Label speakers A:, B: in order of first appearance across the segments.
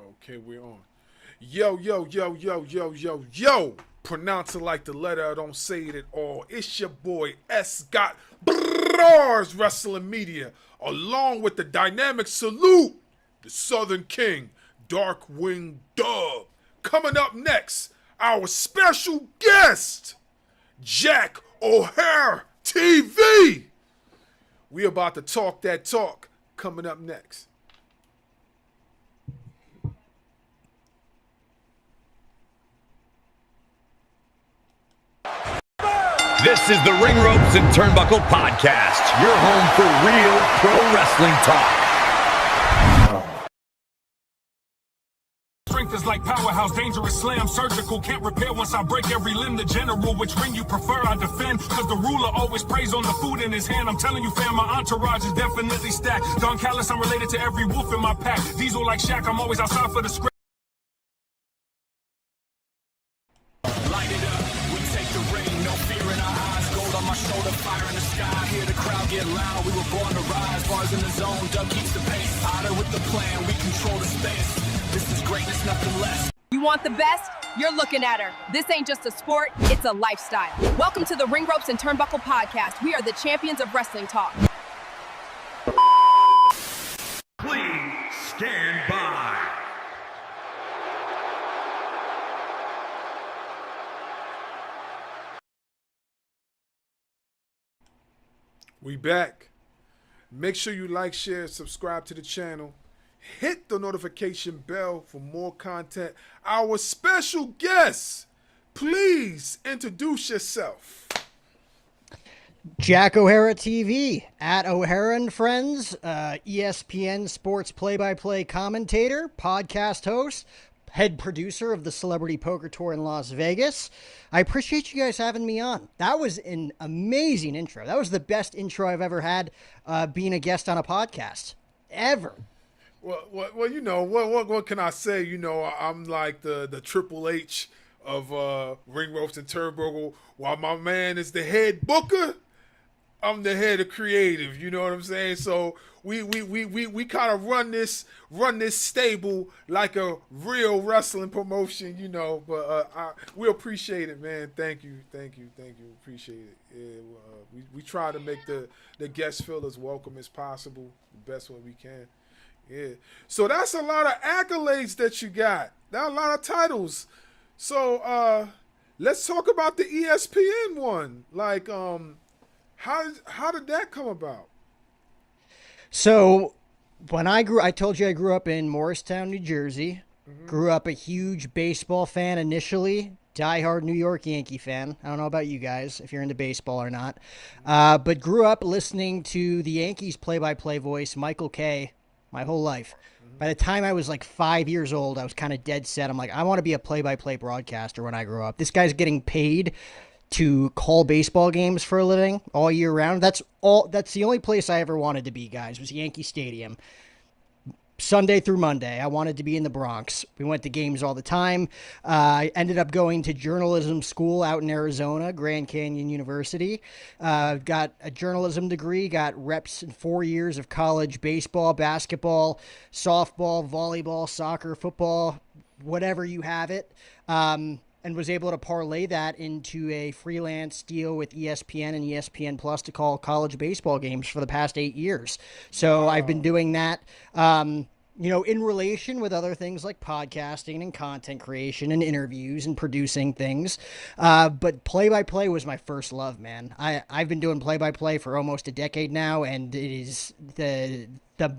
A: Okay, we're on. Yo, yo, yo, yo, yo, yo, yo. Pronounce it like the letter, I don't say it at all. It's your boy S. Got Bars Wrestling Media, along with the dynamic salute, the Southern King, Darkwing Dub. Coming up next, our special guest, Jack O'Hare TV. We about to talk that talk. Coming up next.
B: This is the Ring Ropes and Turnbuckle Podcast, your home for real pro wrestling talk.
C: Strength is like powerhouse, dangerous slam, surgical, can't repair once I break every limb. The general, which ring you prefer, I defend, cause the ruler always preys on the food in his hand. I'm telling you fam, my entourage is definitely stacked. Don Callis, I'm related to every wolf in my pack. Diesel like Shaq, I'm always outside for the script. Light it up, we take the rain, no fear in our eyes. Gold on my shoulder, fire in the sky. Hear the crowd get loud, we were born to rise. Bars in the zone, Doug keeps the pace. Otter with the plan, we control the space. This is greatness, nothing less.
D: You want the best? You're looking at her. This ain't just a sport, it's a lifestyle. Welcome to the Ring Ropes and Turnbuckle Podcast. We are the champions of wrestling talk.
B: Please stand by.
A: We back. Make sure you like, share, subscribe to the channel. Hit the notification bell for more content. Our special guest, please introduce yourself.
E: Jack O'Hara TV, at O'Hara and Friends, ESPN sports play-by-play commentator, podcast host, head producer of the Celebrity Poker Tour in Las Vegas. I appreciate you guys having me on. That was an amazing intro. That was the best intro I've ever had being a guest on a podcast, ever.
A: Well, you know, what can I say? You know, I'm like the Triple H of Ring Ropes and Turnbuckle. While my man is the head booker, I'm the head of creative. You know what I'm saying? So we kind of run this stable like a real wrestling promotion. You know, but we appreciate it, man. Thank you. Appreciate it. Yeah, we try to make the guests feel as welcome as possible, the best way we can. Yeah. So that's a lot of accolades that you got. That's a lot of titles. So let's talk about the ESPN one. Like, how did that come about?
E: So when I told you I grew up in Morristown, New Jersey. Grew up a huge baseball fan initially. Diehard New York Yankee fan. I don't know about you guys, if you're into baseball or not. But grew up listening to the Yankees play-by-play voice, Michael Kay, my whole life. By the time I was like 5 years old, I was kind of dead set. I'm like, I want to be a play-by-play broadcaster when I grow up. This guy's getting paid to call baseball games for a living all year round. That's the only place I ever wanted to be, guys, was Yankee Stadium. Sunday through Monday, I wanted to be in the Bronx. We went to games all the time. I ended up going to journalism school out in Arizona, Grand Canyon University. Got a journalism degree, got reps in 4 years of college baseball, basketball, softball, volleyball, soccer, football, whatever you have it. And was able to parlay that into a freelance deal with ESPN and ESPN Plus to call college baseball games for the past 8 years. So I've been doing that, you know, in relation with other things like podcasting and content creation and interviews and producing things. But play-by-play was my first love, man. I've been doing play-by-play for almost a decade now, and it is the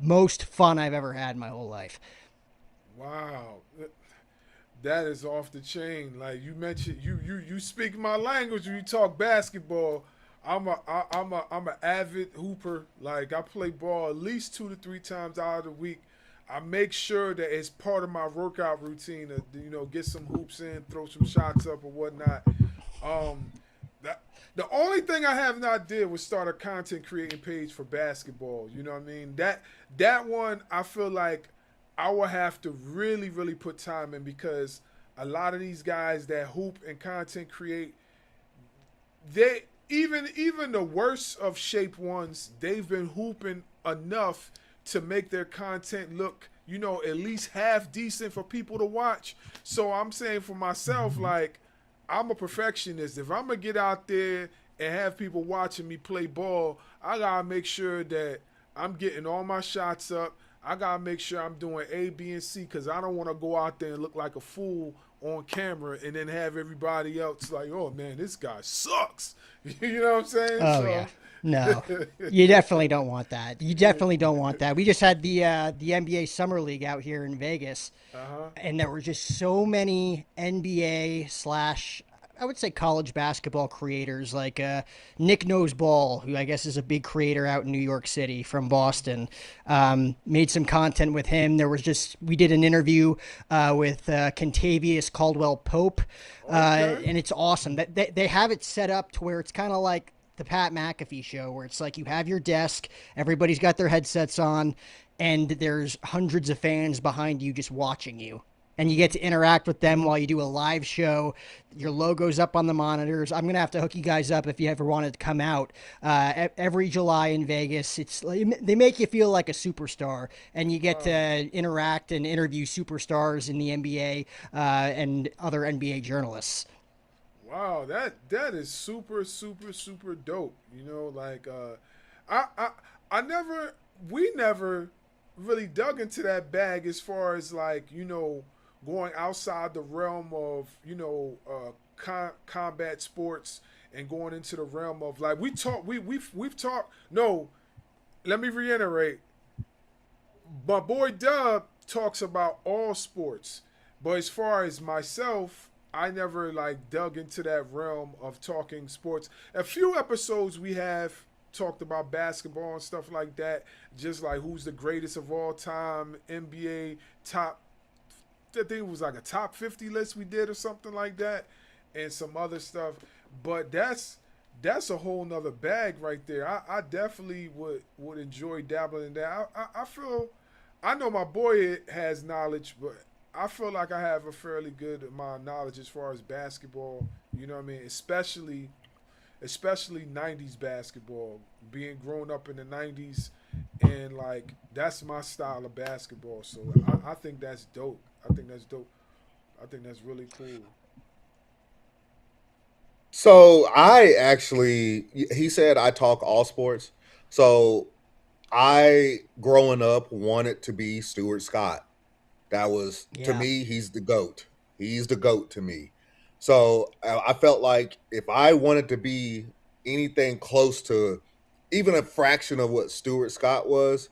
E: most fun I've ever had in my whole life. Wow.
A: That is off the chain. Like you mentioned, you speak my language when you talk basketball. I'm a avid hooper. Like I play ball at least 2 to 3 times out of the week. I make sure that it's part of my workout routine to get some hoops in, throw some shots up or whatnot. The only thing I have not did was start a content creating page for basketball. You know what I mean? That one I feel like I will have to really, really put time in, because a lot of these guys that hoop and content create, they even the worst of shape ones, they've been hooping enough to make their content look at least half decent for people to watch. So I'm saying for myself, like, I'm a perfectionist. If I'm going to get out there and have people watching me play ball, I got to make sure that I'm getting all my shots up. I got to make sure I'm doing A, B, and C, because I don't want to go out there and look like a fool on camera and then have everybody else like, oh, man, this guy sucks. You know what I'm saying?
E: Oh, yeah. No, you definitely don't want that. You definitely don't want that. We just had the NBA Summer League out here in Vegas, and there were just so many NBA / I would say college basketball creators like Nick Knows Ball, who I guess is a big creator out in New York City from Boston. Made some content with him. We did an interview with Contavious Caldwell Pope, and it's awesome. They have it set up to where it's kind of like the Pat McAfee show, where it's like you have your desk, everybody's got their headsets on, and there's hundreds of fans behind you just watching you. And you get to interact with them while you do a live show. Your logo's up on the monitors. I'm going to have to hook you guys up if you ever wanted to come out. Every July in Vegas, they make you feel like a superstar, and you get to interact and interview superstars in the NBA and other NBA journalists.
A: Wow, that is super, super, super dope. We never really dug into that bag as far as like, going outside the realm of, combat sports and going into the realm of like, we've talked, no, let me reiterate. My boy Dub talks about all sports, but as far as myself, I never like dug into that realm of talking sports. A few episodes we have talked about basketball and stuff like that, just like who's the greatest of all time, NBA top, I think it was like a top 50 list we did or something like that, and some other stuff. But that's a whole nother bag right there. I definitely would enjoy dabbling in that. I know my boy has knowledge, but I feel like I have a fairly good amount of knowledge as far as basketball, you know what I mean? Especially 90s basketball, being grown up in the 90s, and like that's my style of basketball. So I think that's dope. I think that's really cool.
F: So he said I talk all sports. So I, growing up, wanted to be Stuart Scott. That was, to me, he's the GOAT. He's the GOAT to me. So I felt like if I wanted to be anything close to even a fraction of what Stuart Scott was,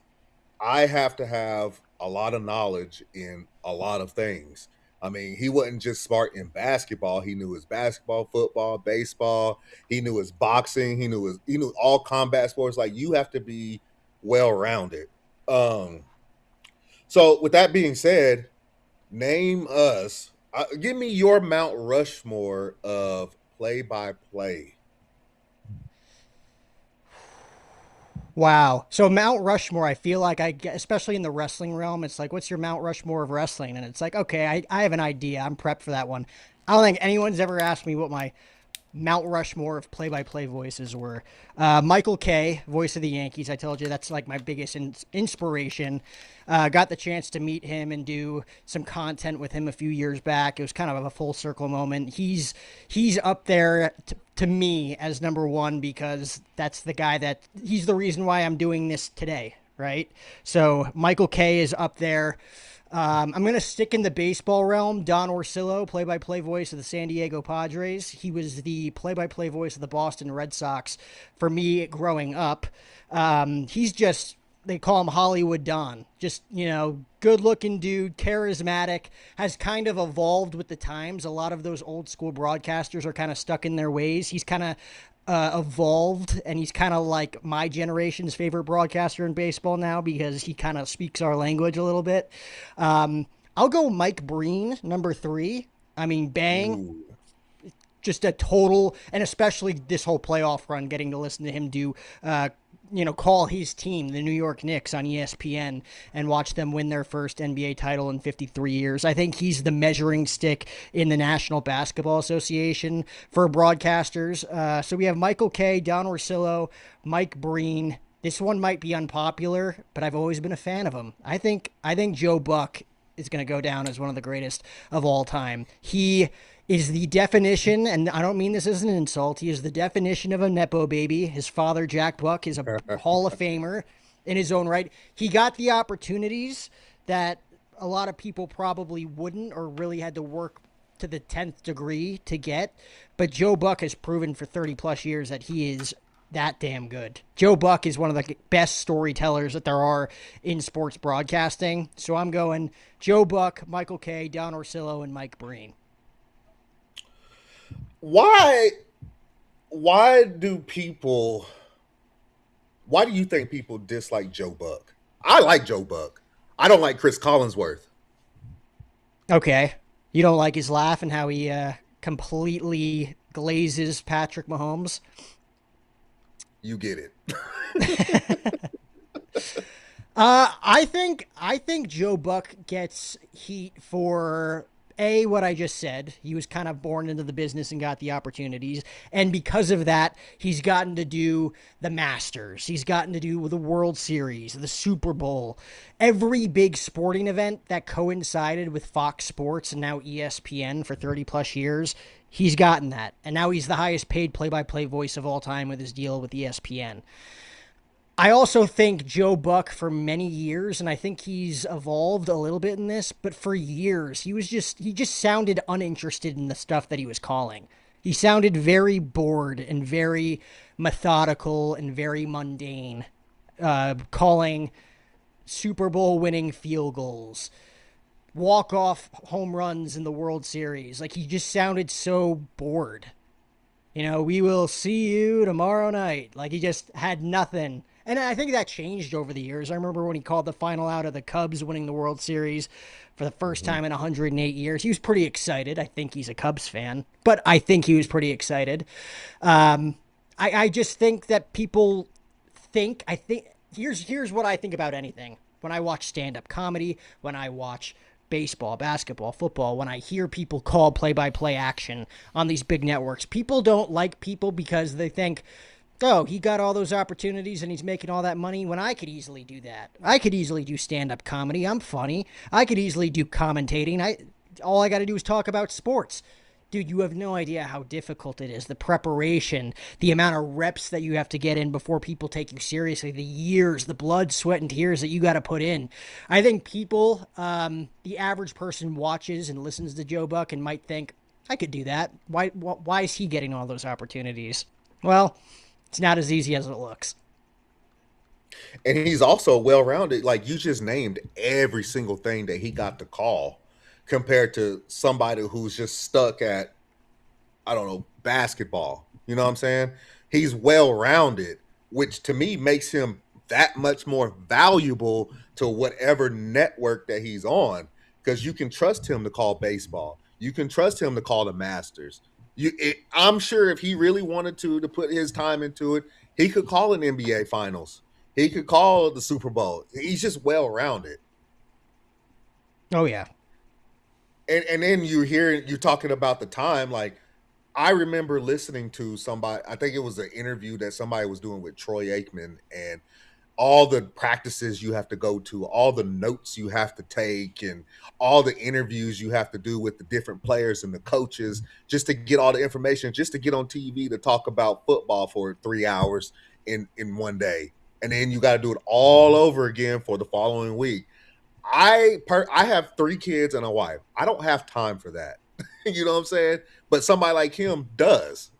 F: I have to have a lot of knowledge in a lot of things. I mean, he wasn't just smart in basketball. He knew his basketball, football, baseball. He knew his boxing. He knew all combat sports. Like, you have to be well-rounded. So with that being said, give me your Mount Rushmore of play-by-play.
E: Wow. So Mount Rushmore, I feel like especially in the wrestling realm, it's like, what's your Mount Rushmore of wrestling? And it's like, okay, I have an idea. I'm prepped for that one. I don't think anyone's ever asked me what my Mount Rushmore of play-by-play voices were. Michael Kay, voice of the Yankees. I told you that's like my biggest inspiration. Got the chance to meet him and do some content with him a few years back. It was kind of a full circle moment. He's up there to me as number one, because that's the guy he's the reason why I'm doing this today, right? So Michael Kay is up there. I'm going to stick in the baseball realm. Don Orsillo, play-by-play voice of the San Diego Padres. He was the play-by-play voice of the Boston Red Sox for me growing up. He's just, they call him Hollywood Don. Just, good-looking dude, charismatic, has kind of evolved with the times. A lot of those old-school broadcasters are kind of stuck in their ways. He's kind of evolved, and he's kind of like my generation's favorite broadcaster in baseball now, because he kind of speaks our language a little bit. I'll go Mike Breen, number 3. I mean, bang. Ooh. Just a total, and especially this whole playoff run, getting to listen to him do call his team, the New York Knicks, on ESPN and watch them win their first NBA title in 53 years. I think he's the measuring stick in the National Basketball Association for broadcasters. So we have Michael Kay, Don Orsillo, Mike Breen, This one might be unpopular, but I've always been a fan of him. I think Joe Buck is going to go down as one of the greatest of all time. He is the definition, and I don't mean this as an insult, he is the definition of a Nepo baby. His father, Jack Buck, is a Hall of Famer in his own right. He got the opportunities that a lot of people probably wouldn't or really had to work to the 10th degree to get. But Joe Buck has proven for 30 plus years that he is that damn good. Joe Buck is one of the best storytellers that there are in sports broadcasting. So I'm going Joe Buck, Michael Kay, Don Orsillo, and Mike Breen.
F: Why do you think people dislike Joe Buck? I like Joe Buck. I don't like Chris Collinsworth.
E: Okay. You don't like his laugh and how he completely glazes Patrick Mahomes?
F: You get it.
E: I think Joe Buck gets heat for what I just said. He was kind of born into the business and got the opportunities. And because of that, he's gotten to do the Masters. He's gotten to do the World Series, the Super Bowl, every big sporting event that coincided with Fox Sports and now ESPN for 30 plus years. He's gotten that. And now he's the highest paid play-by-play voice of all time with his deal with ESPN. I also think Joe Buck for many years, and I think he's evolved a little bit in this, but for years, he just sounded uninterested in the stuff that he was calling. He sounded very bored and very methodical and very mundane, calling Super Bowl winning field goals, walk-off home runs in the World Series. Like, he just sounded so bored. We will see you tomorrow night. Like, he just had nothing. And I think that changed over the years. I remember when he called the final out of the Cubs winning the World Series for the first time in 108 years. He was pretty excited. I think he's a Cubs fan, but I think he was pretty excited. I just think that people here's what I think about anything. When I watch stand-up comedy, when I watch baseball, basketball, football, when I hear people call play-by-play action on these big networks, people don't like people because they think, oh, he got all those opportunities and he's making all that money when I could easily do that. I could easily do stand-up comedy. I'm funny. I could easily do commentating. All I got to do is talk about sports. Dude, you have no idea how difficult it is. The preparation, the amount of reps that you have to get in before people take you seriously, the years, the blood, sweat, and tears that you got to put in. I think people, the average person watches and listens to Joe Buck and might think, I could do that. Why is he getting all those opportunities? Well, it's not as easy as it looks.
F: And he's also well-rounded. Like, you just named every single thing that he got to call compared to somebody who's just stuck at, I don't know, basketball. You know what I'm saying? He's well-rounded, which to me makes him that much more valuable to whatever network that he's on, because you can trust him to call baseball. You can trust him to call the Masters. I'm sure if he really wanted to put his time into it, he could call an NBA Finals. He could call the Super Bowl. He's just well-rounded.
E: Oh, yeah.
F: And then you're talking about the time. Like, I remember listening to somebody, I think it was an interview that somebody was doing with Troy Aikman, and all the practices you have to go to, all the notes you have to take, and all the interviews you have to do with the different players and the coaches just to get all the information, just to get on TV to talk about football for 3 hours in one day. And then you got to do it all over again for the following week. I have 3 kids and a wife. I don't have time for that. You know what I'm saying? But somebody like him does.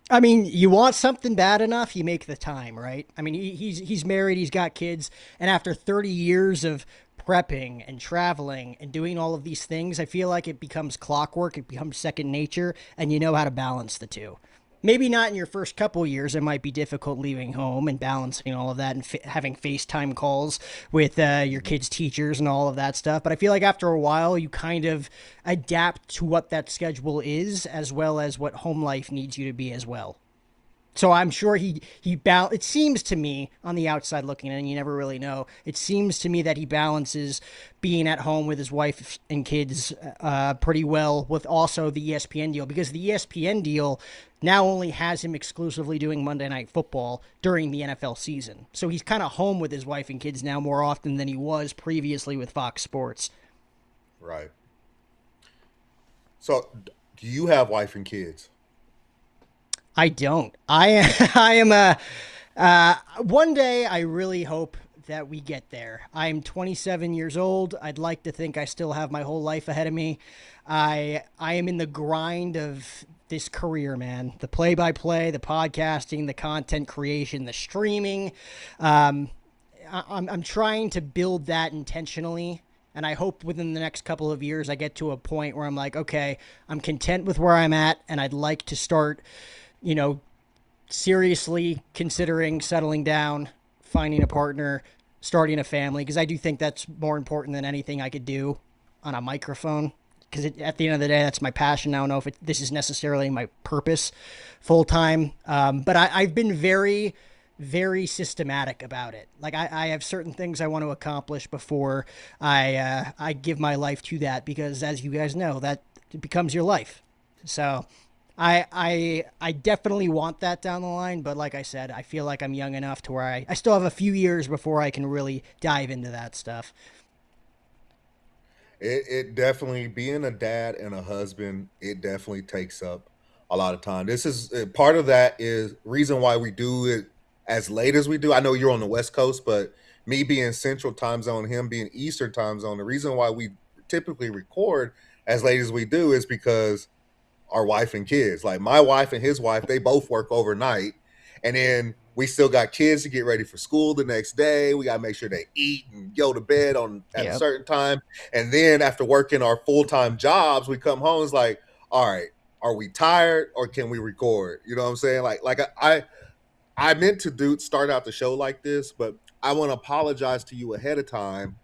E: I mean, you want something bad enough, you make the time, right? I mean, he's married, he's got kids, and after 30 years of prepping and traveling and doing all of these things, I feel like it becomes clockwork, it becomes second nature, and you know how to balance the two. Maybe not in your first couple years. It might be difficult leaving home and balancing all of that and having FaceTime calls with your kids' teachers and all of that stuff. But I feel like after a while, you kind of adapt to what that schedule is, as well as what home life needs you to be as well. So I'm sure it seems to me on the outside looking in, and you never really know. It seems to me that he balances being at home with his wife and kids pretty well with also the ESPN deal, because the ESPN deal now only has him exclusively doing Monday Night Football during the NFL season. So he's kind of home with his wife and kids now more often than he was previously with Fox Sports.
F: Right. So do you have wife and kids?
E: I don't. I am a. One day, I really hope that we get there. I'm 27 years old. I'd like to think I still have my whole life ahead of me. I am in the grind of this career, man. The play-by-play, the podcasting, the content creation, the streaming. I'm trying to build that intentionally. And I hope within the next couple of years, I get to a point where I'm like, okay, I'm content with where I'm at, and I'd like to start, seriously considering settling down, finding a partner, starting a family, because I do think that's more important than anything I could do on a microphone. Because at the end of the day, that's my passion. I don't know if this is necessarily my purpose full time. But I've been very, very systematic about it. Like I have certain things I want to accomplish before I give my life to that, because as you guys know, that becomes your life. So I definitely want that down the line, but like I said, I feel like I'm young enough to where I still have a few years before I can really dive into that stuff.
F: It definitely, being a dad and a husband, it definitely takes up a lot of time. This is part of that is reason why we do it as late as we do. I know you're on the West Coast, but me being Central Time Zone, him being Eastern Time Zone, the reason why we typically record as late as we do is because our wife and kids. Like my wife and his wife, they both work overnight, and then we still got kids to get ready for school the next day. We got to make sure they eat and go to bed at a certain time. And then after working our full-time jobs, we come home. It's like, all right, are we tired or can we record? You know what I'm saying? Like I meant to start out the show like this, but I want to apologize to you ahead of time.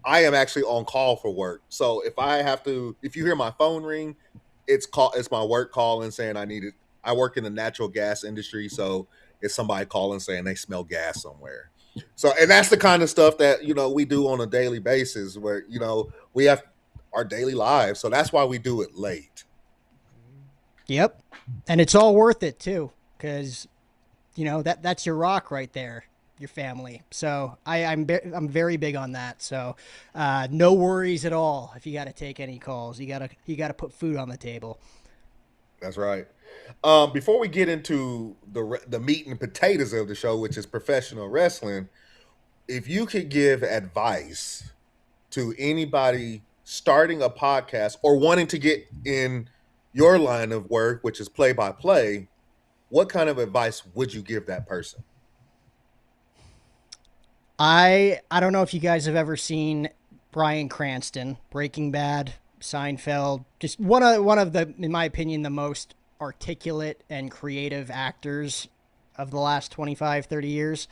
F: I am actually on call for work. So if you hear my phone ring, it's my work calling saying I work in the natural gas industry, so it's somebody calling saying they smell gas somewhere. So, and that's the kind of stuff that, we do on a daily basis where, we have our daily lives. So that's why we do it late.
E: Yep. And it's all worth it too, because, that's your rock right there, your family. So I'm very big on that. So no worries at all if you got to take any calls. You got to put food on the table.
F: That's right. Before we get into the meat and potatoes of the show, which is professional wrestling, if you could give advice to anybody starting a podcast or wanting to get in your line of work, which is play-by-play, what kind of advice would you give that person?
E: I don't know if you guys have ever seen Bryan Cranston, Breaking Bad, Seinfeld, just one of the, in my opinion, the most articulate and creative actors of the last 25, 30 years.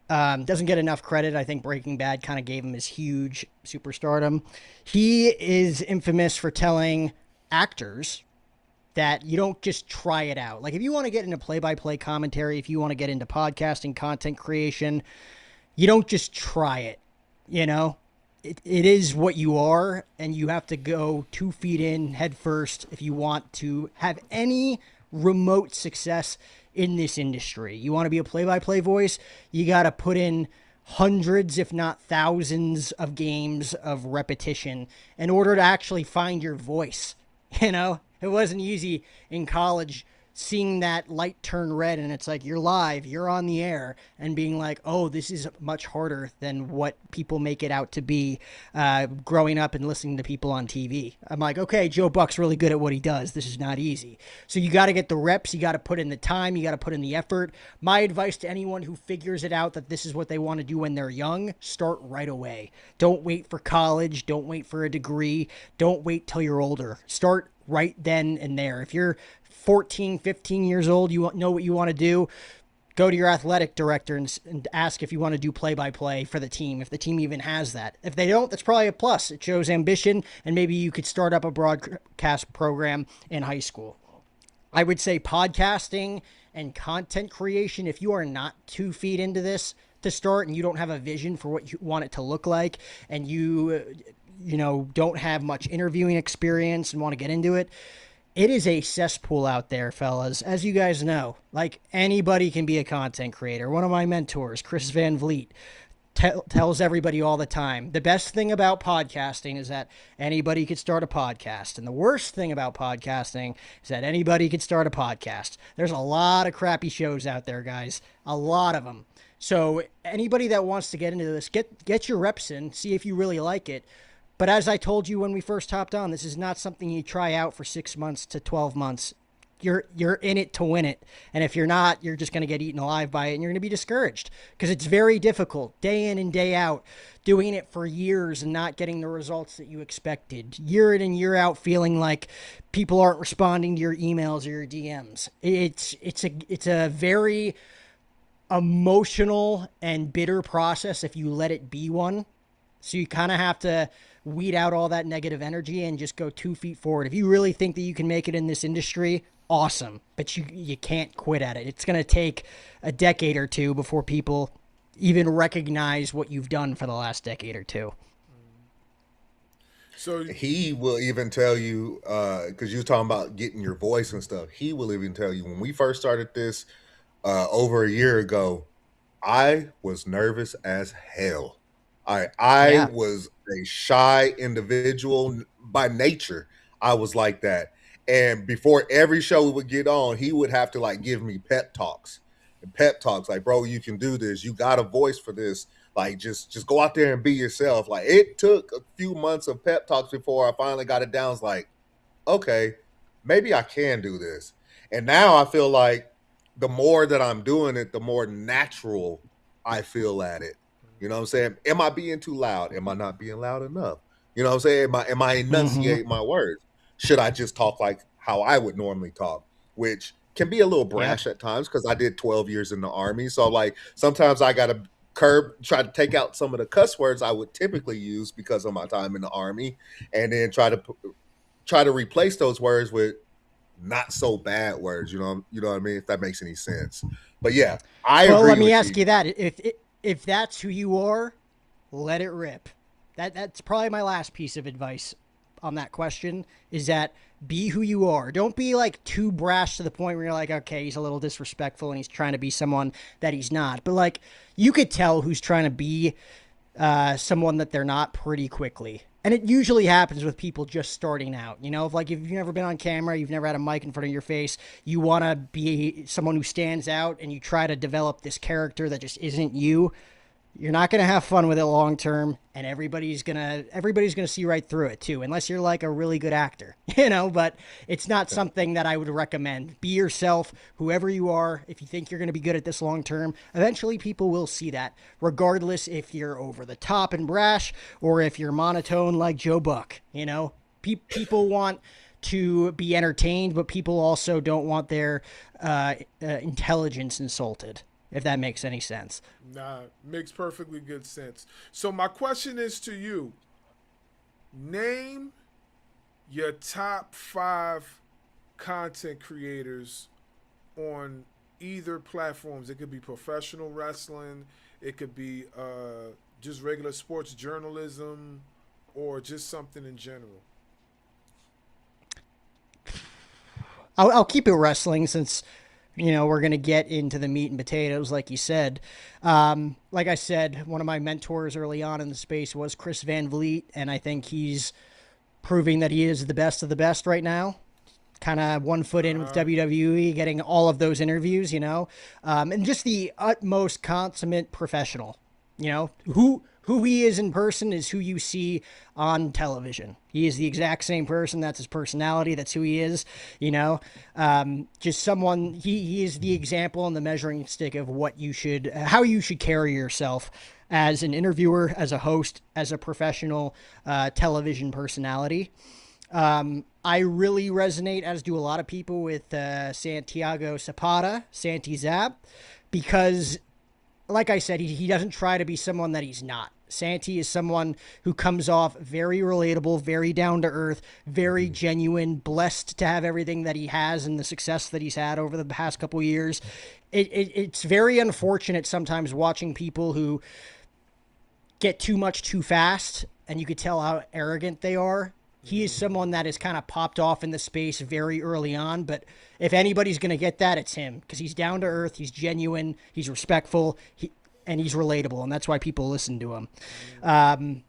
E: Doesn't get enough credit. I think Breaking Bad kind of gave him his huge superstardom. He is infamous for telling actors that you don't just try it out. Like if you want to get into play-by-play commentary, if you want to get into podcasting, content creation, you don't just try it, It is what you are, and you have to go 2 feet in head first if you want to have any remote success in this industry. You want to be a play-by-play voice, you got to put in hundreds, if not thousands of games of repetition in order to actually find your voice. It wasn't easy in college seeing that light turn red and it's like you're live, you're on the air, and being like, oh, this is much harder than what people make it out to be, growing up and listening to people on TV. I'm like, okay, Joe Buck's really good at what he does. This is not easy. So you got to get the reps, you got to put in the time, you got to put in the effort. My advice to anyone who figures it out that this is what they want to do when they're young, start right away. Don't wait for college, don't wait for a degree, don't wait till you're older. Start right then and there. If you're 14, 15 years old, you know what you want to do, go to your athletic director and ask if you want to do play-by-play for the team, if the team even has that. If they don't, that's probably a plus. It shows ambition, and maybe you could start up a broadcast program in high school. I would say podcasting and content creation, if you are not 2 feet into this to start and you don't have a vision for what you want it to look like, and you know, don't have much interviewing experience and want to get into it, it is a cesspool out there, fellas. As you guys know, like, anybody can be a content creator. One of my mentors, Chris Van Vliet, tells everybody all the time, the best thing about podcasting is that anybody could start a podcast. And the worst thing about podcasting is that anybody could start a podcast. There's a lot of crappy shows out there, guys. A lot of them. So anybody that wants to get into this, get your reps in, see if you really like it. But as I told you when we first hopped on, this is not something you try out for 6 months to 12 months. You're in it to win it. And if you're not, you're just going to get eaten alive by it, and you're going to be discouraged because it's very difficult day in and day out doing it for years and not getting the results that you expected. Year in and year out feeling like people aren't responding to your emails or your DMs. It's a very emotional and bitter process if you let it be one. So you kind of have to weed out all that negative energy and just go 2 feet forward. If you really think that you can make it in this industry, awesome. But you can't quit at it. It's going to take a decade or two before people even recognize what you've done for the last decade or two.
A: So
F: he will even tell you, because you were talking about getting your voice and stuff, he will even tell you, when we first started this over a year ago, I was nervous as hell. I was a shy individual by nature. I was like that. And before every show we would get on, he would have to like give me pep talks. And pep talks like, bro, you can do this. You got a voice for this. Like, just go out there and be yourself. Like, it took a few months of pep talks before I finally got it down. It's like, okay, maybe I can do this. And now I feel like the more that I'm doing it, the more natural I feel at it. You know what I'm saying? Am I being too loud? Am I not being loud enough? You know what I'm saying? Am I enunciating my words? Should I just talk like how I would normally talk? Which can be a little brash at times because I did 12 years in the Army. So like sometimes I got to try to take out some of the cuss words I would typically use because of my time in the Army, and then try to replace those words with not so bad words. You know what I mean? If that makes any sense. But yeah, I agree.
E: Well, let me
F: with
E: ask you that. If that's who you are, let it rip. That's probably my last piece of advice on that question, is that be who you are. Don't be like too brash to the point where you're like, okay, he's a little disrespectful and he's trying to be someone that he's not. But like, you could tell who's trying to be someone that they're not pretty quickly. And it usually happens with people just starting out. You know, if you've never been on camera, you've never had a mic in front of your face, you want to be someone who stands out, and you try to develop this character that just isn't you, you're not going to have fun with it long term, and everybody's going to see right through it too, unless you're like a really good actor, you know, but it's not something that I would recommend. Be yourself, whoever you are. If you think you're going to be good at this long term, eventually people will see that, regardless if you're over the top and brash or if you're monotone like Joe Buck. You know, people want to be entertained, but people also don't want their intelligence insulted, if that makes any sense.
A: Nah, makes perfectly good sense. So my question is to you. Name your top 5 content creators on either platforms. It could be professional wrestling, it could be just regular sports journalism, or just something in general.
E: I'll keep it wrestling since, you know, we're going to get into the meat and potatoes, like you said. Like I said, one of my mentors early on in the space was Chris Van Vliet, and I think he's proving that he is the best of the best right now. Kind of one foot in with WWE, getting all of those interviews, you know, and just the utmost consummate professional. You know, who he is in person is who you see on television. He is the exact same person. That's his personality. That's who he is, you know. Just someone, he is the example and the measuring stick of how you should carry yourself as an interviewer, as a host, as a professional television personality. I really resonate, as do a lot of people, with Santiago Zapata, Santi Zap, because like I said, he doesn't try to be someone that he's not. Santi is someone who comes off very relatable, very down to earth, very genuine, blessed to have everything that he has and the success that he's had over the past couple of years. It's very unfortunate sometimes watching people who get too much too fast, and you could tell how arrogant they are. He is someone that has kind of popped off in the space very early on, but if anybody's going to get that, it's him, because he's down to earth, he's genuine, he's respectful, and he's relatable, and that's why people listen to him.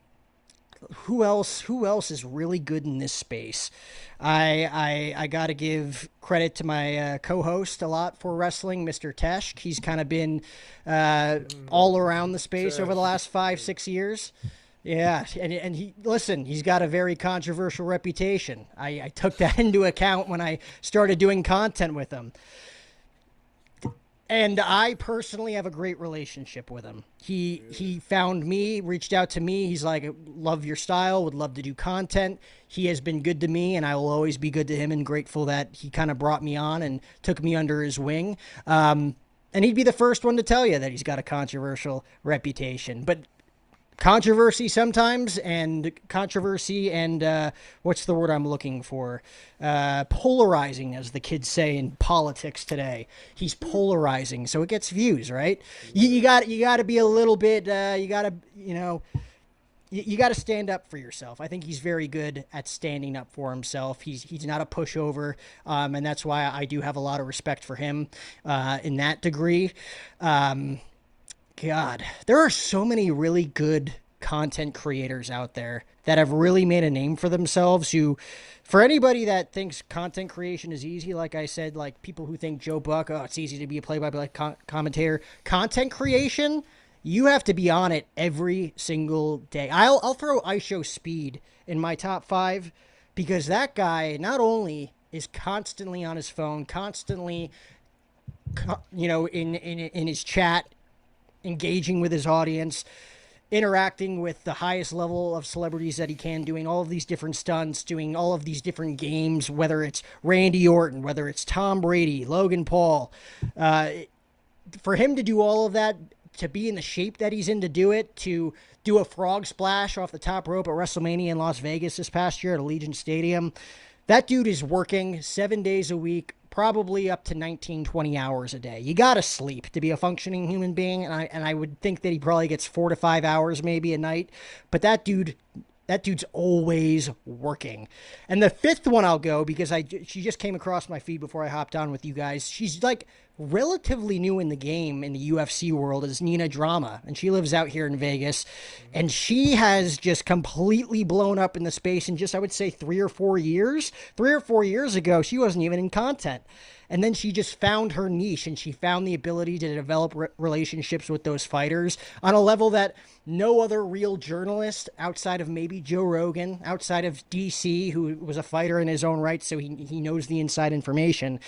E: Who else is really good in this space? I got to give credit to my co-host a lot for wrestling, Mr. Tesh. He's kind of been all around the space over the last 5-6 years. Yeah, and he's got a very controversial reputation. I took that into account when I started doing content with him. And I personally have a great relationship with him. He found me, reached out to me. He's like, love your style, would love to do content. He has been good to me, and I will always be good to him and grateful that he kind of brought me on and took me under his wing. And he'd be the first one to tell you that he's got a controversial reputation. But controversy sometimes, and what's the word I'm looking for? Polarizing, as the kids say in politics today. He's polarizing, so it gets views, right? You got to be a little bit. You got to stand up for yourself. I think he's very good at standing up for himself. He's not a pushover, and that's why I do have a lot of respect for him in that degree. God, there are so many really good content creators out there that have really made a name for themselves, who, for anybody that thinks content creation is easy, like I said, like people who think Joe Buck, it's easy to be a play-by-play commentator. Content creation, you have to be on it every single day. I'll throw iShow Speed in my top 5, because that guy not only is constantly on his phone, constantly, in his chat, engaging with his audience, interacting with the highest level of celebrities that he can, doing all of these different stunts, doing all of these different games, whether it's Randy Orton, whether it's Tom Brady, Logan Paul. For him to do all of that, to be in the shape that he's in to do it, to do a frog splash off the top rope at WrestleMania in Las Vegas this past year at Allegiant Stadium, that dude is working 7 days a week, probably up to 19, 20 hours a day. You got to sleep to be a functioning human being, and I would think that he probably gets 4 to 5 hours maybe a night. But that dude's always working. And the fifth one I'll go, because she just came across my feed before I hopped on with you guys. She's like relatively new in the game in the UFC world, is Nina Drama, and she lives out here in Vegas, and she has just completely blown up in the space in just, I would say, 3 or 4 years. 3 or 4 years ago, she wasn't even in content. And then she just found her niche, and she found the ability to develop relationships with those fighters on a level that no other real journalist, outside of maybe Joe Rogan, outside of DC, who was a fighter in his own right, so he knows the inside information,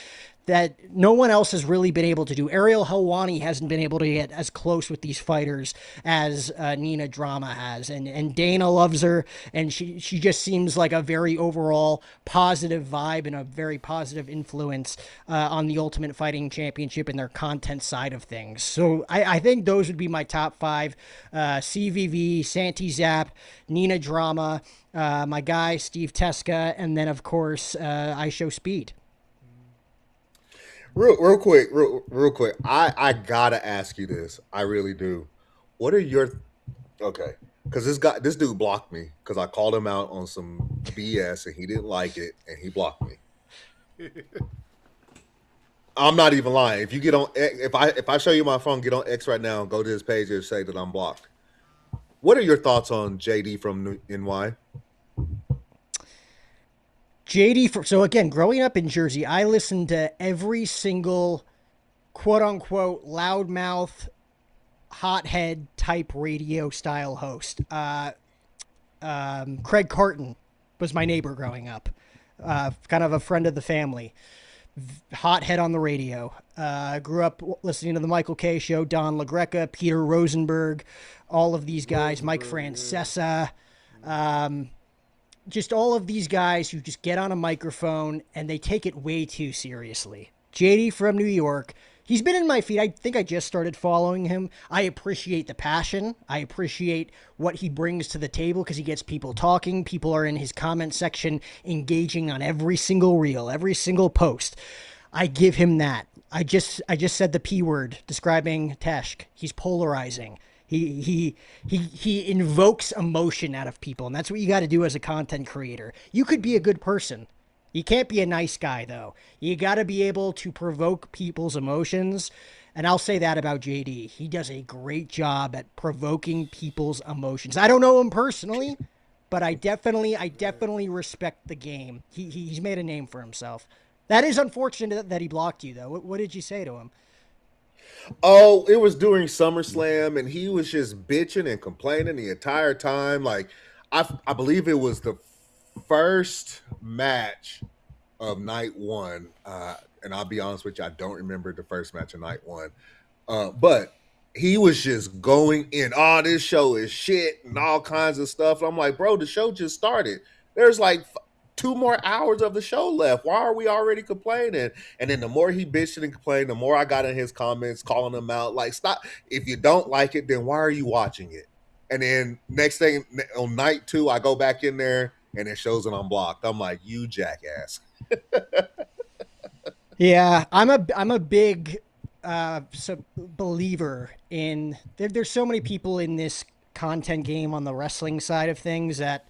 E: that no one else has really been able to do. Ariel Helwani hasn't been able to get as close with these fighters as Nina Drama has. And Dana loves her, and she just seems like a very overall positive vibe and a very positive influence on the Ultimate Fighting Championship and their content side of things. So I think those would be my top 5. CVV, Santi Zap, Nina Drama, my guy Steve Teska, and then, of course, iShow Speed.
F: Real quick. I gotta ask you this. I really do. What are your Because this dude blocked me because I called him out on some BS and he didn't like it and he blocked me. I'm not even lying. If you get on, if I show you my phone, get on X right now, go to his page and say that I'm blocked. What are your thoughts on JD from NY?
E: So again, growing up in Jersey, I listened to every single quote unquote loudmouth, hothead type radio style host. Craig Carton was my neighbor growing up, kind of a friend of the family. Hothead on the radio. Grew up listening to the Michael Kay Show, Don LaGreca, Peter Rosenberg, all of these guys, Mike Francesa, just all of these guys who just get on a microphone and they take it way too seriously. JD from New York, He's been in my feed. I think I just started following him. I appreciate the passion. I appreciate what he brings to the table because he gets people talking. People are in his comment section engaging on every single reel, every single post. I give him that. I just said the P word describing Teshk. He's polarizing. He invokes emotion out of people, and that's what you got to do as a content creator. You could be a good person. You can't be a nice guy, though. You got to be able to provoke people's emotions. And I'll say that about JD. He does a great job at provoking people's emotions. I don't know him personally, but I definitely respect the game. He's made a name for himself. That is unfortunate that he blocked you, though. What did you say to him?
F: Oh, it was during SummerSlam, and he was just bitching and complaining the entire time. Like, I believe it was the first match of night one, and I'll be honest with you, I don't remember the first match of night one, but he was just going in, oh, this show is shit and all kinds of stuff. I'm like, bro, the show just started. There's like 2 more hours of the show left. Why are we already complaining? And then the more he bitched and complained, the more I got in his comments calling him out. Like, stop. If you don't like it, then why are you watching it? And then next thing on night 2, I go back in there and it shows an unblocked. I'm like, you jackass.
E: Yeah, I'm a big believer in there's so many people in this content game on the wrestling side of things that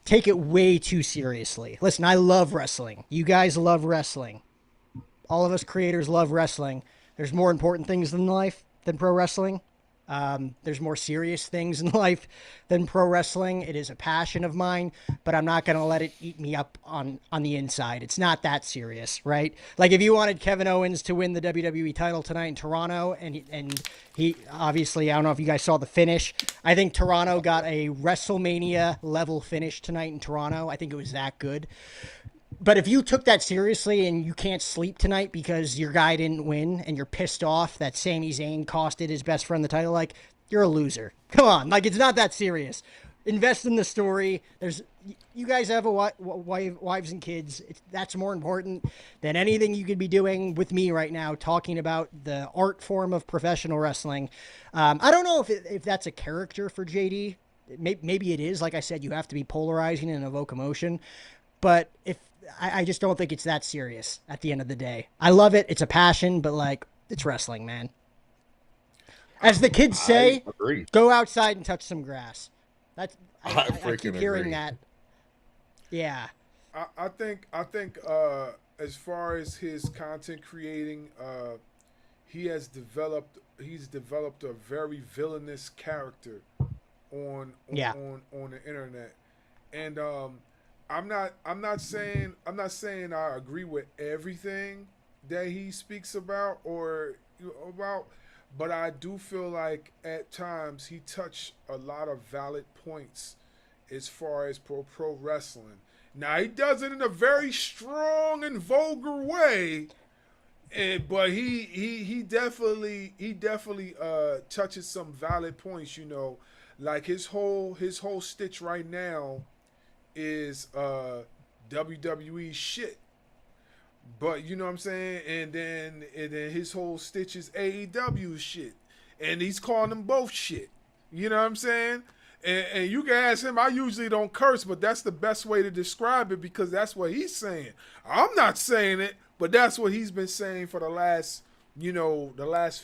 E: take it way too seriously. Listen, I love wrestling. You guys love wrestling. All of us creators love wrestling. There's more important things in life than pro wrestling. There's more serious things in life than pro wrestling. It is a passion of mine, but I'm not going to let it eat me up on the inside. It's not that serious, right? Like if you wanted Kevin Owens to win the WWE title tonight in Toronto, and he obviously, I don't know if you guys saw the finish. I think Toronto got a WrestleMania level finish tonight in Toronto. I think it was that good. But if you took that seriously and you can't sleep tonight because your guy didn't win and you're pissed off that Sami Zayn costed his best friend the title, like, you're a loser. Come on. Like, it's not that serious. Invest in the story. You guys have wives and kids. That's more important than anything you could be doing with me right now, talking about the art form of professional wrestling. I don't know if that's a character for JD. Maybe it is. Like I said, you have to be polarizing and evoke emotion. But I just don't think it's that serious at the end of the day. I love it. It's a passion, but like, it's wrestling, man. As the kids say, go outside and touch some grass. I keep hearing that. Yeah.
A: I think as far as his content creating, he's developed a very villainous character on the internet. And I'm not saying I agree with everything that he speaks about, but I do feel like at times he touched a lot of valid points as far as pro wrestling. Now he does it in a very strong and vulgar way, but he definitely touches some valid points. You know, like his whole stitch right now is WWE shit. But you know what I'm saying? And then his whole stitch is AEW shit. And he's calling them both shit. You know what I'm saying? And you can ask him, I usually don't curse, but that's the best way to describe it because that's what he's saying. I'm not saying it, but that's what he's been saying for the last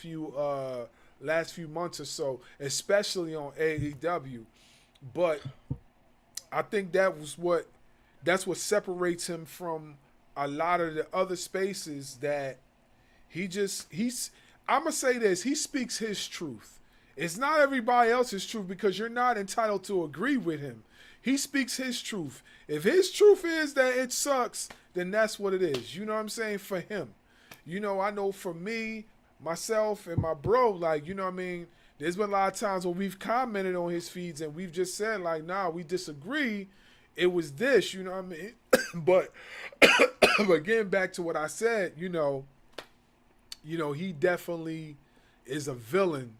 A: few months or so, especially on AEW. But I think that's what separates him from a lot of the other spaces that I'm going to say this, he speaks his truth. It's not everybody else's truth because you're not entitled to agree with him. He speaks his truth. If his truth is that it sucks, then that's what it is. You know what I'm saying? For him. You know, I know for me, myself, and my bro, like, you know what I mean? There's been a lot of times when we've commented on his feeds and we've just said, like, nah, we disagree. It was this, you know what I mean? But getting back to what I said, you know, he definitely is a villain.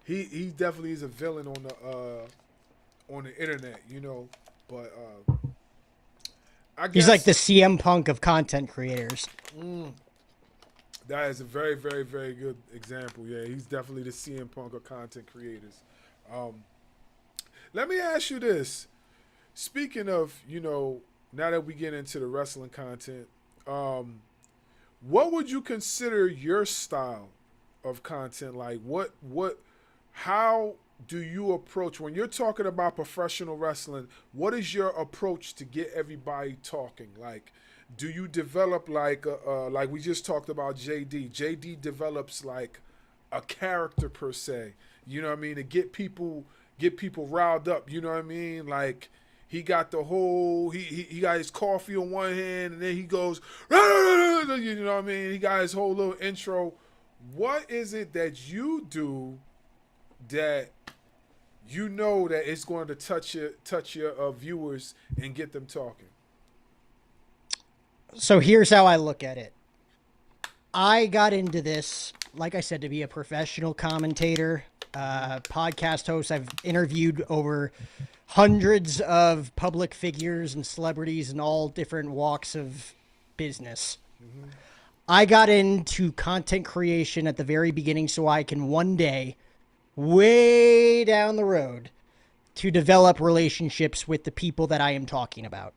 A: He definitely is a villain on the internet, you know. But I guess
E: he's like the CM Punk of content creators.
A: That is a very, very, very good example. Yeah, he's definitely the CM Punk of content creators. Let me ask you this. Speaking of, now that we get into the wrestling content, what would you consider your style of content? Like, how do you approach when you're talking about professional wrestling? What is your approach to get everybody talking? Like, do you develop like we just talked about JD? JD develops like a character per se. You know what I mean? To get people riled up. You know what I mean? Like he got the whole he got his coffee on one hand and then he goes, you know what I mean? He got his whole little intro. What is it that you do that you know that it's going to touch your viewers and get them talking?
E: So here's how I look at it. I got into this, like I said, to be a professional commentator, podcast host. I've interviewed over hundreds of public figures and celebrities in all different walks of business. Mm-hmm. I got into content creation at the very beginning so I can one day, way down the road, to develop relationships with the people that I am talking about.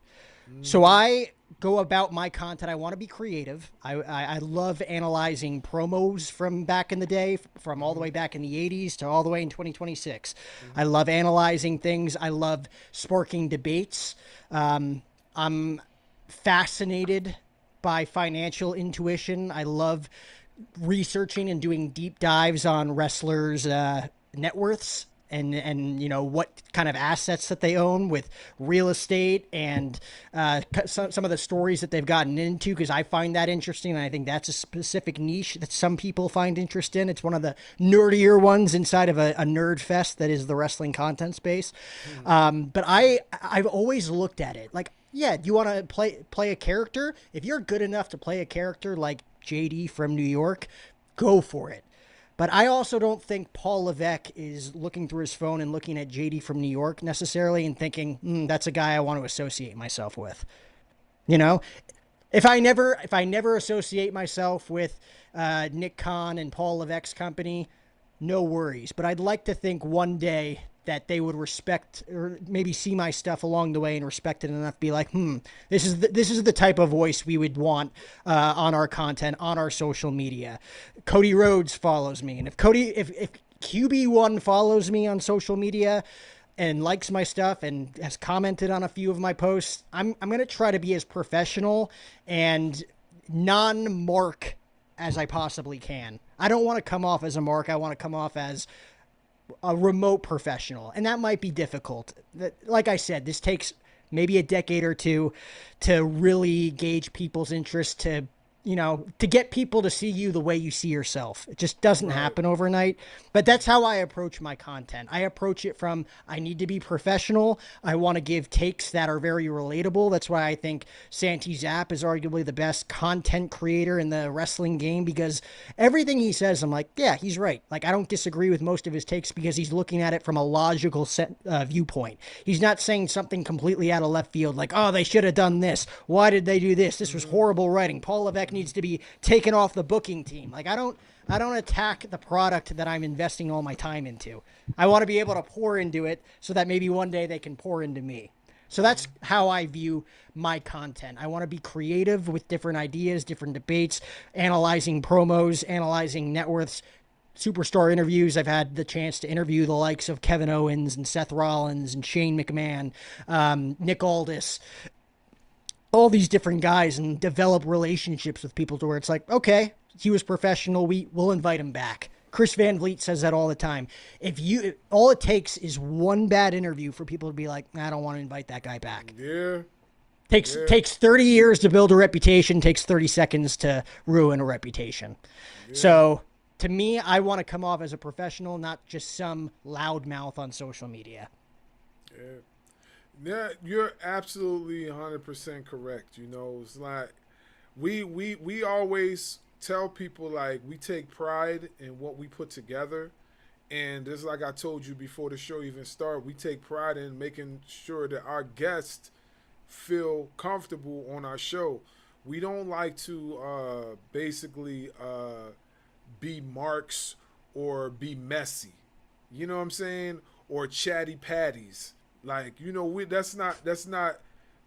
E: Mm-hmm. So I go about my content. I want to be creative. I love analyzing promos from back in the day, from all the way back in the 80s to all the way in 2026. Mm-hmm. I love analyzing things. I love sparking debates. I'm fascinated by financial intuition. I love researching and doing deep dives on wrestlers' net worths and what kind of assets that they own with real estate and some of the stories that they've gotten into, because I find that interesting, and I think that's a specific niche that some people find interest in. It's one of the nerdier ones inside of a nerd fest that is the wrestling content space. But I've always looked at it like, yeah, do you want to play a character? If you're good enough to play a character like JD from New York, go for it. But I also don't think Paul Levesque is looking through his phone and looking at JD from New York necessarily and thinking, that's a guy I want to associate myself with. If I never associate myself with Nick Khan and Paul Levesque's company, no worries. But I'd like to think one day that they would respect or maybe see my stuff along the way and respect it enough to be like, this is the type of voice we would want on our content, on our social media. Cody Rhodes follows me. And if QB1 follows me on social media and likes my stuff and has commented on a few of my posts, I'm going to try to be as professional and non-mark as I possibly can. I don't want to come off as a mark. I want to come off as a remote professional, and that might be difficult. Like I said, this takes maybe a decade or two to really gauge people's interest, to get people to see you the way you see yourself. It just doesn't happen overnight. But that's how I approach my content. I approach it from, I need to be professional. I want to give takes that are very relatable. That's why I think Santi Zapp is arguably the best content creator in the wrestling game, because everything he says, I'm like, yeah, he's right. Like, I don't disagree with most of his takes because he's looking at it from a logical viewpoint. He's not saying something completely out of left field, like, oh, they should have done this. Why did they do this? This was horrible writing. Paul Levesque needs to be taken off the booking team. Like, I don't attack the product that I'm investing all my time into. I want to be able to pour into it so that maybe one day they can pour into me. So that's how I view my content. I want to be creative with different ideas, different debates, analyzing promos, analyzing net worths, superstar interviews. I've had the chance to interview the likes of Kevin Owens and Seth Rollins and Shane McMahon, Nick Aldis, all these different guys, and develop relationships with people to where it's like, okay, he was professional, we'll invite him back. Chris Van Vliet says that all the time. All it takes is one bad interview for people to be like, I don't want to invite that guy back.
A: Yeah.
E: Takes 30 years to build a reputation, takes 30 seconds to ruin a reputation. Yeah. So to me, I want to come off as a professional, not just some loudmouth on social media.
A: Yeah. Yeah, you're absolutely 100% correct. It's like we always tell people, like, we take pride in what we put together, and just like I told you before the show even started, we take pride in making sure that our guests feel comfortable on our show. We don't like to basically be marks or be messy. You know what I'm saying? Or chatty patties. Like, that's not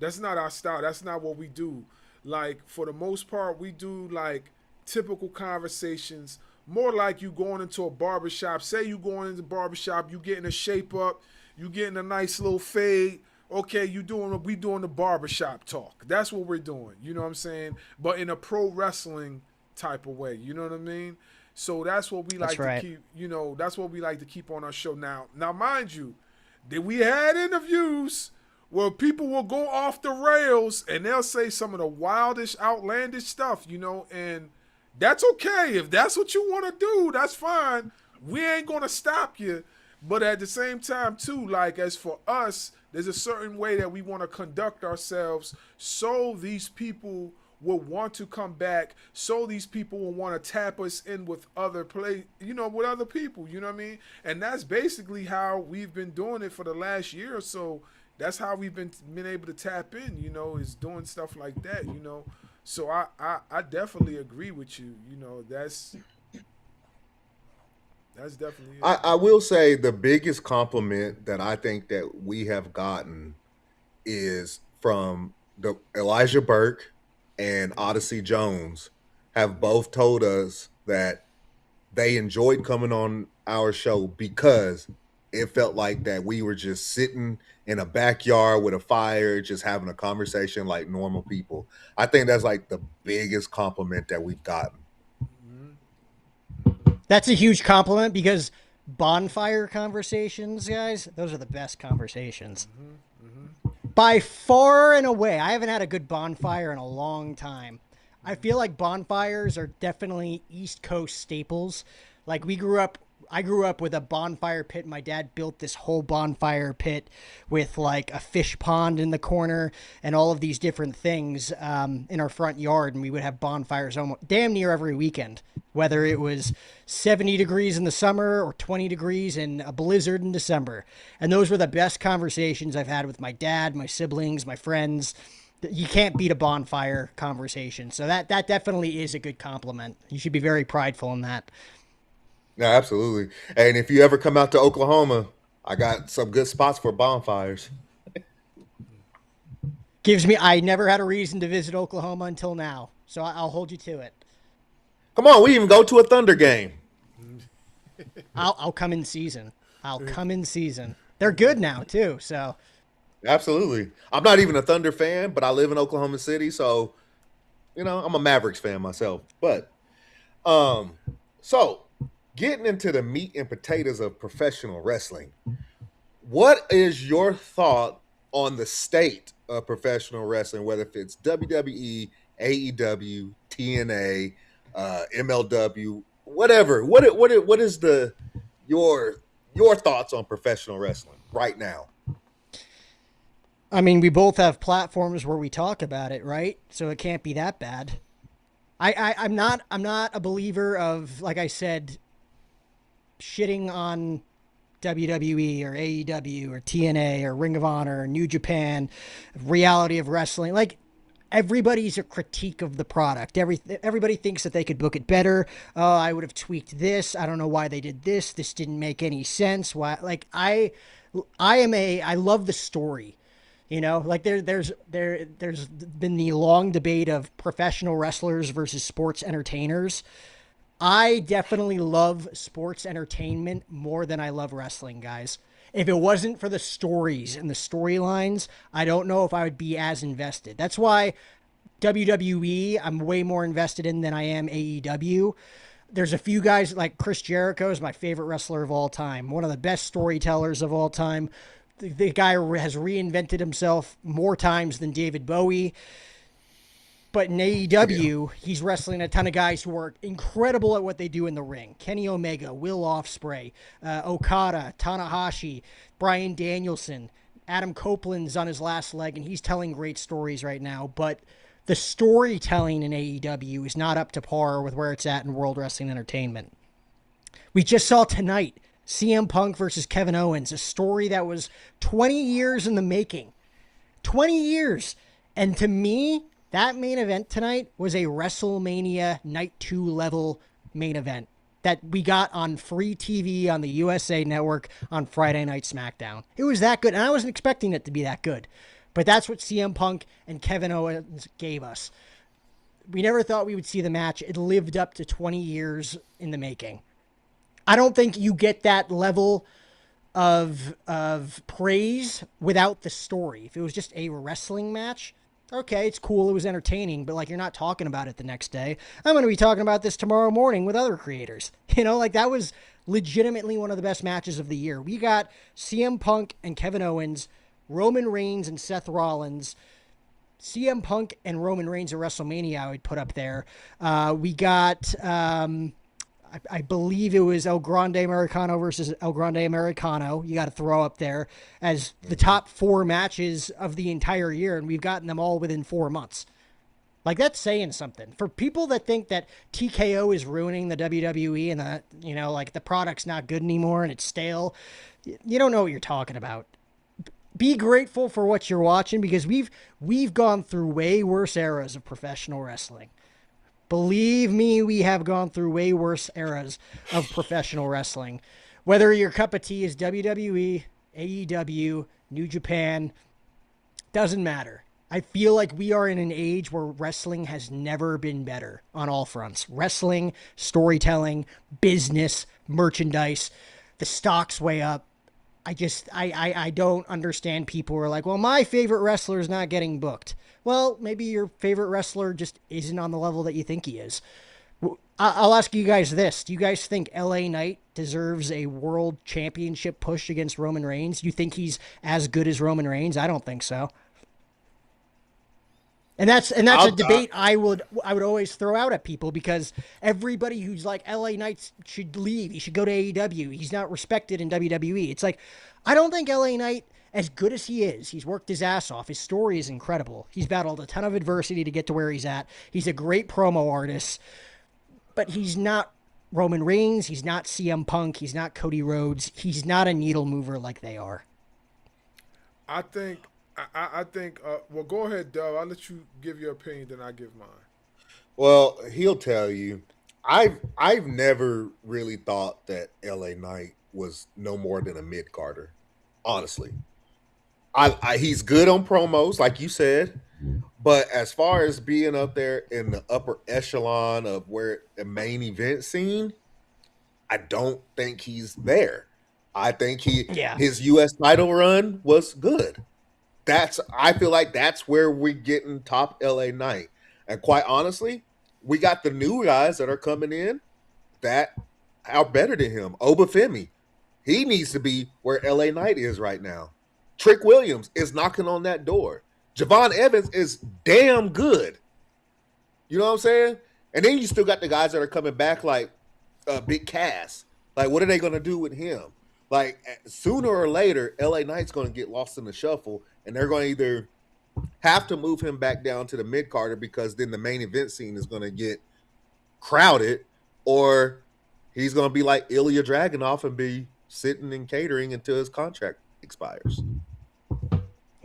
A: our style. That's not what we do. Like, for the most part, we do like typical conversations, more like you going into a barbershop. Say you going into the barbershop, you getting a shape up, you getting a nice little fade. Okay, we doing the barbershop talk. That's what we're doing. You know what I'm saying? But in a pro wrestling type of way. You know what I mean? So that's what we like to keep, that's what we like to keep on our show. Now mind you, that we had interviews where people will go off the rails and they'll say some of the wildest, outlandish stuff, and that's okay. If that's what you want to do, that's fine. We ain't going to stop you. But at the same time, too, like, as for us, there's a certain way that we want to conduct ourselves so these people will want to come back, so these people will want to tap us in with other with other people, you know what I mean? And that's basically how we've been doing it for the last year or so. That's how we've been able to tap in, is doing stuff like that, So I definitely agree with you, that's definitely it.
F: I will say the biggest compliment that I think that we have gotten is from the Elijah Burke and Odyssey Jones have both told us that they enjoyed coming on our show because it felt like that we were just sitting in a backyard with a fire, just having a conversation like normal people. I think that's like the biggest compliment that we've gotten.
E: That's a huge compliment because bonfire conversations, guys, those are the best conversations. By far and away. I haven't had a good bonfire in a long time. I feel like bonfires are definitely East Coast staples. Like I grew up with a bonfire pit. My dad built this whole bonfire pit with like a fish pond in the corner and all of these different things in our front yard. And we would have bonfires almost damn near every weekend, whether it was 70 degrees in the summer or 20 degrees in a blizzard in December. And those were the best conversations I've had with my dad, my siblings, my friends. You can't beat a bonfire conversation. So that definitely is a good compliment. You should be very prideful in that.
F: Yeah, absolutely. And if you ever come out to Oklahoma, I got some good spots for bonfires.
E: I never had a reason to visit Oklahoma until now. So I'll hold you to it.
F: Come on, we even go to a Thunder game.
E: I'll come in season. They're good now too. So
F: absolutely. I'm not even a Thunder fan, but I live in Oklahoma City, so I'm a Mavericks fan myself. But so getting into the meat and potatoes of professional wrestling, what is your thought on the state of professional wrestling, whether if it's WWE, AEW, TNA, MLW, whatever? What is your thoughts on professional wrestling right now?
E: I mean, we both have platforms where we talk about it, right? So it can't be that bad. I'm not a believer of, like I said, shitting on WWE or AEW or TNA or Ring of Honor or New Japan, reality of wrestling. Like, everybody's a critique of the product. Everybody thinks that they could book it better. Oh, I would have tweaked this. I don't know why they did this. This didn't make any sense. Why? Like, I love the story. Like there's been the long debate of professional wrestlers versus sports entertainers. I definitely love sports entertainment more than I love wrestling, guys. If it wasn't for the stories and the storylines, I don't know if I would be as invested. That's why WWE, I'm way more invested in than I am AEW. There's a few guys like Chris Jericho is my favorite wrestler of all time, one of the best storytellers of all time. The guy has reinvented himself more times than David Bowie. But in AEW, he's wrestling a ton of guys who are incredible at what they do in the ring. Kenny Omega, Will Ospreay, Okada, Tanahashi, Bryan Danielson, Adam Copeland's on his last leg, and he's telling great stories right now. But the storytelling in AEW is not up to par with where it's at in World Wrestling Entertainment. We just saw tonight CM Punk versus Kevin Owens, a story that was 20 years in the making. 20 years. And to me, That main event tonight was a WrestleMania Night 2 level main event that we got on free TV on the USA Network on Friday Night SmackDown. It was that good, and I wasn't expecting it to be that good. But that's what CM Punk and Kevin Owens gave us. We never thought we would see the match. It lived up to 20 years in the making. I don't think you get that level of praise without the story. If it was just a wrestling match, okay, it's cool, it was entertaining, but like you're not talking about it the next day. I'm going to be talking about this tomorrow morning with other creators. Like that was legitimately one of the best matches of the year. We got CM Punk and Kevin Owens, Roman Reigns and Seth Rollins, CM Punk and Roman Reigns at WrestleMania I would put up there. We got, I believe it was El Grande Americano versus El Grande Americano. You got to throw up there as the top 4 matches of the entire year, and we've gotten them all within 4 months. Like, that's saying something. For people that think that TKO is ruining the WWE and that, like the product's not good anymore and it's stale, you don't know what you're talking about. Be grateful for what you're watching, because we've gone through way worse eras of professional wrestling. Believe me, we have gone through way worse eras of professional wrestling. Whether your cup of tea is WWE, AEW, New Japan, doesn't matter. I feel like we are in an age where wrestling has never been better on all fronts. Wrestling, storytelling, business, merchandise, the stock's way up. I don't understand people who are like, well, my favorite wrestler is not getting booked. Well, maybe your favorite wrestler just isn't on the level that you think he is. I'll ask you guys this. Do you guys think LA Knight deserves a world championship push against Roman Reigns? Do you think he's as good as Roman Reigns? I don't think so. And that's a debate I would always throw out at people, because everybody who's like LA Knight should leave. He should go to AEW. He's not respected in WWE. It's like, I don't think LA Knight, as good as he is, he's worked his ass off. His story is incredible. He's battled a ton of adversity to get to where he's at. He's a great promo artist, but he's not Roman Reigns. He's not CM Punk. He's not Cody Rhodes. He's not a needle mover like they are.
A: I think, well, go ahead, Dub. I'll let you give your opinion, then I give mine.
F: Well, he'll tell you. I've never really thought that LA Knight was no more than a mid-carder, honestly. He's good on promos, like you said, but as far as being up there in the upper echelon of where the main event scene, I don't think he's there. I think his U.S. title run was good. I feel like that's where we're getting top LA Knight. And quite honestly, we got the new guys that are coming in that are better than him. Obafemi, he needs to be where LA Knight is right now. Trick Williams is knocking on that door. Javon Evans is damn good. You know what I'm saying? And then you still got the guys that are coming back like Big Cass. Like, what are they going to do with him? Like, sooner or later, LA Knight's going to get lost in the shuffle, and they're going to either have to move him back down to the mid-carder, because then the main event scene is going to get crowded, or he's going to be like Ilya Dragunov and be sitting and catering until his contract expires.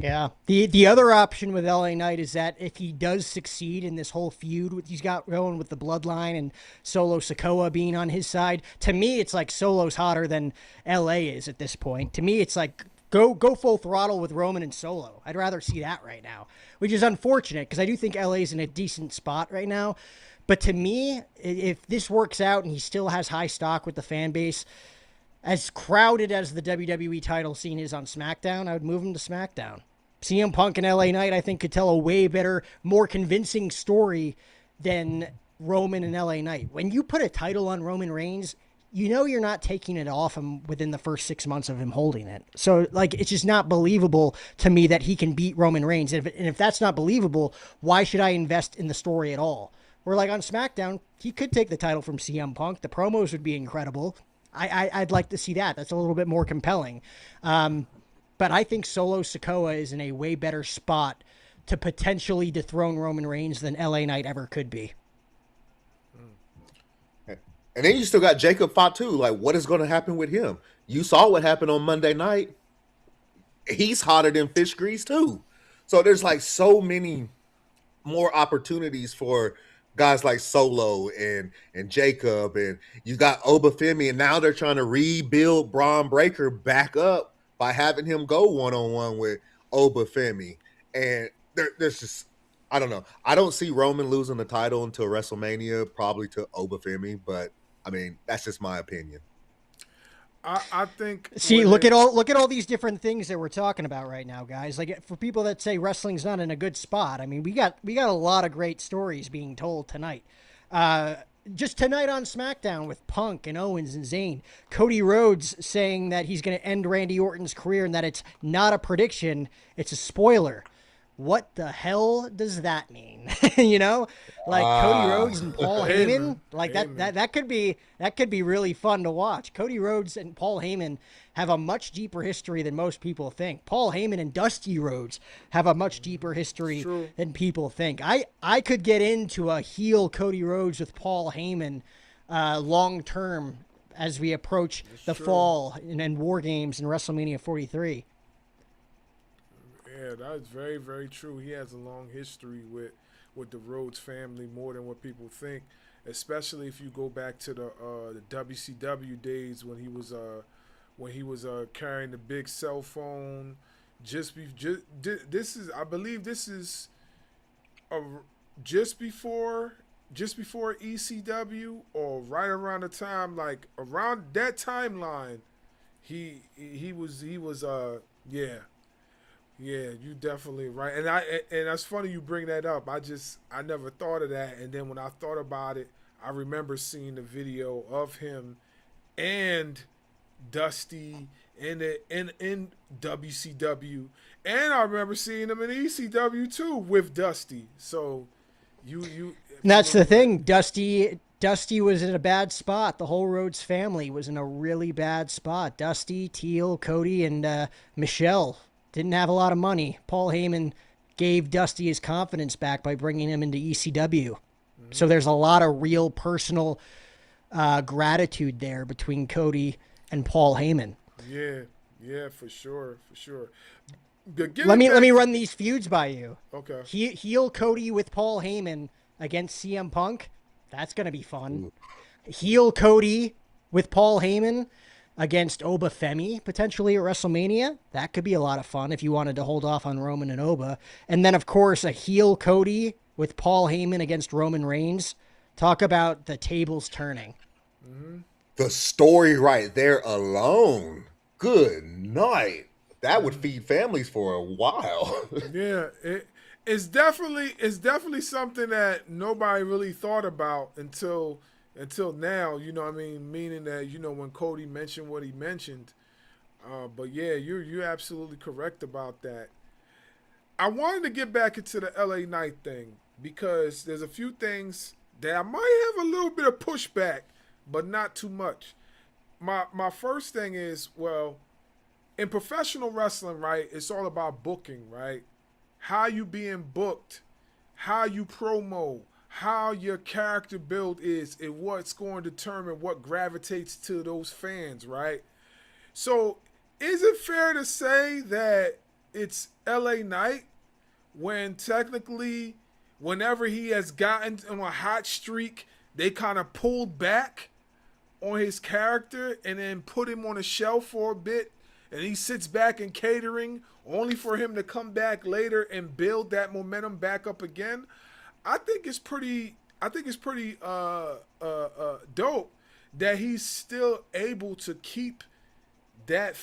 E: Yeah. The other option with LA Knight is that if he does succeed in this whole feud he's got going with the Bloodline and Solo Sikoa being on his side, to me it's like Solo's hotter than LA is at this point. To me it's like go full throttle with Roman and Solo. I'd rather see that right now, which is unfortunate because I do think LA's in a decent spot right now. But to me, if this works out and he still has high stock with the fan base, as crowded as the WWE title scene is on SmackDown, I would move him to SmackDown. CM Punk and LA Knight, I think, could tell a way better, more convincing story than Roman and LA Knight. When you put a title on Roman Reigns, you know you're not taking it off him within the first 6 months of him holding it. So, like, it's just not believable to me that he can beat Roman Reigns. And if that's not believable, why should I invest in the story at all? Where, like, on SmackDown, he could take the title from CM Punk. The promos would be incredible. I'd like to see that. That's a little bit more compelling. But I think Solo Sikoa is in a way better spot to potentially dethrone Roman Reigns than LA Knight ever could be.
F: And then you still got Jacob Fatu. Like, what is going to happen with him? You saw what happened on Monday night. He's hotter than fish grease too. So there's like so many more opportunities for guys like Solo and Jacob, and you got Obafemi, and now they're trying to rebuild Braun Breaker back up by having him go one-on-one with Obafemi. And there's just, I don't know. I don't see Roman losing the title until WrestleMania, probably to Obafemi, but I mean, that's just my opinion.
A: I think.
E: See, look at all these different things that we're talking about right now, guys. Like, for people that say wrestling's not in a good spot, I mean, we got a lot of great stories being told tonight. Just tonight on SmackDown with Punk and Owens and Zayn, Cody Rhodes saying that he's going to end Randy Orton's career and that it's not a prediction, it's a spoiler. What the hell does that mean? You know, like Cody Rhodes and Paul Heyman, like that could be really fun to watch. Cody Rhodes and Paul Heyman have a much deeper history than most people think. Paul Heyman and Dusty Rhodes have a much deeper history than people think. I could get into a heel Cody Rhodes with Paul Heyman long term as we approach the fall and War Games and WrestleMania 43.
A: Yeah, that's very, very true. He has a long history with the Rhodes family, more than what people think. Especially if you go back to the WCW days when he was carrying the big cell phone. I believe this is just before ECW, or right around the time, like around that timeline. He was Yeah, you definitely right. And that's funny you bring that up. I never thought of that. And then when I thought about it, I remember seeing the video of him and Dusty in WCW. And I remember seeing him in ECW too with Dusty. So you
E: and that's the thing. Dusty was in a bad spot. The whole Rhodes family was in a really bad spot. Dusty, Teal, Cody, and Michelle didn't have a lot of money. Paul Heyman gave Dusty his confidence back by bringing him into ECW. Mm-hmm. So there's a lot of real personal gratitude there between Cody and Paul Heyman.
A: Yeah, for sure.
E: Let me run these feuds by you.
A: Okay.
E: Heel Cody with Paul Heyman against CM Punk. That's going to be fun. Ooh. Heel Cody with Paul Heyman against Obafemi, potentially at WrestleMania. That could be a lot of fun if you wanted to hold off on Roman and Oba. And then, of course, a heel Cody with Paul Heyman against Roman Reigns. Talk about the tables turning.
F: Mm-hmm. The story right there alone. Good night. That would feed families for a while.
A: Yeah, it's definitely something that nobody really thought about until now, you know what I mean? Meaning that, you know, when Cody mentioned what he mentioned. But yeah, you're absolutely correct about that. I wanted to get back into the LA Knight thing because there's a few things that I might have a little bit of pushback, but not too much. My first thing is, well, in professional wrestling, right, it's all about booking, right? How you being booked, how you promo, how your character build is, and what's going to determine what gravitates to those fans, right? So is it fair to say that it's LA Knight when technically whenever he has gotten on a hot streak, they kind of pulled back on his character and then put him on a shelf for a bit, and he sits back in catering only for him to come back later and build that momentum back up again? I think it's pretty dope that he's still able to keep those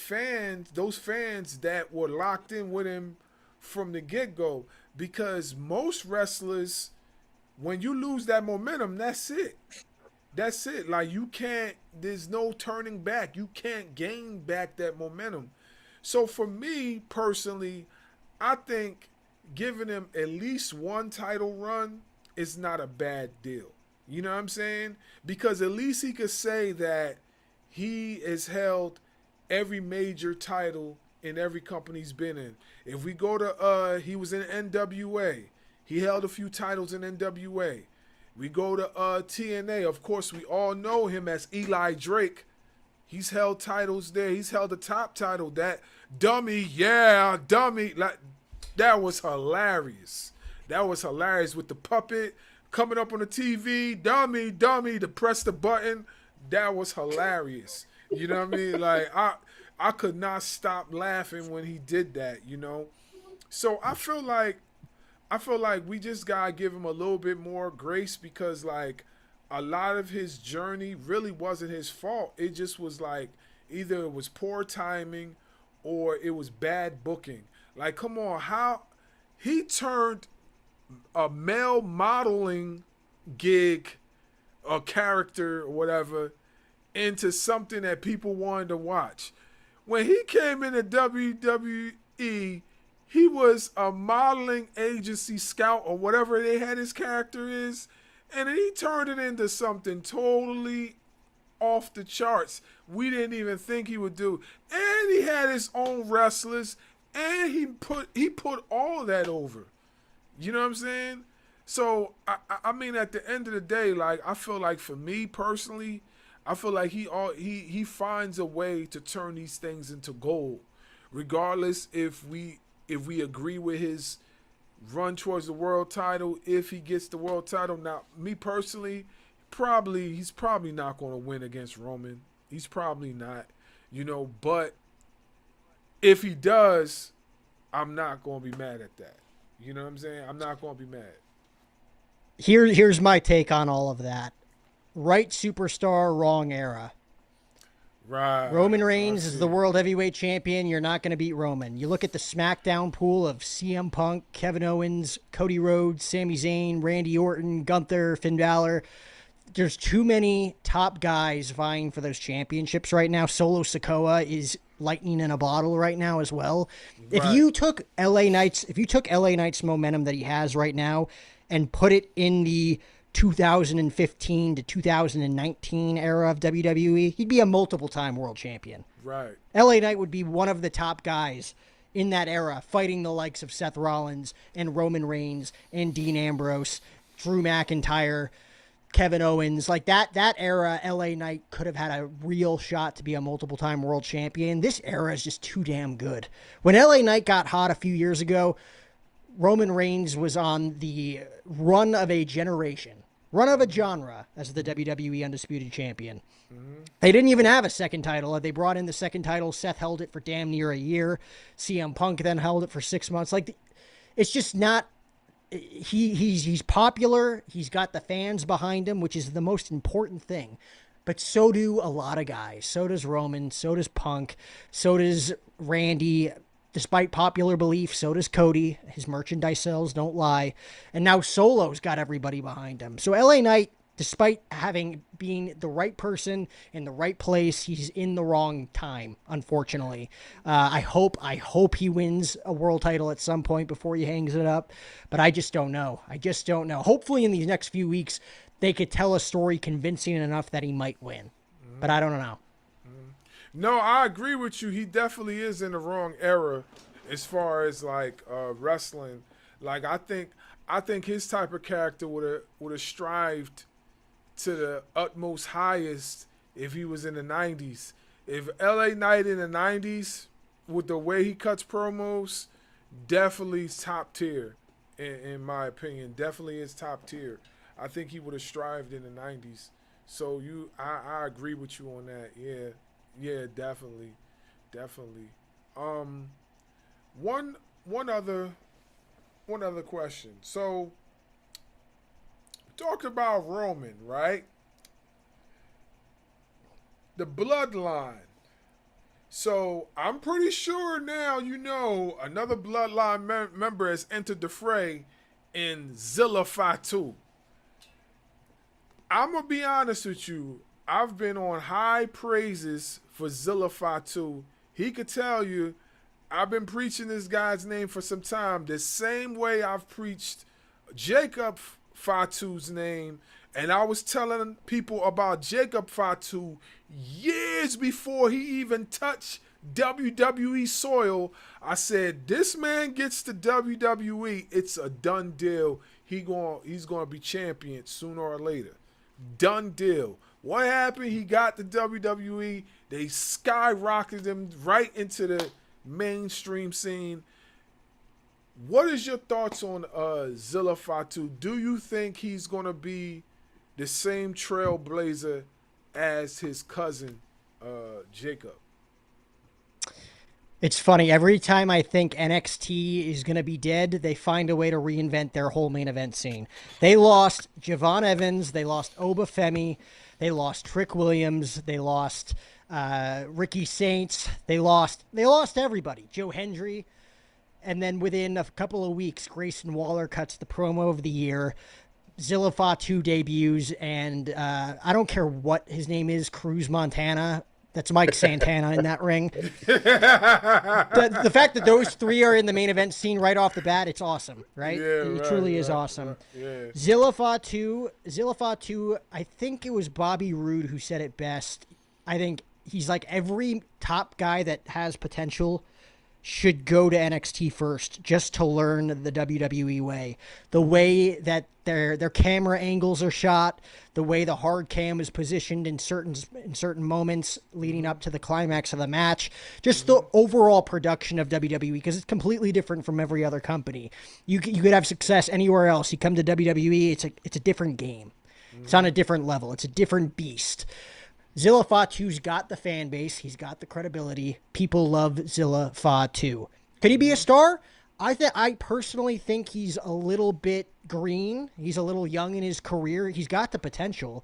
A: fans that were locked in with him from the get-go, because most wrestlers, when you lose that momentum, that's it. Like, there's no turning back. You can't gain back that momentum. So for me personally, I think giving him at least one title run is not a bad deal. You know what I'm saying? Because at least he could say that he has held every major title in every company he's been in. If we go to, he was in NWA. He held a few titles in NWA. We go to TNA. Of course, we all know him as Eli Drake. He's held titles there. He's held the top title. That dummy. Like, that was hilarious. That was hilarious with the puppet coming up on the TV, dummy, to press the button. That was hilarious. You know what I mean? Like I could not stop laughing when he did that, you know? So I feel like we just gotta give him a little bit more grace because like a lot of his journey really wasn't his fault. It just was like either it was poor timing or it was bad booking. Like, come on, how he turned a male modeling gig, a character or whatever, into something that people wanted to watch. When he came into WWE, he was a modeling agency scout or whatever they had his character is, and then he turned it into something totally off the charts. We didn't even think he would do. And he had his own wrestlers, and he put all of that over. You know what I'm saying? So I mean, at the end of the day, like I feel like for me personally, I feel like he finds a way to turn these things into gold, regardless if we agree with his run towards the world title. If he gets the world title, now me personally, he's probably not going to win against Roman. He's probably not, you know. But if he does, I'm not going to be mad at that. You know what I'm saying? I'm not going to be mad.
E: Here's my take on all of that. Right superstar, wrong era.
A: Right.
E: Roman Reigns is the world heavyweight champion. You're not going to beat Roman. You look at the SmackDown pool of CM Punk, Kevin Owens, Cody Rhodes, Sami Zayn, Randy Orton, Gunther, Finn Balor. There's too many top guys vying for those championships right now. Solo Sikoa is lightning in a bottle right now as well. Right. If you took LA Knight's momentum that he has right now and put it in the 2015 to 2019 era of WWE, he'd be a multiple-time world champion.
A: Right.
E: LA Knight would be one of the top guys in that era, fighting the likes of Seth Rollins and Roman Reigns and Dean Ambrose, Drew McIntyre, Kevin Owens. Like that era, LA Knight could have had a real shot to be a multiple-time world champion. This era is just too damn good. When LA Knight got hot a few years ago, Roman Reigns was on the run of a generation, run of a genre as the WWE Undisputed Champion. Mm-hmm. They didn't even have a second title. They brought in the second title. Seth held it for damn near a year. CM Punk then held it for 6 months. Like, it's just not. He's popular. He's got the fans behind him, which is the most important thing. But so do a lot of guys. So does Roman. So does Punk. So does Randy. Despite popular belief, so does Cody. His merchandise sales don't lie. And now Solo's got everybody behind him. So LA Knight, despite being the right person in the right place, he's in the wrong time, unfortunately. I hope he wins a world title at some point before he hangs it up. But I just don't know. Hopefully in these next few weeks, they could tell a story convincing enough that he might win. But I don't know.
A: No, I agree with you. He definitely is in the wrong era as far as like wrestling. Like I think his type of character would have strived to the utmost highest if he was in the 90s. If LA Knight in the 90s with the way he cuts promos, definitely top tier in my opinion. Definitely is top tier. I think he would have strived in the 90s. So I agree with you on that. Yeah, definitely. One other question. So, talk about Roman, right? The bloodline. So, I'm pretty sure now another bloodline member has entered the fray in Zilla Fatu. I'm gonna be honest with you. I've been on high praises for Zilla Fatu. He could tell you I've been preaching this guy's name for some time. The same way I've preached Jacob Fatu's name. And I was telling people about Jacob Fatu years before he even touched WWE soil. I said, this man gets to WWE, it's a done deal. He's going to be champion sooner or later. Done deal. What happened? He got to WWE. They skyrocketed him right into the mainstream scene. What is your thoughts on Zilla Fatu? Do you think he's going to be the same trailblazer as his cousin, Jacob?
E: It's funny. Every time I think NXT is going to be dead, they find a way to reinvent their whole main event scene. They lost Javon Evans. They lost Obafemi. They lost Trick Williams. They lost Ricky Saints. They lost everybody. Joe Hendry. And then within a couple of weeks, Grayson Waller cuts the promo of the year. Zilla Fatu debuts, and I don't care what his name is, Cruz Montana. That's Mike Santana in that ring. The fact that those three are in the main event scene right off the bat, it's awesome, right?
A: Yeah,
E: it truly is awesome.
A: Right, yeah.
E: Zilla Fatu, I think it was Bobby Roode who said it best. I think he's like every top guy that has potential should go to NXT first just to learn the WWE way. The way that their camera angles are shot, the way the hard cam is positioned in certain moments leading up to the climax of the match, just the overall production of WWE, because it's completely different from every other company. You could have success anywhere else. You come to WWE, it's a different game. It's on a different level. It's a different beast. Zilla Fatu's got the fan base. He's got the credibility. People love Zilla Fatu. Could he be a star? I personally think he's a little bit green. He's a little young in his career. He's got the potential.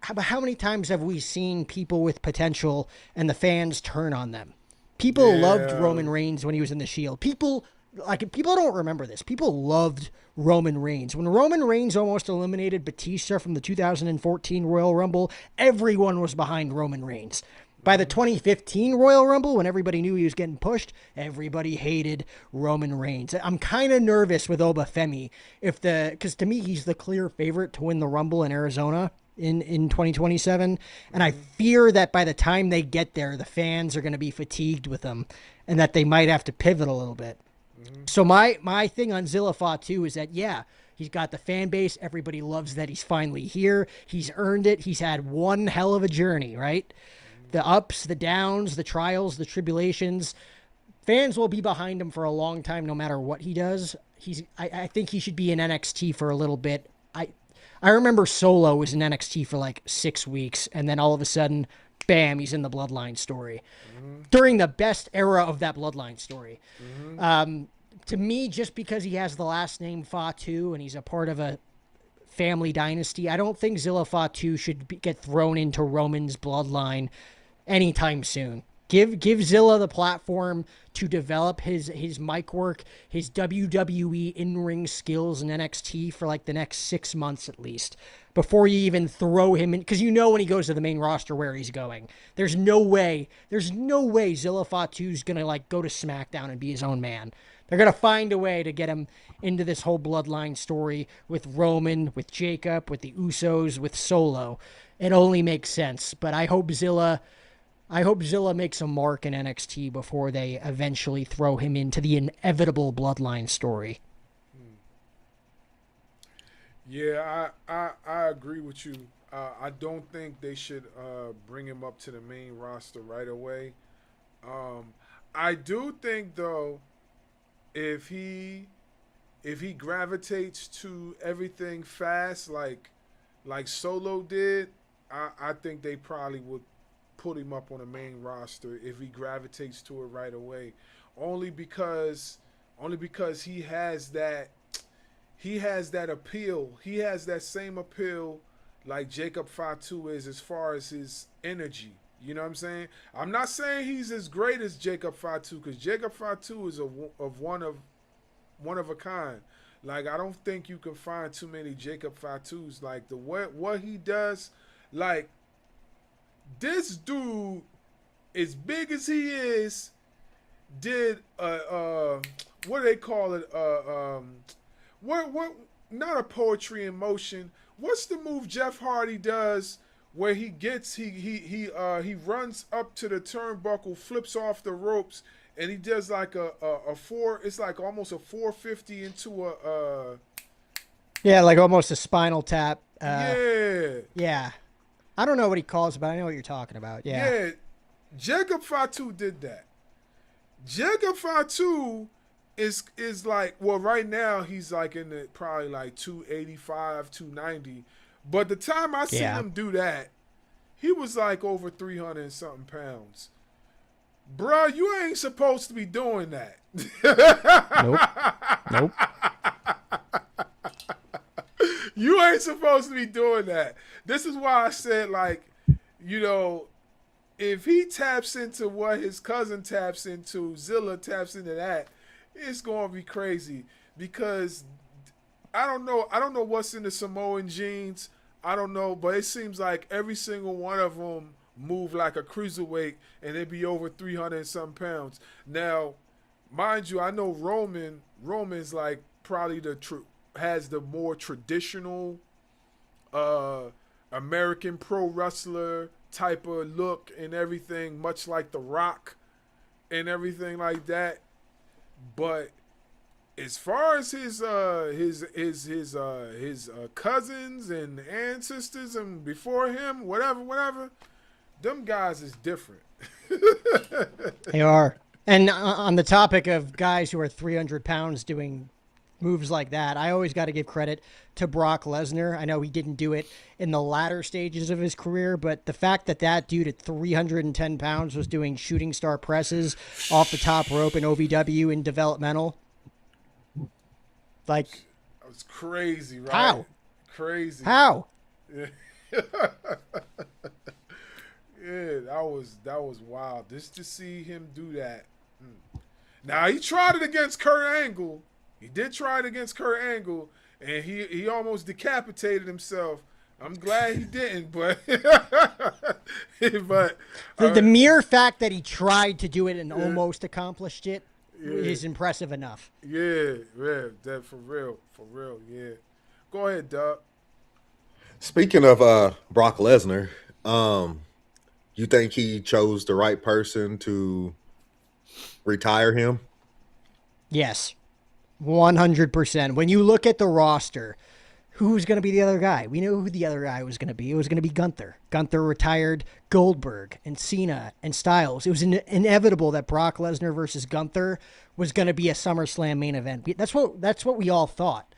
E: How many times have we seen people with potential and the fans turn on them? People loved Roman Reigns when he was in the Shield. People don't remember this. People loved Roman Reigns. When Roman Reigns almost eliminated Batista from the 2014 Royal Rumble, everyone was behind Roman Reigns. By the 2015 Royal Rumble, when everybody knew he was getting pushed, everybody hated Roman Reigns. I'm kind of nervous with Obafemi because to me, he's the clear favorite to win the Rumble in Arizona in 2027. And I fear that by the time they get there, the fans are going to be fatigued with him and that they might have to pivot a little bit. So my thing on Zilla Fatu is that, he's got the fan base. Everybody loves that he's finally here. He's earned it. He's had one hell of a journey, right? The ups, the downs, the trials, the tribulations. Fans will be behind him for a long time no matter what he does. I think he should be in NXT for a little bit. I remember Solo was in NXT for like 6 weeks, and then all of a sudden, bam, he's in the Bloodline story. During the best era of that Bloodline story. To me, just because he has the last name Fatu and he's a part of a family dynasty, I don't think Zilla Fatu should get thrown into Roman's bloodline anytime soon. Give Zilla the platform to develop his mic work, his WWE in-ring skills in NXT for like the next 6 months at least, before you even throw him in, because when he goes to the main roster where he's going. There's no way Zilla Fatu's gonna like go to SmackDown and be his own man. They're gonna find a way to get him into this whole bloodline story with Roman, with Jacob, with the Usos, with Solo. It only makes sense. But I hope Zilla makes a mark in NXT before they eventually throw him into the inevitable bloodline story.
A: Yeah, I agree with you. I don't think they should bring him up to the main roster right away. I do think though, if he gravitates to everything fast like Solo did, I think they probably would put him up on the main roster if he gravitates to it right away. Only because he has that appeal. He has that same appeal like Jacob Fatu is as far as his energy. You know what I'm saying? I'm not saying he's as great as Jacob Fatu, because Jacob Fatu is one of a kind. Like, I don't think you can find too many Jacob Fatus. Like what he does, like this dude, as big as he is, did what do they call it? What? Not a poetry in motion. What's the move Jeff Hardy does where he runs up to the turnbuckle, flips off the ropes, and he does like a four? It's like almost a 450 into a.
E: Yeah, like almost a spinal tap.
A: Yeah.
E: I don't know what he calls it, but I know what you're talking about. Yeah.
A: Jacob Fatu did that. Jacob Fatu is like, well, right now he's like in the probably like 285, 290. But the time I seen him do that, he was like over 300 and something pounds. Bruh, you ain't supposed to be doing that.
E: Nope.
A: You ain't supposed to be doing that. This is why I said, like, you know, if he taps into what his cousin taps into, Zilla taps into that, it's going to be crazy. Because I don't know what's in the Samoan genes. I don't know, but it seems like every single one of them move like a cruiserweight, and they'd be over 300 and some pounds. Now, mind you, I know Roman's like probably has the more traditional American pro wrestler type of look and everything, much like The Rock and everything like that. But as far as his cousins and ancestors and before him, whatever, them guys is different.
E: They are. And on the topic of guys who are 300 pounds doing moves like that, I always got to give credit to Brock Lesnar. I know he didn't do it in the latter stages of his career, but the fact that that dude at 310 pounds was doing shooting star presses off the top rope in OVW in developmental, like,
A: that was crazy, right?
E: How?
A: Crazy.
E: How?
A: Yeah. Yeah, that was wild. Just to see him do that. Now he tried it against Kurt Angle. He did try it against Kurt Angle, and he almost decapitated himself. I'm glad he didn't, but
E: the mere fact that he tried to do it and almost accomplished it is impressive enough.
A: Yeah, that for real, yeah. Go ahead, Doug.
F: Speaking of Brock Lesnar, you think he chose the right person to retire him?
E: Yes, 100%. When you look at the roster, who's going to be the other guy? We knew who the other guy was going to be. It was going to be Gunther. Gunther retired Goldberg and Cena and Styles. It was inevitable that Brock Lesnar versus Gunther was going to be a SummerSlam main event. That's what we all thought.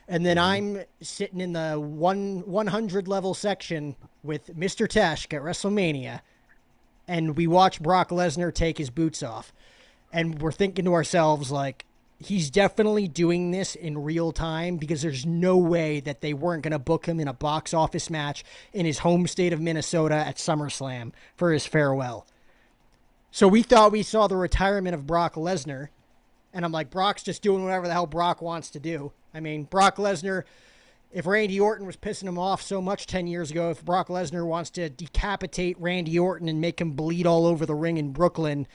E: And then I'm sitting in the 100 level section with Mr. Tesh at WrestleMania, and we watch Brock Lesnar take his boots off. And we're thinking to ourselves, like, he's definitely doing this in real time, because there's no way that they weren't going to book him in a box office match in his home state of Minnesota at SummerSlam for his farewell. So we thought we saw the retirement of Brock Lesnar, and I'm like, Brock's just doing whatever the hell Brock wants to do. I mean, Brock Lesnar, if Randy Orton was pissing him off so much 10 years ago, if Brock Lesnar wants to decapitate Randy Orton and make him bleed all over the ring in Brooklyn,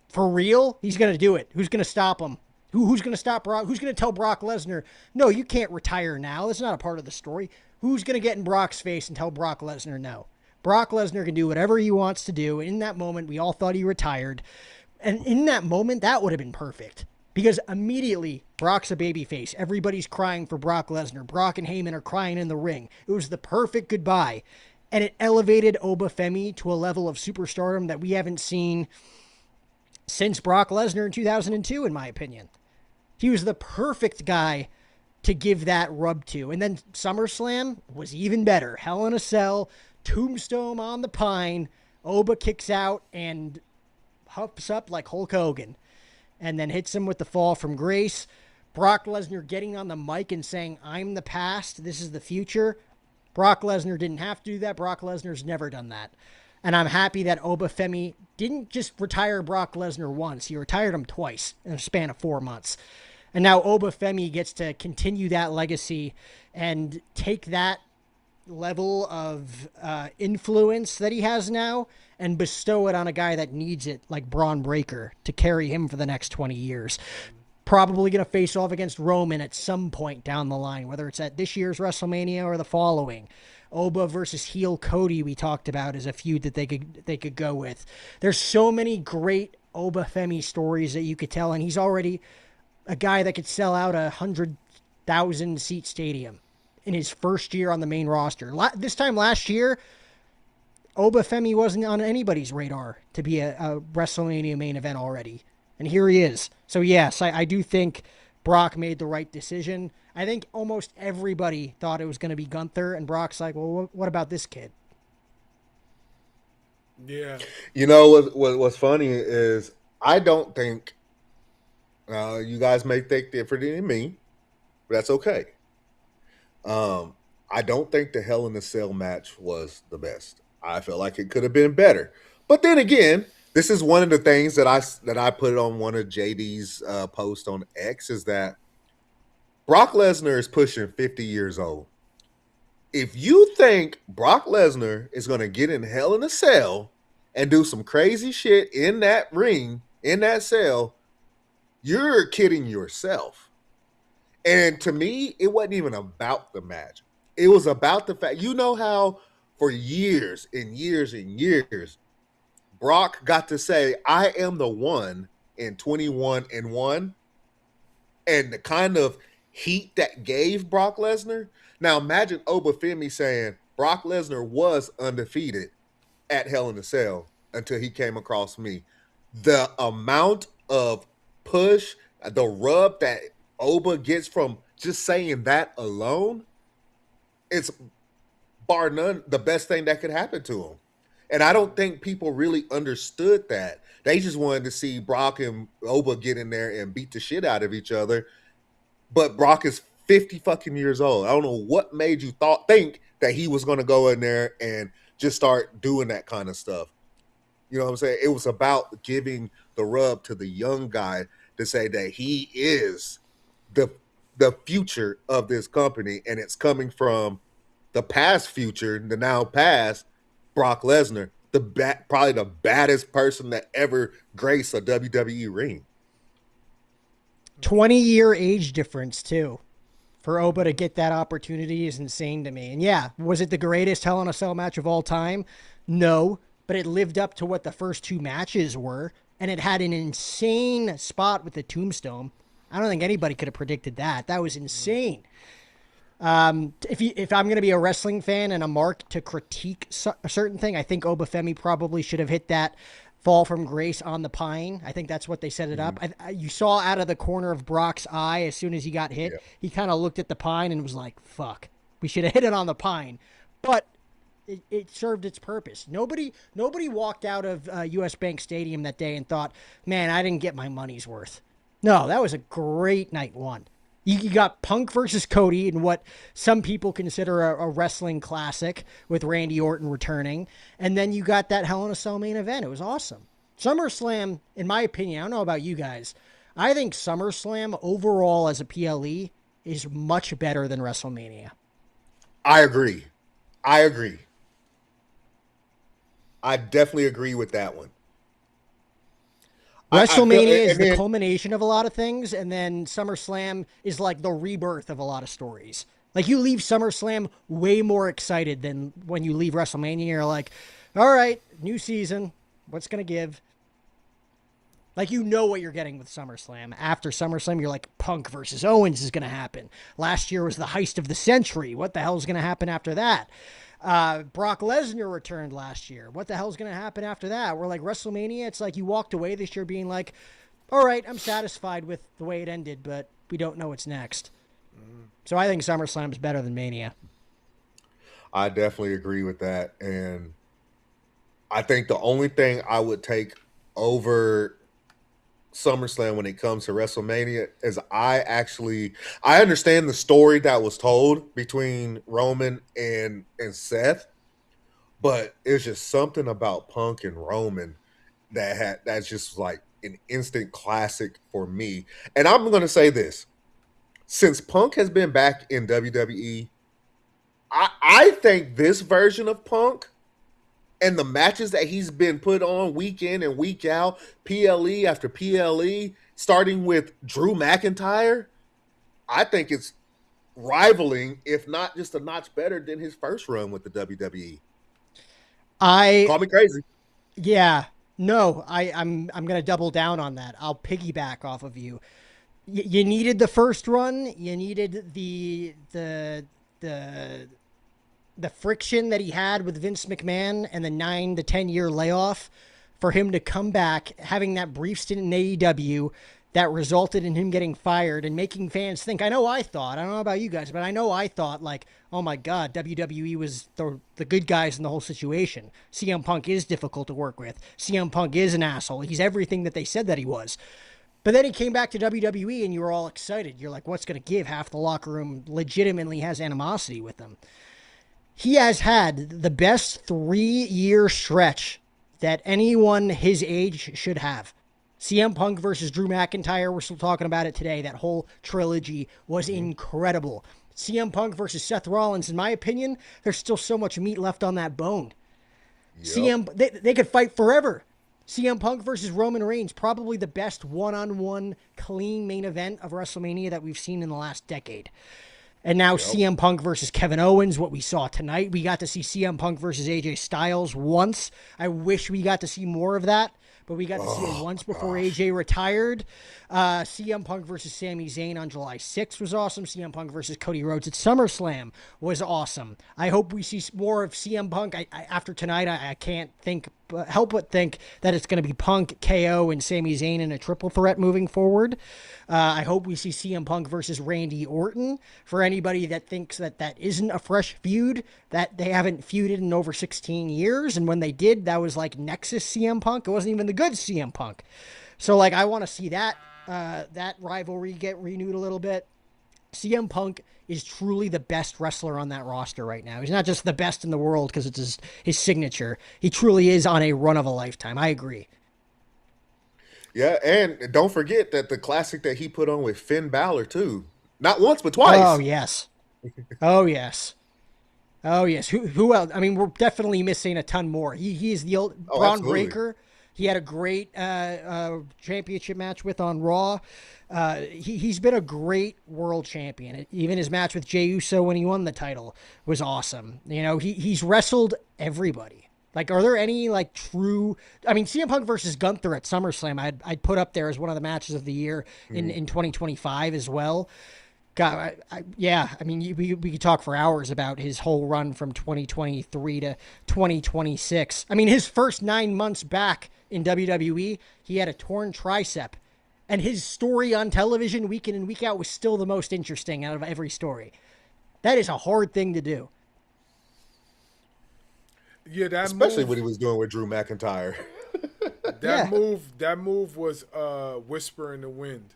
E: for real, he's going to do it. Who's going to stop him? Who's going to stop Brock? Who's going to tell Brock Lesnar, no, you can't retire now? That's not a part of the story. Who's going to get in Brock's face and tell Brock Lesnar no? Brock Lesnar can do whatever he wants to do. In that moment, we all thought he retired. And in that moment, that would have been perfect. Because immediately, Brock's a babyface. Everybody's crying for Brock Lesnar. Brock and Heyman are crying in the ring. It was the perfect goodbye. And it elevated Obafemi to a level of superstardom that we haven't seen since Brock Lesnar in 2002, in my opinion. He was the perfect guy to give that rub to. And then SummerSlam was even better. Hell in a Cell, Tombstone on the Pine, Oba kicks out and huffs up like Hulk Hogan, and then hits him with the fall from grace. Brock Lesnar getting on the mic and saying, I'm the past, this is the future. Brock Lesnar didn't have to do that. Brock Lesnar's never done that. And I'm happy that Obafemi didn't just retire Brock Lesnar once. He retired him twice in a span of 4 months. And now Obafemi gets to continue that legacy and take that level of influence that he has now and bestow it on a guy that needs it, like Braun Breaker, to carry him for the next 20 years. Probably going to face off against Roman at some point down the line, whether it's at this year's WrestleMania or the following. Oba versus heel Cody, we talked about, is a feud that they could go with. There's so many great Obafemi stories that you could tell, and he's already a guy that could sell out a 100,000 seat stadium in his first year on the main roster. This time last year, Obafemi wasn't on anybody's radar to be a WrestleMania main event already. And here he is. So, yes, I do think Brock made the right decision. I think almost everybody thought it was going to be Gunther, and Brock's like, well, what about this kid?
A: Yeah.
F: You know what's funny is I don't think you guys may think differently than me, but that's okay. I don't think the Hell in a Cell match was the best. I felt like it could have been better. But then again, this is one of the things that I put on one of JD's posts on X is that Brock Lesnar is pushing 50 years old. If you think Brock Lesnar is going to get in Hell in a Cell and do some crazy shit in that ring, in that cell, you're kidding yourself. And to me, it wasn't even about the match. It was about the fact, you know how for years and years and years, Brock got to say, I am the one in 21-1. And the kind of heat that gave Brock Lesnar. Now imagine Obafemi saying Brock Lesnar was undefeated at Hell in a Cell until he came across me. The amount of push, the rub that Oba gets from just saying that alone, it's bar none the best thing that could happen to him. And I don't think people really understood that. They just wanted to see Brock and Oba get in there and beat the shit out of each other. But Brock is 50 fucking years old. I don't know what made you think that he was going to go in there and just start doing that kind of stuff. You know what I'm saying? It was about giving the rub to the young guy to say that he is the future of this company, and it's coming from the past future, the now past, Brock Lesnar, probably the baddest person that ever graced a WWE ring.
E: 20-year age difference, too. For Oba to get that opportunity is insane to me. And yeah, was it the greatest Hell in a Cell match of all time? No, but it lived up to what the first two matches were, and it had an insane spot with the tombstone. I don't think anybody could have predicted that. That was insane. If I'm going to be a wrestling fan and a mark to critique a certain thing, I think Obafemi probably should have hit that fall from grace on the pine. I think that's what they set it up. You saw out of the corner of Brock's eye as soon as he got hit, he kind of looked at the pine and was like, fuck, we should have hit it on the pine. But it served its purpose. Nobody walked out of US Bank Stadium that day and thought, man, I didn't get my money's worth. No, that was a great night one. You got Punk versus Cody in what some people consider a wrestling classic with Randy Orton returning. And then you got that Hell in a Cell main event. It was awesome. SummerSlam, in my opinion, I don't know about you guys, I think SummerSlam overall as a PLE is much better than WrestleMania.
F: I agree. I definitely agree with that one.
E: WrestleMania is the culmination of a lot of things, and then SummerSlam is like the rebirth of a lot of stories. Like, you leave SummerSlam way more excited than when you leave WrestleMania. You're like, all right, new season, what's going to give? Like, you know what you're getting with SummerSlam. After SummerSlam, you're like, Punk versus Owens is going to happen. Last year was the heist of the century. What the hell is going to happen after that? Brock Lesnar returned last year. What the hell's going to happen after that? We're like, WrestleMania, it's like you walked away this year being like, all right, I'm satisfied with the way it ended, but we don't know what's next. So I think SummerSlam is better than Mania.
F: I definitely agree with that. And I think the only thing I would take over SummerSlam when it comes to WrestleMania is I understand the story that was told between Roman and Seth, but it's just something about Punk and Roman that's just like an instant classic for me. And I'm going to say this. Since Punk has been back in WWE, I think this version of Punk and the matches that he's been put on week in and week out, PLE after PLE, starting with Drew McIntyre, I think it's rivaling, if not just a notch better than his first run with the WWE. Call me crazy.
E: Yeah. No, I'm going to double down on that. I'll piggyback off of you. You needed the first run. You needed the friction that he had with Vince McMahon and the 9 to 10 year layoff for him to come back, having that brief stint in AEW that resulted in him getting fired and making fans think, I don't know about you guys, but I thought like, oh my God, WWE was the good guys in the whole situation. CM Punk is difficult to work with. CM Punk is an asshole. He's everything that they said that he was. But then he came back to WWE and you were all excited. You're like, what's going to give? Half the locker room legitimately has animosity with him. He has had the best 3-year stretch that anyone his age should have. CM Punk versus Drew McIntyre, we're still talking about it today. That whole trilogy was incredible. CM Punk versus Seth Rollins, in my opinion, there's still so much meat left on that bone. Yep. They could fight forever. CM Punk versus Roman Reigns, probably the best one-on-one clean main event of WrestleMania that we've seen in the last decade. And now CM Punk versus Kevin Owens, what we saw tonight. We got to see CM Punk versus AJ Styles once. I wish we got to see more of that, but we got to see it once before AJ retired. CM Punk versus Sami Zayn on July 6th was awesome. CM Punk versus Cody Rhodes at SummerSlam was awesome. I hope we see more of CM Punk. After tonight, I can't help but think that it's going to be Punk, KO, and Sami Zayn in a triple threat moving forward. I hope we see CM Punk versus Randy Orton. For anybody that thinks that isn't a fresh feud, that they haven't feuded in over 16 years, and when they did, that was like Nexus CM Punk. It wasn't even the good CM Punk. So, like, I want to see that rivalry get renewed a little bit. CM Punk is truly the best wrestler on that roster right now. He's not just the best in the world because it's his signature. He truly is on a run of a lifetime. I agree.
F: Yeah, and don't forget that the classic that he put on with Finn Balor, too. Not once, but twice.
E: Oh, yes. Oh, yes. Oh, yes. Who else? I mean, we're definitely missing a ton more. He is the old Braun Breaker. He had a great championship match with on Raw. He's been a great world champion. Even his match with Jey Uso when he won the title was awesome. You know, he's wrestled everybody. Like, are there any, like, true... I mean, CM Punk versus Gunther at SummerSlam, I'd put up there as one of the matches of the year in 2025 as well. God, I mean, we could talk for hours about his whole run from 2023 to 2026. I mean, his first 9 months back in WWE, he had a torn tricep. And his story on television week in and week out was still the most interesting out of every story. That is a hard thing to do.
A: Yeah,
F: especially what he was doing with Drew McIntyre.
A: That move was Whisper in the Wind.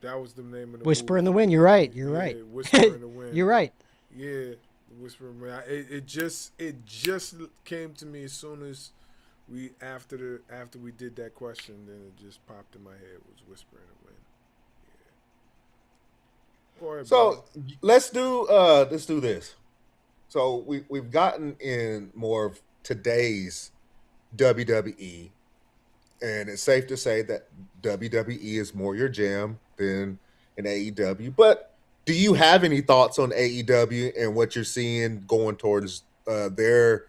A: That was the name of the
E: Whisper
A: movie.
E: in the Wind. You're right. You're right.
A: Whisper in the Wind.
E: You're right.
A: Yeah, Whisper in the Wind. It just came to me as soon as after we did that question. Then it just popped in my head. It was Whisper in the Wind. Yeah.
F: So let's do this. So we've gotten in more of today's WWE, and it's safe to say that WWE is more your jam than an AEW. But do you have any thoughts on AEW and what you're seeing going towards their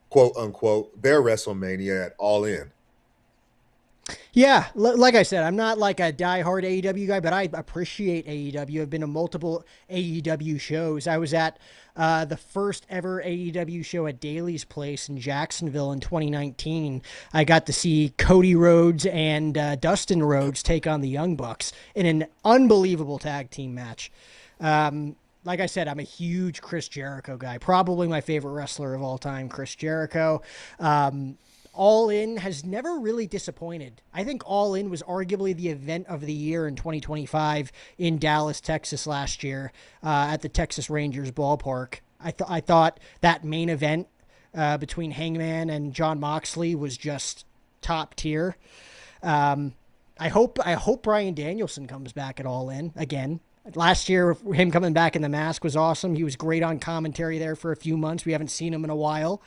F: quote unquote their WrestleMania at All In?
E: Yeah, like I said, I'm not like a diehard AEW guy, but I appreciate AEW. I've been to multiple AEW shows. I was at the first ever AEW show at Daly's Place in Jacksonville in 2019. I got to see Cody Rhodes and Dustin Rhodes take on the Young Bucks in an unbelievable tag team match. Like I said, I'm a huge Chris Jericho guy. Probably my favorite wrestler of all time, Chris Jericho. All In has never really disappointed. I think All In was arguably the event of the year in 2025 in Dallas, Texas last year at the Texas Rangers ballpark. I thought that main event between Hangman and Jon Moxley was just top tier. I hope Bryan Danielson comes back at All In again. Last year, him coming back in the mask was awesome. He was great on commentary there for a few months. We haven't seen him in a while.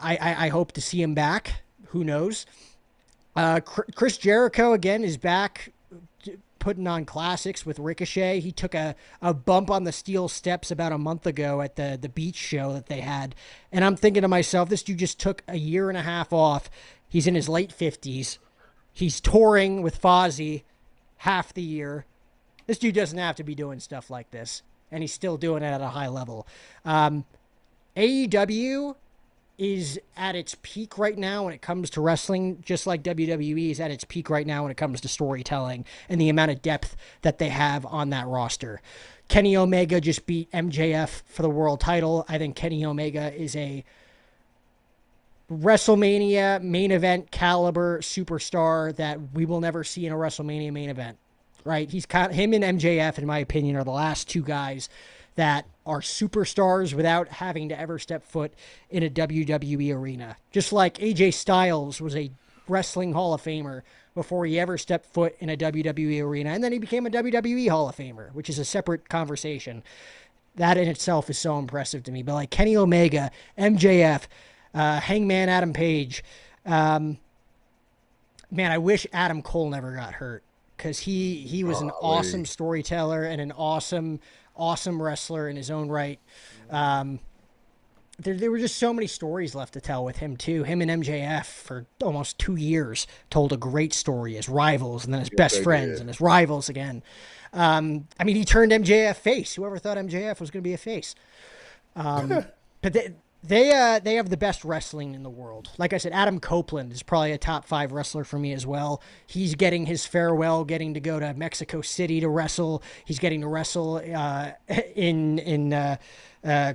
E: I hope to see him back. Who knows? Chris Jericho, again, is back putting on classics with Ricochet. He took a bump on the steel steps about a month ago at the beach show that they had. And I'm thinking to myself, this dude just took a year and a half off. He's in his late 50s. He's touring with Fozzy half the year. This dude doesn't have to be doing stuff like this. And he's still doing it at a high level. AEW is at its peak right now when it comes to wrestling, just like WWE is at its peak right now when it comes to storytelling and the amount of depth that they have on that roster. Kenny Omega just beat MJF for the world title. I think Kenny Omega is a WrestleMania main event caliber superstar that we will never see in a WrestleMania main event, right? Him and MJF, in my opinion, are the last two guys that are superstars without having to ever step foot in a WWE arena. Just like AJ Styles was a wrestling Hall of Famer before he ever stepped foot in a WWE arena, and then he became a WWE Hall of Famer, which is a separate conversation. That in itself is so impressive to me. But like Kenny Omega, MJF, Hangman Adam Page, man, I wish Adam Cole never got hurt, because he was an awesome storyteller and an awesome wrestler in his own right. There were just so many stories left to tell with him too. Him and MJF for almost 2 years told a great story as rivals, and then as best friends and as rivals again. I mean, he turned MJF face. Whoever thought MJF was going to be a face? But they have the best wrestling in the world. Like I said, Adam Copeland is probably a top 5 wrestler for me as well. He's getting his farewell, getting to go to Mexico City to wrestle. He's getting to wrestle in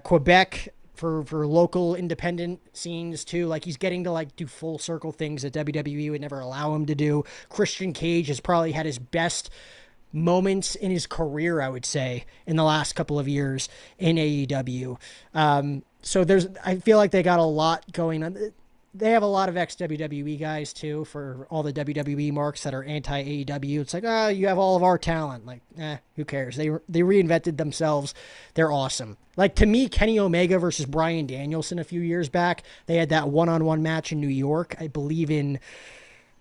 E: Quebec for local independent scenes too. Like, he's getting to like do full circle things that WWE would never allow him to do. Christian Cage has probably had his best moments in his career, I would say, in the last couple of years in AEW. So I feel like they got a lot going on. They have a lot of ex-WWE guys too, for all the WWE marks that are anti-AEW. It's like, you have all of our talent. Like, who cares? They reinvented themselves. They're awesome. Like, to me, Kenny Omega versus Bryan Danielson a few years back, they had that one-on-one match in New York, I believe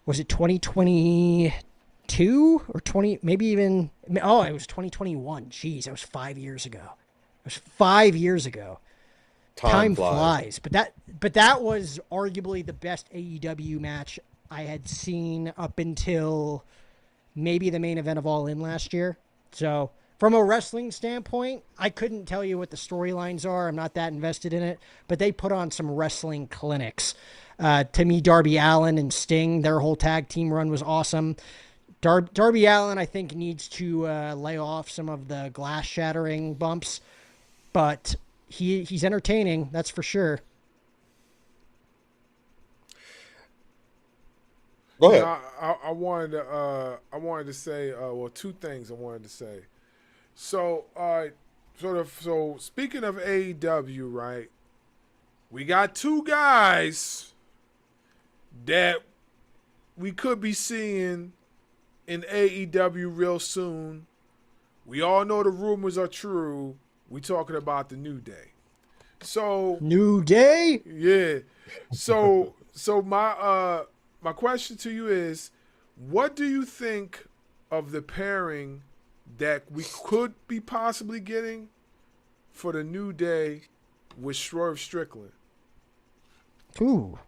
E: was it 2022 or 20, maybe even, it was 2021. Jeez, that was 5 years ago. It was 5 years ago. Time flies. But that was arguably the best AEW match I had seen up until maybe the main event of All In last year. So from a wrestling standpoint, I couldn't tell you what the storylines are. I'm not that invested in it, but they put on some wrestling clinics. To me, Darby Allin and Sting, their whole tag team run was awesome. Darby Allin, I think, needs to lay off some of the glass shattering bumps, but he's entertaining, that's for sure.
F: Go ahead.
A: I wanted to say two things I wanted to say. So so speaking of AEW, right? We got two guys that we could be seeing in AEW real soon. We all know the rumors are true. We talking about the New Day. So
E: New Day?
A: Yeah. So my question to you is, what do you think of the pairing that we could be possibly getting for the New Day with Swerve Strickland?
E: Ooh.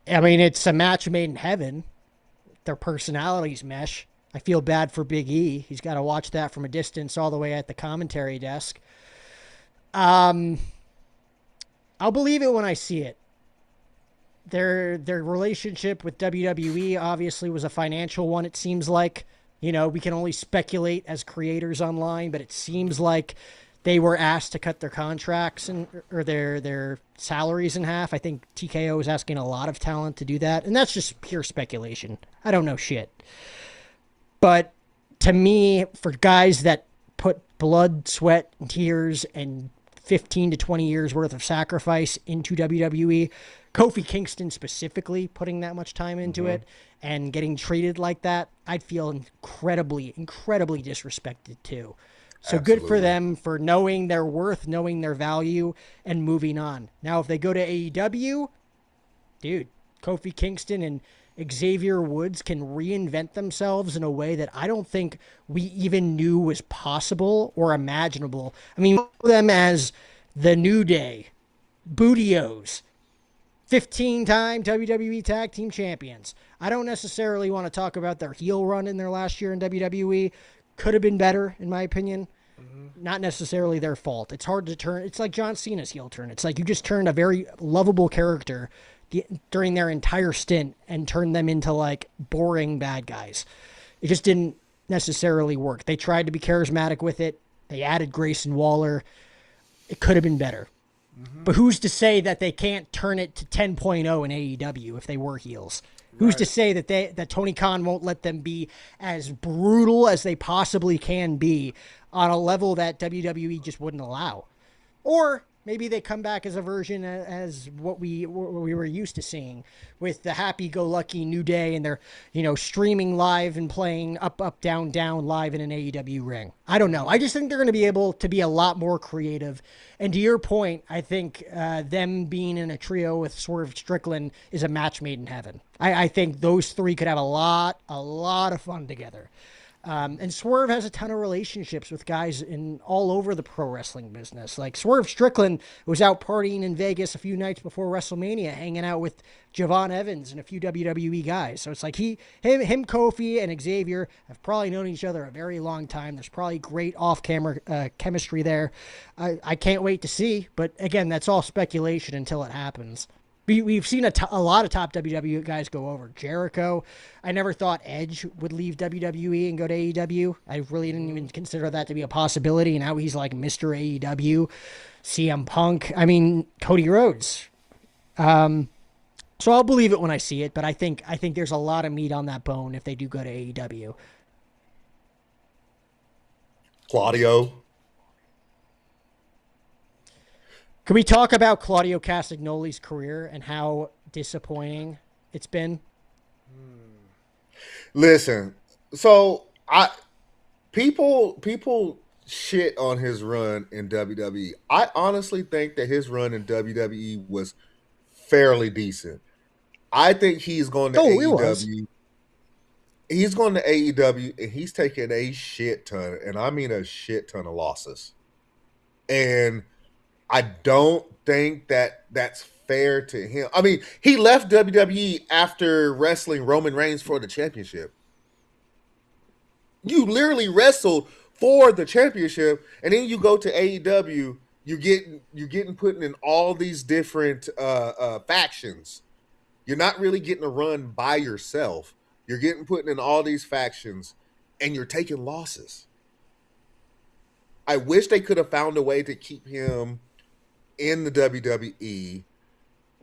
E: I mean, it's a match made in heaven. Their personalities mesh. I feel bad for Big E. He's got to watch that from a distance all the way at the commentary desk. I'll believe it when I see it. Their relationship with WWE obviously was a financial one, it seems like. You know, we can only speculate as creators online, but it seems like they were asked to cut their contracts or their salaries in half. I think TKO was asking a lot of talent to do that, and that's just pure speculation. I don't know shit. But to me, for guys that put blood, sweat, and tears and 15 to 20 years worth of sacrifice into WWE, Kofi Kingston specifically putting that much time into it and getting treated like that, I'd feel incredibly, incredibly disrespected too. So Good for them for knowing their worth, knowing their value, and moving on. Now, if they go to AEW, dude, Kofi Kingston and Xavier Woods can reinvent themselves in a way that I don't think we even knew was possible or imaginable. I mean, we know them as the New Day, Bootios, 15-time WWE Tag Team Champions. I don't necessarily want to talk about their heel run in their last year in WWE. Could have been better, in my opinion. not necessarily their fault. It's hard to turn. It's like John Cena's heel turn. It's like you just turned a very lovable character during their entire stint and turned them into like boring bad guys. It just didn't necessarily work. They tried to be charismatic with it. They added Grayson Waller. It could have been better. But who's to say that they can't turn it to 10.0 in AEW if they were heels? Who's to say that Tony Khan won't let them be as brutal as they possibly can be on a level that WWE just wouldn't allow? Or maybe they come back as a version as what we were used to seeing with the happy-go-lucky New Day, and they're streaming live and playing up, down, down live in an AEW ring. I don't know. I just think they're going to be able to be a lot more creative. And to your point, I think them being in a trio with Swerve Strickland is a match made in heaven. I think those three could have a lot of fun together. And Swerve has a ton of relationships with guys in all over the pro wrestling business. Like Swerve Strickland was out partying in Vegas a few nights before WrestleMania, hanging out with Javon Evans and a few WWE guys. So it's like him, Kofi, and Xavier have probably known each other a very long time. There's probably great off-camera chemistry there. I can't wait to see. But again, that's all speculation until it happens. We've seen a lot of top WWE guys go over. Jericho, I never thought Edge would leave WWE and go to AEW. I really didn't even consider that to be a possibility. And now he's like Mr. AEW. CM Punk. I mean, Cody Rhodes. So I'll believe it when I see it. But I think there's a lot of meat on that bone if they do go to AEW.
F: Claudio.
E: Can we talk about Claudio Castagnoli's career and how disappointing it's been?
F: Listen, so people shit on his run in WWE. I honestly think that his run in WWE was fairly decent. I think he's going to AEW. He's going to AEW and he's taking a shit ton, and I mean a shit ton of losses. And I don't think that that's fair to him. I mean, he left WWE after wrestling Roman Reigns for the championship. You literally wrestled for the championship, and then you go to AEW. You're getting put in all these different factions. You're not really getting a run by yourself. You're getting put in all these factions, and you're taking losses. I wish they could have found a way to keep him in the WWE.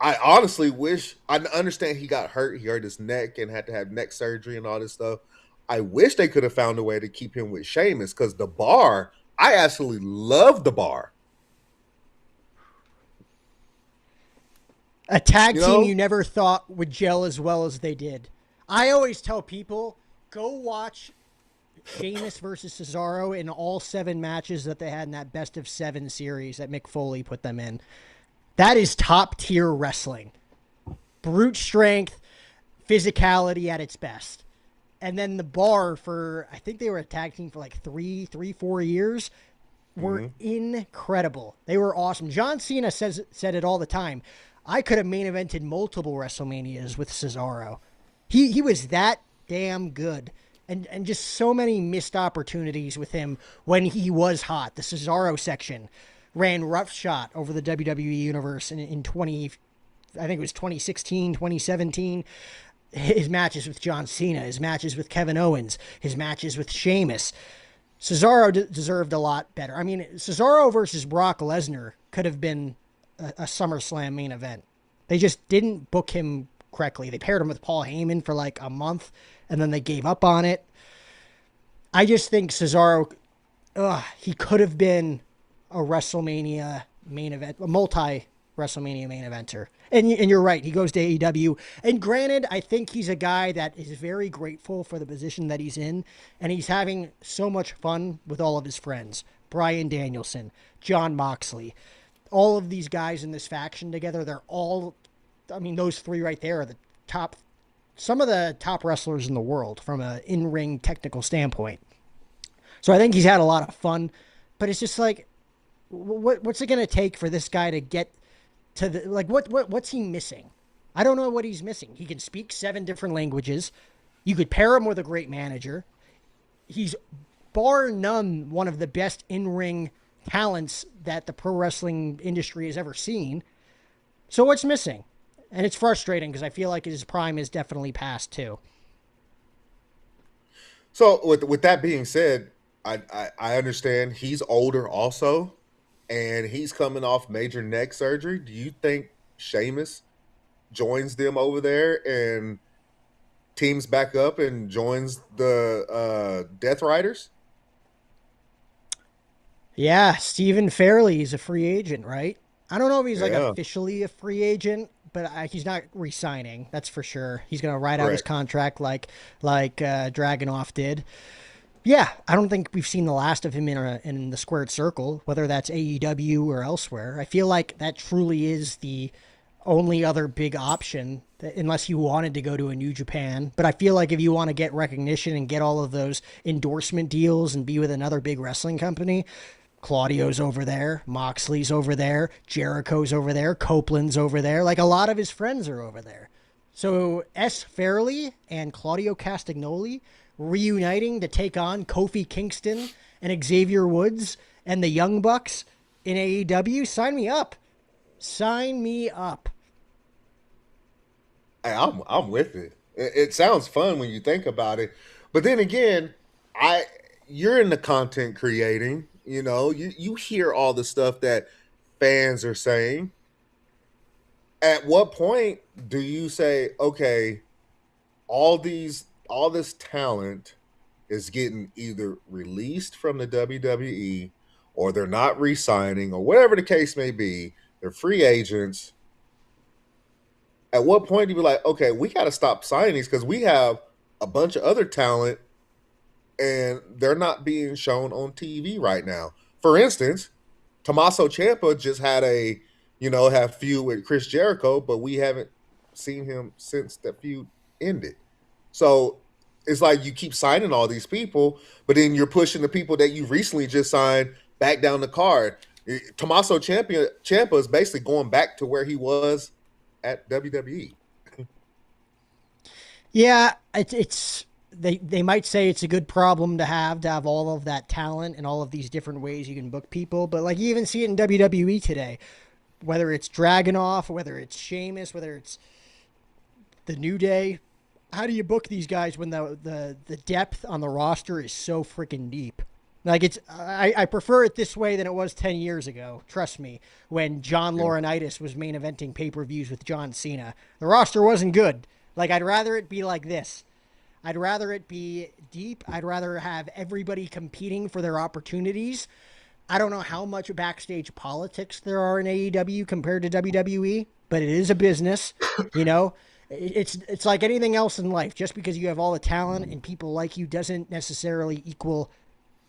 F: I honestly wish, I understand he got hurt. He hurt his neck and had to have neck surgery and all this stuff. I wish they could have found a way to keep him with Sheamus, because the Bar, I absolutely love the Bar.
E: A tag team you never thought would gel as well as they did. I always tell people, go watch Sheamus versus Cesaro in all 7 matches that they had in that best of 7 series that Mick Foley put them in. That is top tier wrestling. Brute strength, physicality at its best. And then the Bar for, I think they were a tag team for like 4 years, were incredible. They were awesome. John Cena said it all the time. I could have main evented multiple WrestleManias with Cesaro. He was that damn good. And just so many missed opportunities with him when he was hot. The Cesaro section ran roughshod over the WWE Universe in I think it was 2016, 2017. His matches with John Cena, his matches with Kevin Owens, his matches with Sheamus. Cesaro deserved a lot better. I mean, Cesaro versus Brock Lesnar could have been a SummerSlam main event. They just didn't book him correctly. They paired him with Paul Heyman for like a month, and then they gave up on it. I just think Cesaro, he could have been a WrestleMania main event, a multi-WrestleMania main eventer. And you're right, he goes to AEW. And granted, I think he's a guy that is very grateful for the position that he's in, and he's having so much fun with all of his friends. Bryan Danielson, Jon Moxley, all of these guys in this faction together, they're all, I mean, those 3 right there are the top, some of the top wrestlers in the world from an in-ring technical standpoint. So I think he's had a lot of fun, but it's just like, what's it going to take for this guy to get to the, like, what's he missing? I don't know what he's missing. He can speak 7 different languages. You could pair him with a great manager. He's bar none, one of the best in-ring talents that the pro wrestling industry has ever seen. So what's missing? And it's frustrating because I feel like his prime is definitely past too.
F: So with that being said, I understand he's older also, and he's coming off major neck surgery. Do you think Sheamus joins them over there and teams back up and joins the Death Riders?
E: Yeah, Stephen Fairley is a free agent, right? I don't know if he's like
F: Yeah,
E: officially a free agent, but he's not re-signing. That's for sure. He's gonna ride out his
F: correct.
E: contract like Dragunov did. Yeah, I don't think we've seen the last of him in the squared circle, whether that's AEW or elsewhere. I feel like that truly is the only other big option, unless you wanted to go to a New Japan. But I feel like if you want to get recognition and get all of those endorsement deals and be with another big wrestling company, Claudio's over there, Moxley's over there, Jericho's over there, Copeland's over there. Like a lot of his friends are over there. So S. Fairley and Claudio Castagnoli reuniting to take on Kofi Kingston and Xavier Woods and the Young Bucks in AEW. Sign me up. Sign me up.
F: Hey, I'm with it. It sounds fun when you think about it, but then again, you're in the content creating. You hear all the stuff that fans are saying. At what point do you say, okay, all this talent is getting either released from the WWE or they're not re-signing or whatever the case may be, they're free agents. At what point do you be like, okay, we got to stop signing these because we have a bunch of other talent and they're not being shown on TV right now. For instance, Tommaso Ciampa just had have feud with Chris Jericho, but we haven't seen him since that feud ended. So it's like you keep signing all these people, but then you're pushing the people that you recently just signed back down the card. Tommaso Ciampa is basically going back to where he was at WWE.
E: Yeah, it's they might say it's a good problem to have all of that talent and all of these different ways you can book people, but like you even see it in WWE today, whether it's Dragunov, whether it's Sheamus, whether it's the New Day. How do you book these guys when the depth on the roster is so freaking deep? Like I prefer it this way than it was 10 years ago. Trust me, when John Laurinaitis was main eventing pay-per-views with John Cena, the roster wasn't good. Like I'd rather it be like this. I'd rather it be deep. I'd rather have everybody competing for their opportunities. I don't know how much backstage politics there are in AEW compared to WWE, but it is a business, It's like anything else in life. Just because you have all the talent and people like you doesn't necessarily equal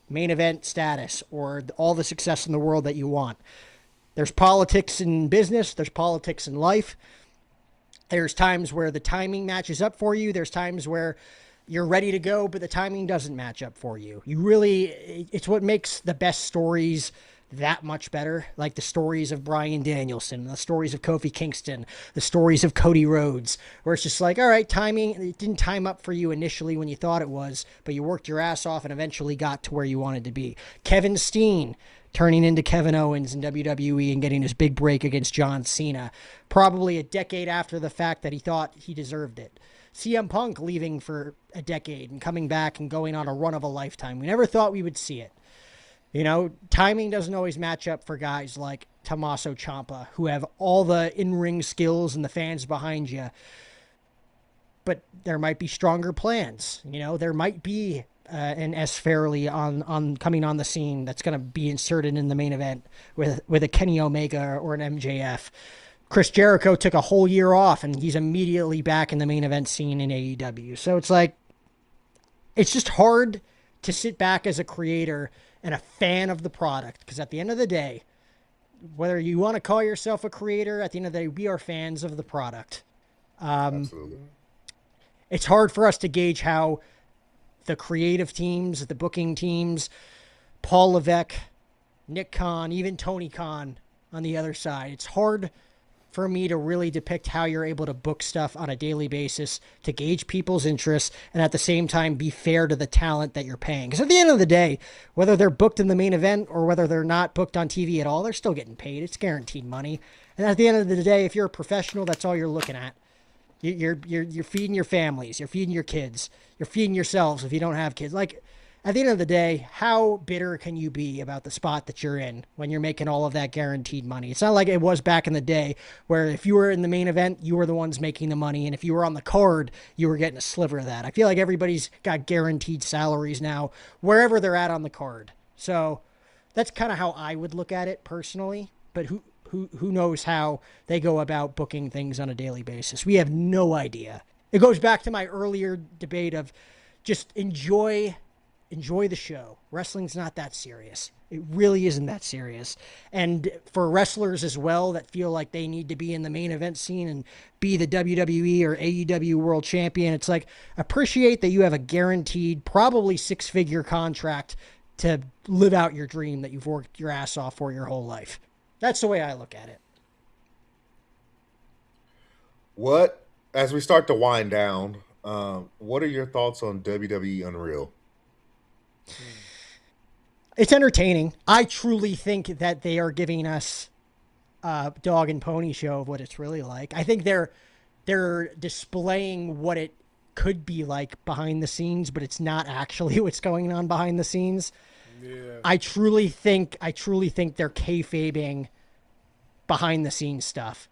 E: main event status or all the success in the world that you want. There's politics in business. There's politics in life. There's times where the timing matches up for you. There's times where you're ready to go, but the timing doesn't match up for you. It's what makes the best stories that much better. Like the stories of Bryan Danielson, the stories of Kofi Kingston, the stories of Cody Rhodes, where it's just like, all right, timing, it didn't time up for you initially when you thought it was, but you worked your ass off and eventually got to where you wanted to be. Kevin Steen turning into Kevin Owens in WWE and getting his big break against John Cena, probably a decade after the fact that he thought he deserved it. CM Punk leaving for a decade and coming back and going on a run of a lifetime. We never thought we would see it. Timing doesn't always match up for guys like Tommaso Ciampa, who have all the in-ring skills and the fans behind you. But there might be stronger plans. There might be an S. Fairley on coming on the scene that's going to be inserted in the main event with a Kenny Omega or an MJF. Chris Jericho took a whole year off, and he's immediately back in the main event scene in AEW. So it's like, it's just hard to sit back as a creator and a fan of the product, because at the end of the day, whether you want to call yourself a creator, at the end of the day, we are fans of the product.
F: Absolutely.
E: It's hard for us to gauge how the creative teams, the booking teams, Paul Levesque, Nick Khan, even Tony Khan on the other side, it's hard for me to really depict how you're able to book stuff on a daily basis to gauge people's interests and at the same time be fair to the talent that you're paying. Because at the end of the day, whether they're booked in the main event or whether they're not booked on TV at all, they're still getting paid. It's guaranteed money. And at the end of the day, if you're a professional, that's all you're looking at. You're feeding your families. You're feeding your kids. You're feeding yourselves if you don't have kids. Like, at the end of the day, how bitter can you be about the spot that you're in when you're making all of that guaranteed money? It's not like it was back in the day where if you were in the main event, you were the ones making the money. And if you were on the card, you were getting a sliver of that. I feel like everybody's got guaranteed salaries now, wherever they're at on the card. So that's kind of how I would look at it personally. But who knows how they go about booking things on a daily basis? We have no idea. It goes back to my earlier debate of just enjoy the show. Wrestling's not that serious. It really isn't that serious. And for wrestlers as well that feel like they need to be in the main event scene and be the WWE or AEW world champion, it's like, appreciate that you have a guaranteed, probably 6-figure contract to live out your dream that you've worked your ass off for your whole life. That's the way I look at it.
F: As we start to wind down, what are your thoughts on WWE Unreal?
E: It's entertaining. I truly think that they are giving us a dog and pony show of what it's really like. I think they're displaying what it could be like behind the scenes, but it's not actually what's going on behind the scenes.
A: Yeah.
E: I truly think they're kayfabing behind the scenes stuff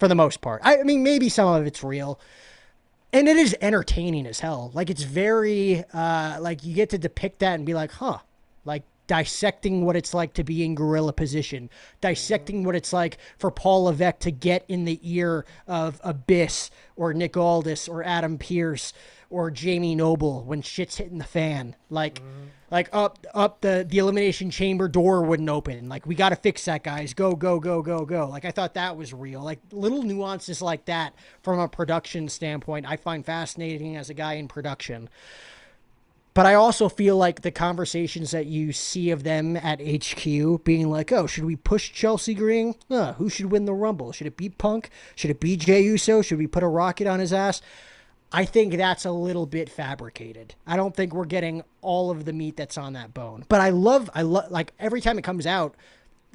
E: for the most part. I mean, maybe some of it's real. And it is entertaining as hell. Like, it's very, like, you get to depict that and be like, huh. Like, dissecting what it's like to be in gorilla position. Dissecting what it's like for Paul Levesque to get in the ear of Abyss or Nick Aldis or Adam Pearce or Jamie Noble when shit's hitting the fan. Like the Elimination Chamber door wouldn't open. Like, we got to fix that, guys. Go, go, go, go, go. Like, I thought that was real. Like, little nuances like that from a production standpoint, I find fascinating as a guy in production. But I also feel like the conversations that you see of them at HQ being like, oh, should we push Chelsea Green? Who should win the Rumble? Should it be Punk? Should it be Jey Uso? Should we put a rocket on his ass? I think that's a little bit fabricated. I don't think we're getting all of the meat that's on that bone. But I love, like, every time it comes out,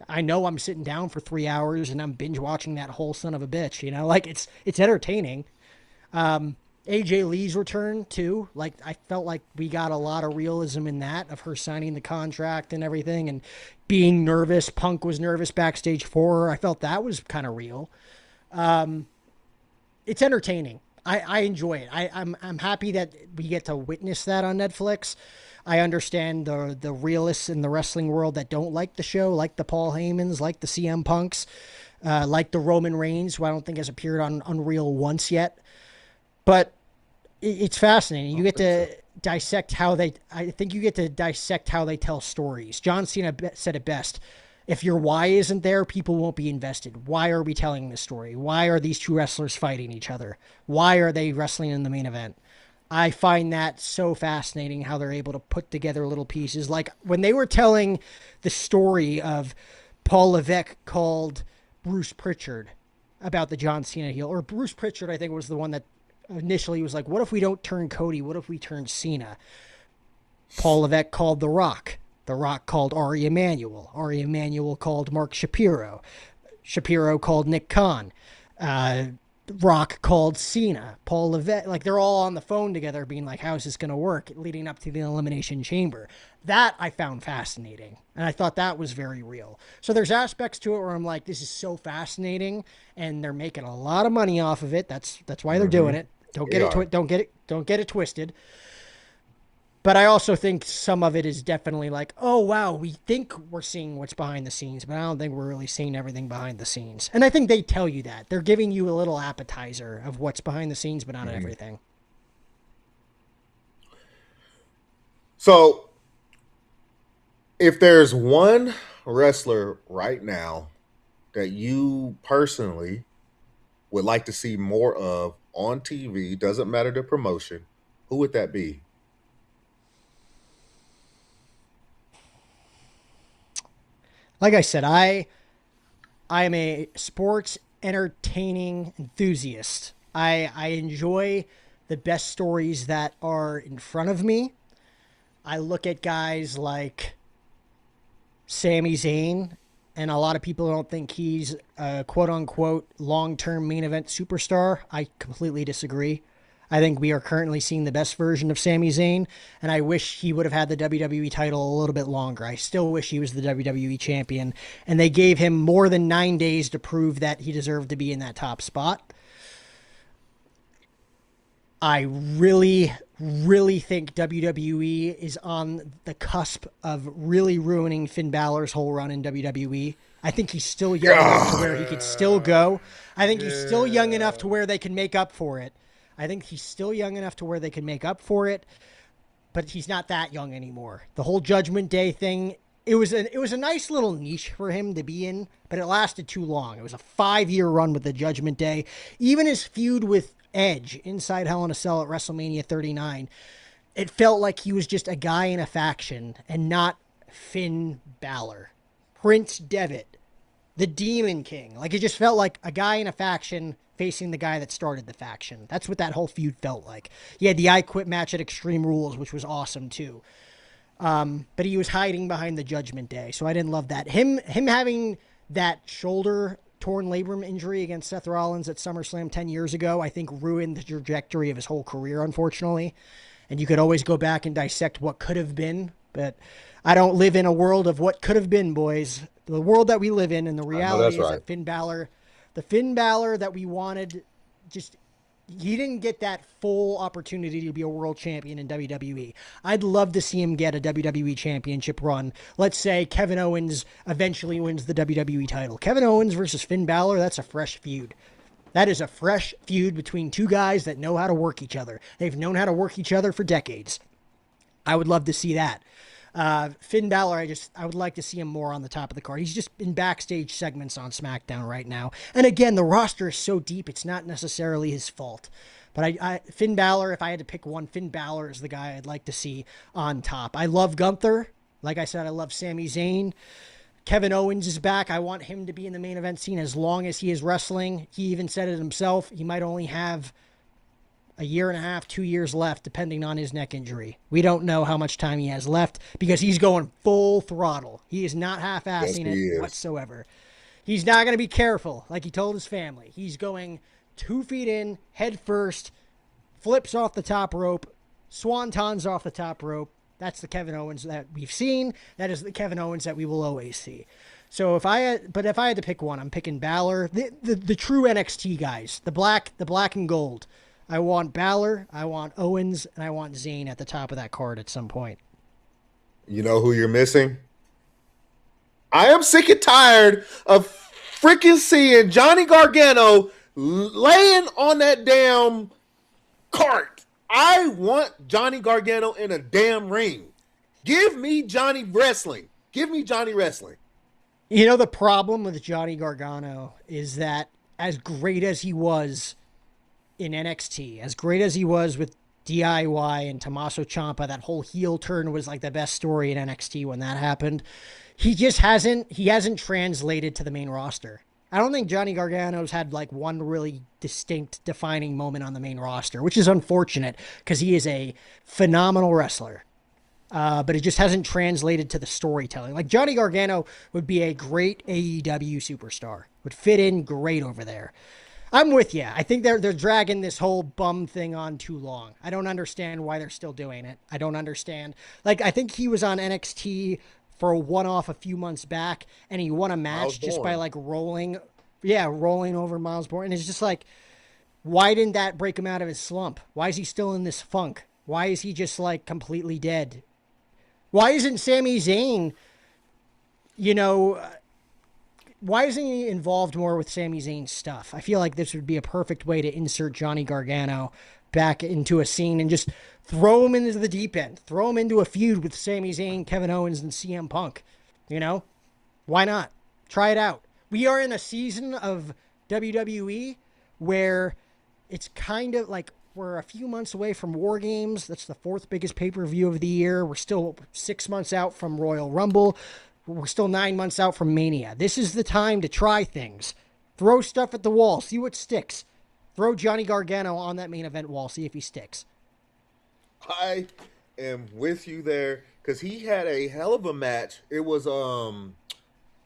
E: I know I'm sitting down for 3 hours and I'm binge watching that whole son of a bitch, you know? Like, it's entertaining. AJ Lee's return, too. Like, I felt like we got a lot of realism in that, of her signing the contract and everything and being nervous. Punk was nervous backstage for her. I felt that was kind of real. It's entertaining. I enjoy it. I'm happy that we get to witness that on Netflix. I understand the realists in the wrestling world that don't like the show, like the Paul Heymans, like the CM Punks, like the Roman Reigns, who I don't think has appeared on Unreal once yet. But it's fascinating. You get to dissect how they tell stories. John Cena said it best. If your why isn't there, people won't be invested. Why are we telling this story? Why are these two wrestlers fighting each other? Why are they wrestling in the main event? I find that so fascinating how they're able to put together little pieces. Like when they were telling the story of Paul Levesque called Bruce Pritchard about the John Cena heel, or Bruce Pritchard, I think, was the one that initially was like, what if we don't turn Cody? What if we turn Cena? Paul Levesque called The Rock. The Rock called Ari Emanuel. Ari Emanuel called Mark Shapiro. Shapiro called Nick Khan. Rock called Cena. Paul Levesque. Like, they're all on the phone together being like, how's this going to work? Leading up to the Elimination Chamber. That I found fascinating. And I thought that was very real. So there's aspects to it where I'm like, this is so fascinating. And they're making a lot of money off of it. That's why they're doing it. Don't get it twisted. But I also think some of it is definitely like, oh, wow, we think we're seeing what's behind the scenes, but I don't think we're really seeing everything behind the scenes. And I think they tell you that. They're giving you a little appetizer of what's behind the scenes, but not everything.
F: So, if there's one wrestler right now that you personally would like to see more of on TV, doesn't matter the promotion, who would that be?
E: Like I said, I am a sports entertaining enthusiast. I enjoy the best stories that are in front of me. I look at guys like Sami Zayn, and a lot of people don't think he's a quote-unquote long-term main event superstar. I completely disagree. I think we are currently seeing the best version of Sami Zayn, and I wish he would have had the WWE title a little bit longer. I still wish he was the WWE champion, and they gave him more than 9 days to prove that he deserved to be in that top spot. I really, really think WWE is on the cusp of really ruining Finn Balor's whole run in WWE. I think he's still young enough to where he could still go. I think he's still young enough to where they can make up for it. But he's not that young anymore. The whole Judgment Day thing, it was a nice little niche for him to be in, but it lasted too long. It was a 5-year run with the Judgment Day. Even his feud with Edge inside Hell in a Cell at WrestleMania 39, it felt like he was just a guy in a faction and not Finn Balor, Prince Devitt, the Demon King. Like, it just felt like a guy in a faction facing the guy that started the faction. That's what that whole feud felt like. He had the I Quit match at Extreme Rules, which was awesome too. But he was hiding behind the Judgment Day, so I didn't love that. Him having that shoulder torn labrum injury against Seth Rollins at SummerSlam 10 years ago, I think ruined the trajectory of his whole career, unfortunately. And you could always go back and dissect what could have been, but I don't live in a world of what could have been, boys. The world that we live in, and the reality is that Finn Balor, the Finn Balor that we wanted, just, he didn't get that full opportunity to be a world champion in WWE. I'd love to see him get a WWE championship run. Let's say Kevin Owens eventually wins the WWE title. Kevin Owens versus Finn Balor, that's a fresh feud. That is a fresh feud between two guys that know how to work each other. They've known how to work each other for decades. I would love to see that. Finn Balor, I would like to see him more on the top of the card. He's just in backstage segments on SmackDown right now. And again, the roster is so deep, it's not necessarily his fault. But Finn Balor, if I had to pick one, Finn Balor is the guy I'd like to see on top. I love Gunther. Like I said, I love Sami Zayn. Kevin Owens is back. I want him to be in the main event scene as long as he is wrestling. He even said it himself. He might only have a year and a half, 2 years left, depending on his neck injury. We don't know how much time he has left because he's going full throttle. He is not half-assing it whatsoever. He's not going to be careful, like he told his family. He's going 2 feet in, head first, flips off the top rope, swantons off the top rope. That's the Kevin Owens that we've seen. That is the Kevin Owens that we will always see. So if I had to pick one, I'm picking Balor, the true NXT guys, the black and gold. I want Balor, I want Owens, and I want Zayn at the top of that card at some point.
F: You know who you're missing? I am sick and tired of freaking seeing Johnny Gargano laying on that damn cart. I want Johnny Gargano in a damn ring. Give me Johnny wrestling. Give me Johnny wrestling.
E: You know, the problem with Johnny Gargano is that as great as he was in NXT, as great as he was with DIY and Tommaso Ciampa, that whole heel turn was like the best story in NXT when that happened. He hasn't translated to the main roster. I don't think Johnny Gargano's had like one really distinct defining moment on the main roster, which is unfortunate because he is a phenomenal wrestler. But it just hasn't translated to the storytelling. Like Johnny Gargano would be a great AEW superstar, would fit in great over there. I'm with you. I think they're dragging this whole bum thing on too long. I don't understand why they're still doing it. I don't understand. Like, I think he was on NXT for a one-off a few months back, and he won a match just by, like, rolling over Miles Bourne. And it's just like, why didn't that break him out of his slump? Why is he still in this funk? Why is he just, like, completely dead? Why isn't Sami Zayn, why isn't he involved more with Sami Zayn's stuff? I feel like this would be a perfect way to insert Johnny Gargano back into a scene and just throw him into the deep end. Throw him into a feud with Sami Zayn, Kevin Owens, and CM Punk. Why not? Try it out. We are in a season of WWE where it's kind of like we're a few months away from War Games. That's the 4th biggest pay-per-view of the year. We're still 6 months out from Royal Rumble. We're still 9 months out from Mania. This is the time to try things. Throw stuff at the wall. See what sticks. Throw Johnny Gargano on that main event wall. See if he sticks.
F: I am with you there because he had a hell of a match. It was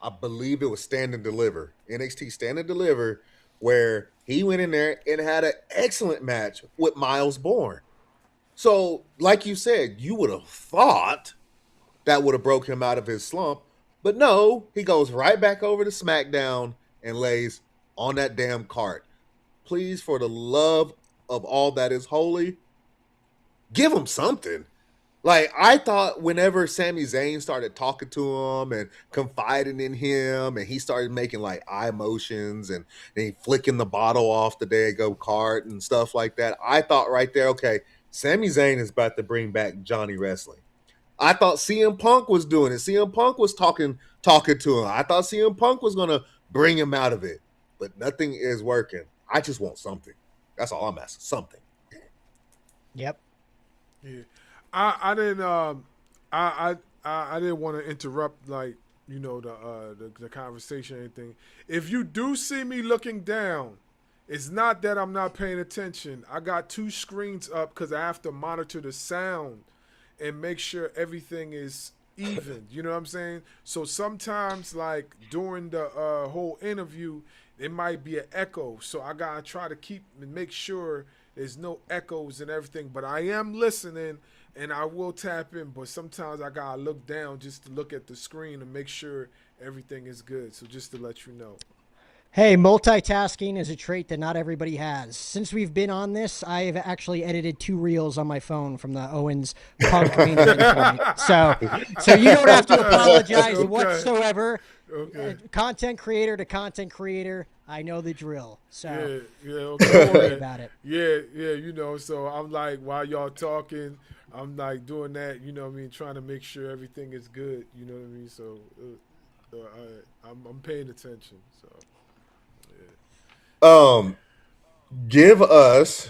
F: I believe it was Stand and Deliver, NXT Stand and Deliver, where he went in there and had an excellent match with Miles Bourne. So, like you said, you would have thought that would have broke him out of his slump, but no, he goes right back over to SmackDown and lays on that damn cart. Please, for the love of all that is holy, give him something. Like, I thought whenever Sami Zayn started talking to him and confiding in him, and he started making like eye motions and he flicking the bottle off the Dago cart and stuff like that, I thought right there, okay, Sami Zayn is about to bring back Johnny Wrestling. I thought CM Punk was doing it. CM Punk was talking to him. I thought CM Punk was going to bring him out of it, but nothing is working. I just want something. That's all I'm asking. Something.
E: Yep.
A: Yeah. I didn't I didn't want to interrupt the conversation or anything. If you do see me looking down, it's not that I'm not paying attention. I got 2 screens up because I have to monitor the sound and make sure everything is even. You know what I'm saying? So sometimes, like during the whole interview, it might be an echo. So I gotta try to make sure there's no echoes and everything. But I am listening. And I will tap in, but sometimes I gotta look down just to look at the screen and make sure everything is good. So just to let you know.
E: Hey, multitasking is a trait that not everybody has. Since we've been on this, I have actually edited 2 reels on my phone from the Owens Punk main event point. So you don't have to apologize whatsoever.
A: Okay.
E: Content creator to content creator, I know the drill. So
A: okay.
E: Don't worry about it.
A: Yeah, so I'm like, while y'all talking, I'm like doing that, you know what I mean, trying to make sure everything is good, you know what I mean? So I'm paying attention. So
F: give us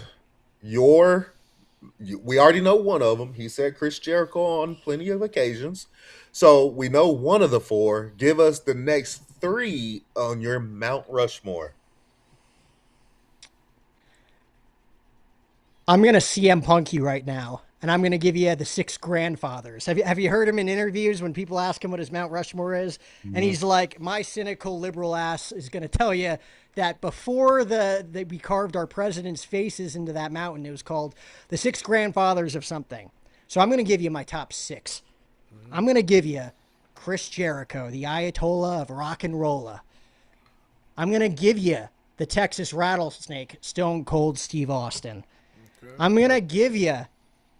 F: we already know one of them. He said Chris Jericho on plenty of occasions. So we know one of the 4. Give us the next 3 on your Mount Rushmore.
E: I'm going to CM Punk you right now, and I'm going to give you the 6 grandfathers. Have you heard him in interviews when people ask him what his Mount Rushmore is? Mm-hmm. And he's like, my cynical liberal ass is going to tell you that before we carved our president's faces into that mountain, it was called the 6 grandfathers of something. So I'm going to give you my top 6. Mm-hmm. I'm going to give you Chris Jericho, the Ayatollah of rock and rolla. I'm going to give you the Texas Rattlesnake, Stone Cold Steve Austin. Okay. I'm going to give you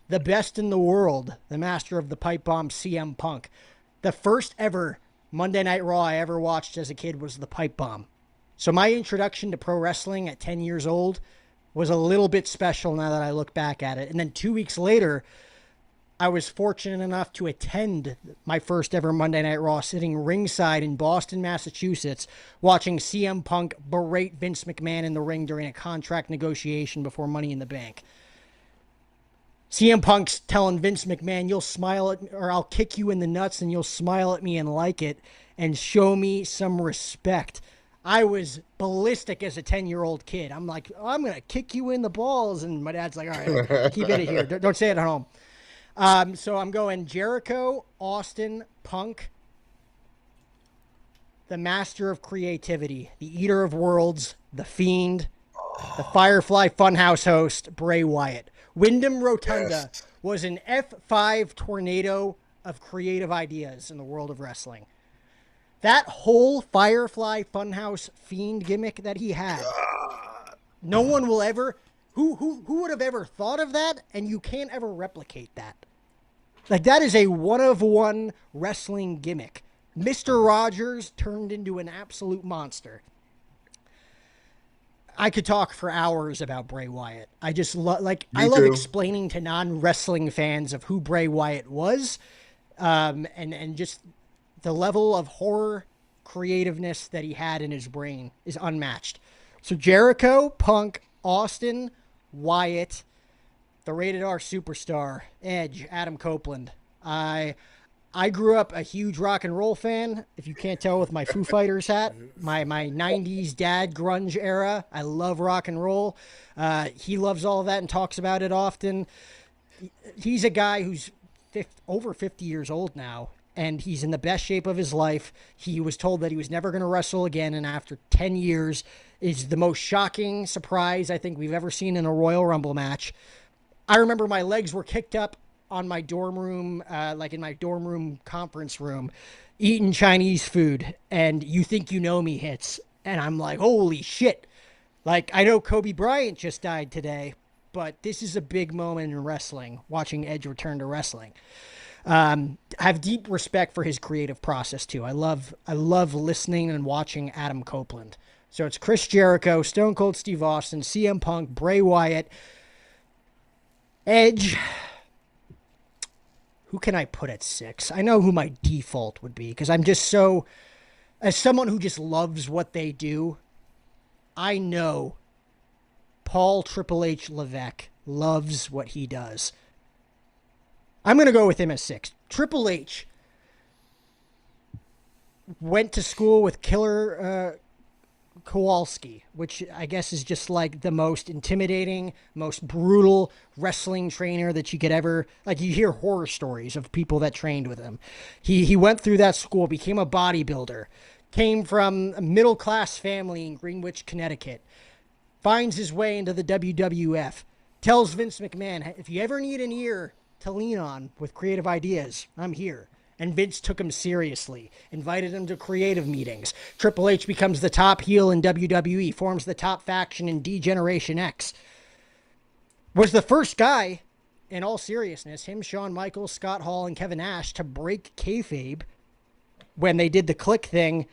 E: the best in the world, the master of the pipe bomb, CM Punk. The first ever Monday Night Raw I ever watched as a kid was the pipe bomb. So my introduction to pro wrestling at 10 years old was a little bit special now that I look back at it. And then 2 weeks later, I was fortunate enough to attend my first ever Monday Night Raw sitting ringside in Boston, Massachusetts, watching CM Punk berate Vince McMahon in the ring during a contract negotiation before Money in the Bank. CM Punk's telling Vince McMahon, you'll smile at me, or I'll kick you in the nuts and you'll smile at me and like it and show me some respect. I was ballistic as a 10-year-old kid. I'm like, I'm going to kick you in the balls. And my dad's like, all right, keep it here. Don't say it at home. So I'm going Jericho, Austin, Punk, the master of creativity, the eater of worlds, the Fiend, the Firefly Funhouse host, Bray Wyatt. Wyndham Rotunda was an F5 tornado of creative ideas in the world of wrestling. That whole Firefly Funhouse Fiend gimmick that he had, no one will ever, who would have ever thought of that? And you can't ever replicate that. Like, that is a one-of-one wrestling gimmick. Mr. Rogers turned into an absolute monster. I could talk for hours about Bray Wyatt. I just love explaining to non-wrestling fans of who Bray Wyatt was, and just the level of horror creativeness that he had in his brain is unmatched. So Jericho, Punk, Austin, Wyatt, the rated R superstar, Edge, Adam Copeland. I I grew up a huge rock and roll fan. If you can't tell with my Foo Fighters hat, my 90s dad grunge era. I love rock and roll. He loves all of that and talks about it often. He's a guy who's over 50 years old now, and he's in the best shape of his life. He was told that he was never going to wrestle again, and after 10 years is the most shocking surprise I think we've ever seen in a Royal Rumble match. I remember my legs were kicked up on my dorm room, like in my dorm room conference room, eating Chinese food, and You Think You Know Me hits. And I'm like, holy shit. Like, I know Kobe Bryant just died today, but this is a big moment in wrestling, watching Edge return to wrestling. I have deep respect for his creative process, too. I love listening and watching Adam Copeland. So it's Chris Jericho, Stone Cold Steve Austin, CM Punk, Bray Wyatt, Edge. Who can I put at 6? I know who my default would be because I'm just so, as someone who just loves what they do, I know Paul Triple H Levesque loves what he does. I'm going to go with him as 6. Triple H went to school with Killer Kowalski, which I guess is just like the most intimidating, most brutal wrestling trainer that you could ever, like, you hear horror stories of people that trained with him. He went through that school, became a bodybuilder, came from a middle-class family in Greenwich, Connecticut, finds his way into the WWF, tells Vince McMahon, if you ever need an ear to lean on with creative ideas, I'm here. And Vince took him seriously, invited him to creative meetings. Triple H becomes the top heel in WWE, forms the top faction in D-Generation X. Was the first guy, in all seriousness, him, Shawn Michaels, Scott Hall, and Kevin Nash, to break kayfabe when they did the click thing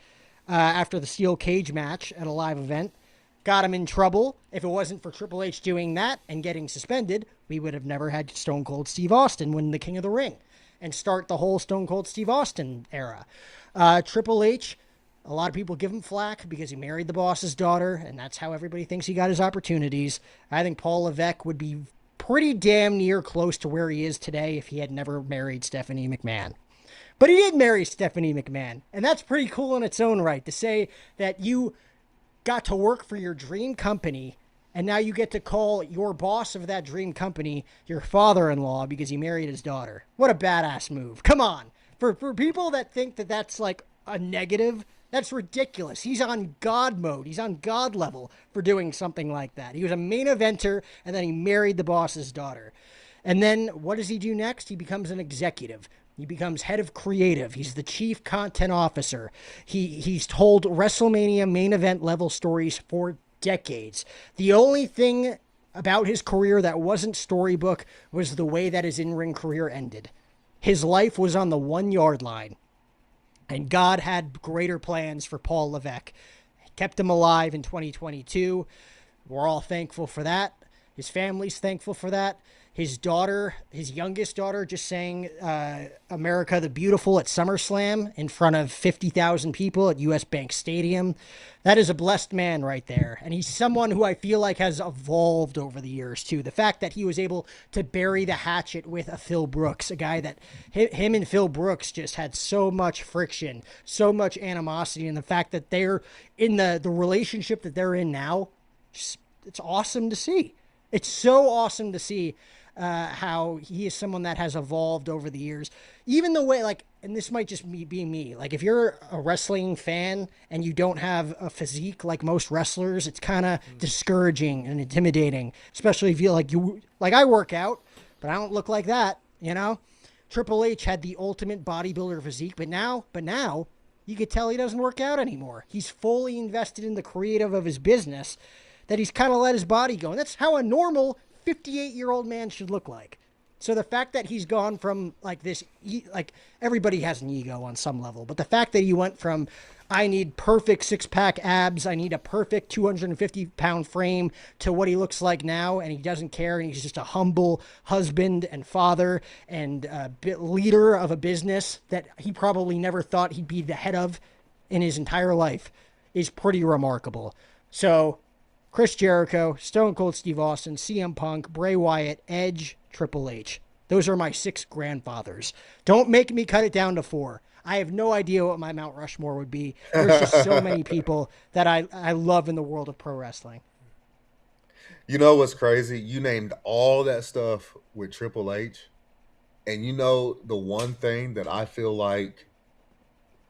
E: after the steel cage match at a live event. Got him in trouble. If it wasn't for Triple H doing that and getting suspended, we would have never had Stone Cold Steve Austin win the King of the Ring and start the whole Stone Cold Steve Austin era. Triple H, a lot of people give him flack because he married the boss's daughter, and that's how everybody thinks he got his opportunities. I think Paul Levesque would be pretty damn near close to where he is today if he had never married Stephanie McMahon. But he did marry Stephanie McMahon, and that's pretty cool in its own right, to say that you got to work for your dream company, and now you get to call your boss of that dream company your father-in-law because he married his daughter. What a badass move. Come on. For people that think that that's like a negative, that's ridiculous. He's on God mode. He's on God level for doing something like that. He was a main eventer, and then he married the boss's daughter. And then what does he do next? He becomes an executive. He becomes head of creative. He's the chief content officer. He's told WrestleMania main event level stories for decades. The only thing about his career that wasn't storybook was the way that his in-ring career ended. His life was on the 1-yard line, and God had greater plans for Paul Levesque. He kept him alive in 2022. We're all thankful for that. His family's thankful for that. His daughter, his youngest daughter, just sang America the Beautiful at SummerSlam in front of 50,000 people at US Bank Stadium. That is a blessed man right there. And he's someone who I feel like has evolved over the years, too. The fact that he was able to bury the hatchet with a Phil Brooks, a guy that him and Phil Brooks just had so much friction, so much animosity, and the fact that they're in the relationship that they're in now, just, it's awesome to see. It's so awesome to see how he is someone that has evolved over the years. Even the way, like, and this might just be me, like, if you're a wrestling fan and you don't have a physique like most wrestlers, it's kind of discouraging and intimidating, especially if you like I work out, but I don't look like that, you know? Triple H had the ultimate bodybuilder physique, but now you could tell he doesn't work out anymore. He's fully invested in the creative of his business, that he's kind of let his body go. And that's how a normal 58-year-old man should look like. So the fact that he's gone from like this, like everybody has an ego on some level, but the fact that he went from, I need perfect 6-pack abs, I need a perfect 250-pound frame, to what he looks like now, and he doesn't care, and he's just a humble husband and father and leader of a business that he probably never thought he'd be the head of in his entire life, is pretty remarkable. So Chris Jericho, Stone Cold Steve Austin, CM Punk, Bray Wyatt, Edge, Triple H. Those are my 6 grandfathers. Don't make me cut it down to 4. I have no idea what my Mount Rushmore would be. There's just so many people that I love in the world of pro wrestling.
F: You know what's crazy? You named all that stuff with Triple H. And you know the one thing that I feel like